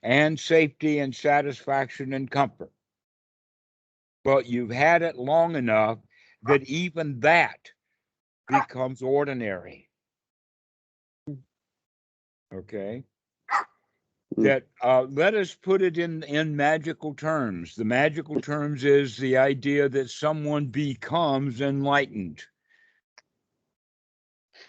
and safety and satisfaction and comfort. But you've had it long enough that even that becomes ordinary. Okay. That let us put it in magical terms. The magical terms is the idea that someone becomes enlightened.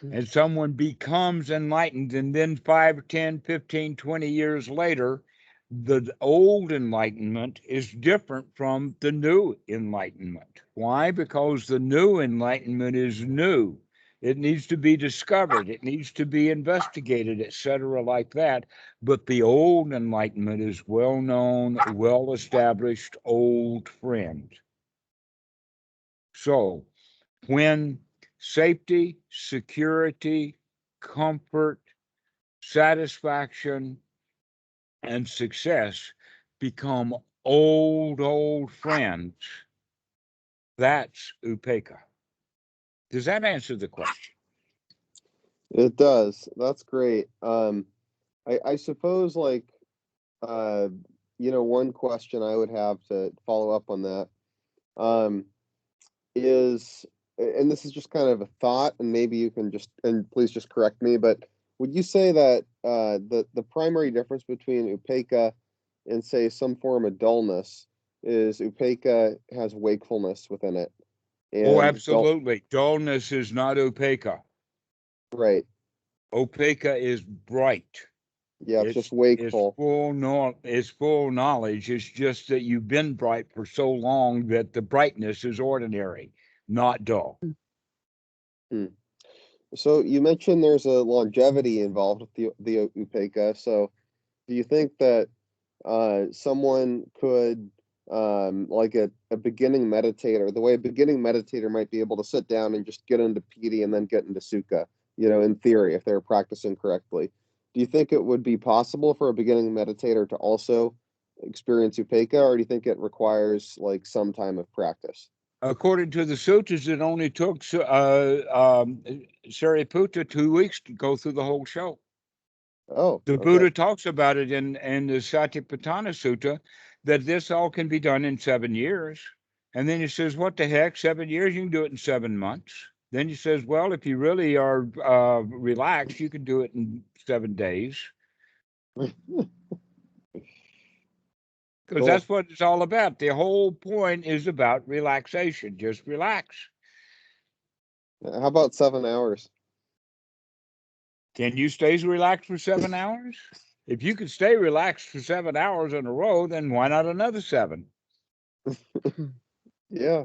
And someone becomes enlightened, and then 5, 10, 15, 20 years later, the old enlightenment is different from the new enlightenment. Why? Because the new enlightenment is new. It needs to be discovered. It needs to be investigated, etc., like that. But the old enlightenment is well known, well established, old friend. So when safety, security, comfort, satisfaction, and success become old friends, that's Upekkha. Does that answer the question? It does. That's great. I suppose, like, one question I would have to follow up on that, is, and this is just kind of a thought, and maybe you can and please just correct me, but would you say that the primary difference between Upekkha and, say, some form of dullness is Upekkha has wakefulness within it? Oh, And absolutely. Dullness is not Upekkha. right. Upekkha is bright. Yeah, it's just wakeful. It's full knowledge. It's just that you've been bright for so long that the brightness is ordinary, not dull. Hmm. So you mentioned there's a longevity involved with the Upekkha. So do you think that someone could, like a beginning meditator, the way a beginning meditator might be able to sit down and just get into Piti and then get into Sukkha, in theory, if they're practicing correctly? Do you think it would be possible for a beginning meditator to also experience Upekkha, or do you think it requires like some time of practice? According to the sutras, it only took Sariputta 2 weeks to go through the whole show. Oh, The okay. Buddha talks about it in the Satipatthana Sutta, that this all can be done in 7 years. And then he says, what the heck, 7 years? You can do it in 7 months. Then he says, well, if you really are relaxed, you can do it in 7 days. Because Cool. that's what it's all about. The whole point is about relaxation. Just relax. How about 7 hours? Can you stay relaxed for 7 hours? If you could stay relaxed for 7 hours in a row, then why not another 7? Yeah,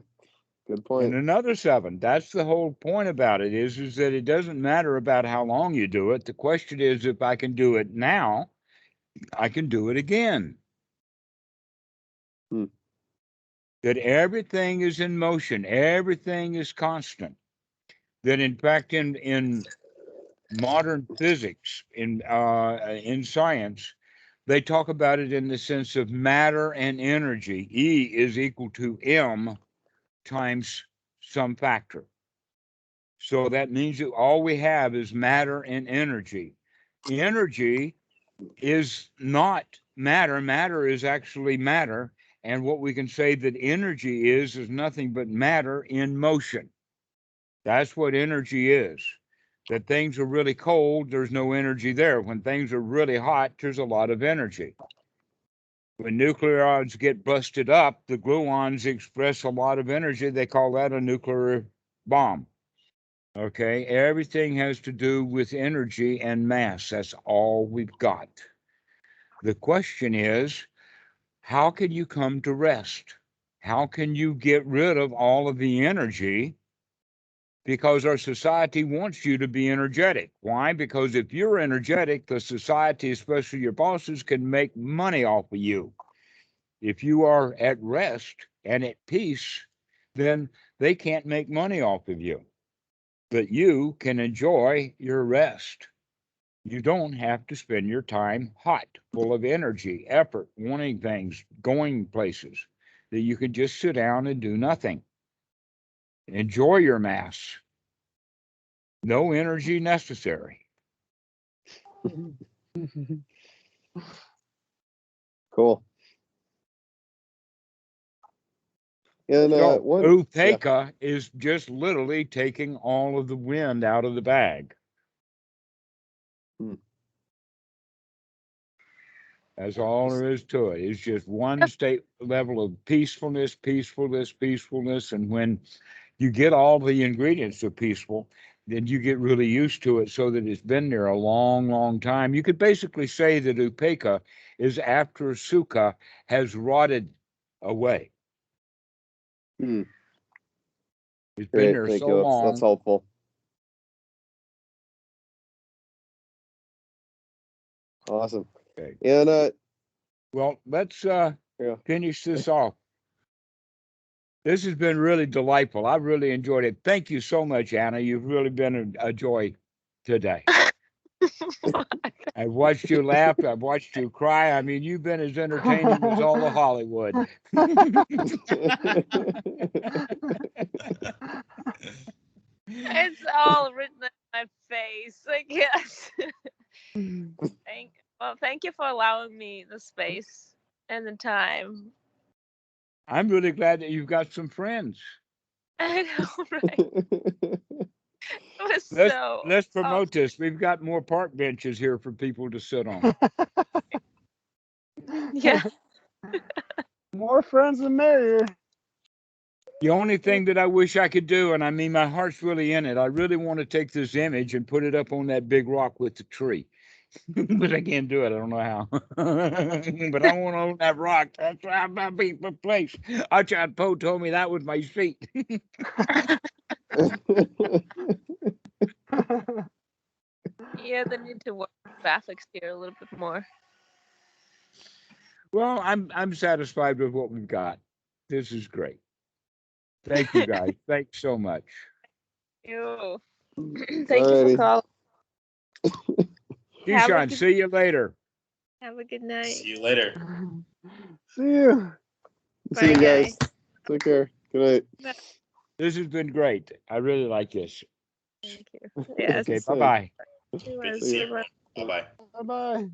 good point. And another 7. That's the whole point about it is that it doesn't matter about how long you do it. The question is, if I can do it now, I can do it again. Hmm. That everything is in motion. Everything is constant. That in fact, in modern physics, in science, they talk about it in the sense of matter and energy. E is equal to M times some factor. So that means that all we have is matter and energy. Energy is not matter. Matter is actually matter. And what we can say that energy is nothing but matter in motion. That's what energy is. That things are really cold, there's no energy there. When things are really hot, there's a lot of energy. When nucleons get busted up, the gluons express a lot of energy. They call that a nuclear bomb. Okay, everything has to do with energy and mass. That's all we've got. The question is, how can you come to rest? How can you get rid of all of the energy? Because our society wants you to be energetic. Why? Because if you're energetic, the society, especially your bosses, can make money off of you. If you are at rest and at peace, then they can't make money off of you. But you can enjoy your rest. You don't have to spend your time hot, full of energy, effort, wanting things, going places, that you can just sit down and do nothing. Enjoy your Mass. No energy necessary. Cool. And So one, Upekkha is just literally taking all of the wind out of the bag. Hmm. That's all there is to it. It's just one state level of peacefulness, peacefulness, peacefulness. And when you get all the ingredients of peaceful, then you get really used to it so that it's been there a long, long time. You could basically say that Upekkha is after Sukkha has rotted away. Hmm. It's Great, been there thank so you. long. That's helpful. Awesome. Okay. And Well, let's yeah. finish this off. This has been really delightful. I really enjoyed it. Thank you so much, Anna. You've really been a joy today. I've watched you laugh. I've watched you cry. I mean, you've been as entertaining as all of Hollywood. It's all written on my face, I guess. Thank you for allowing me the space and the time. I'm really glad that you've got some friends. I know, right? It was Let's promote this. We've got more park benches here for people to sit on. Yeah. More friends the merrier. The only thing that I wish I could do, and I mean, my heart's really in it, I really want to take this image and put it up on that big rock with the tree. But I can't do it. I don't know how. But I want to own that rock. That's why I'm being replaced. I tried. Poe told me that was my seat. Yeah, they need to work graphics here a little bit more. Well, I'm satisfied with what we've got. This is great. Thank you, guys. Thanks so much. You. Thank you for calling. Keyshawn, see you later. Have a good night. See you later. See you. See you Bye, guys. Take care. Good night. This has been great. I really like this. Thank you. Yes. Okay, bye-bye. Good to see you. Bye-bye. Bye bye.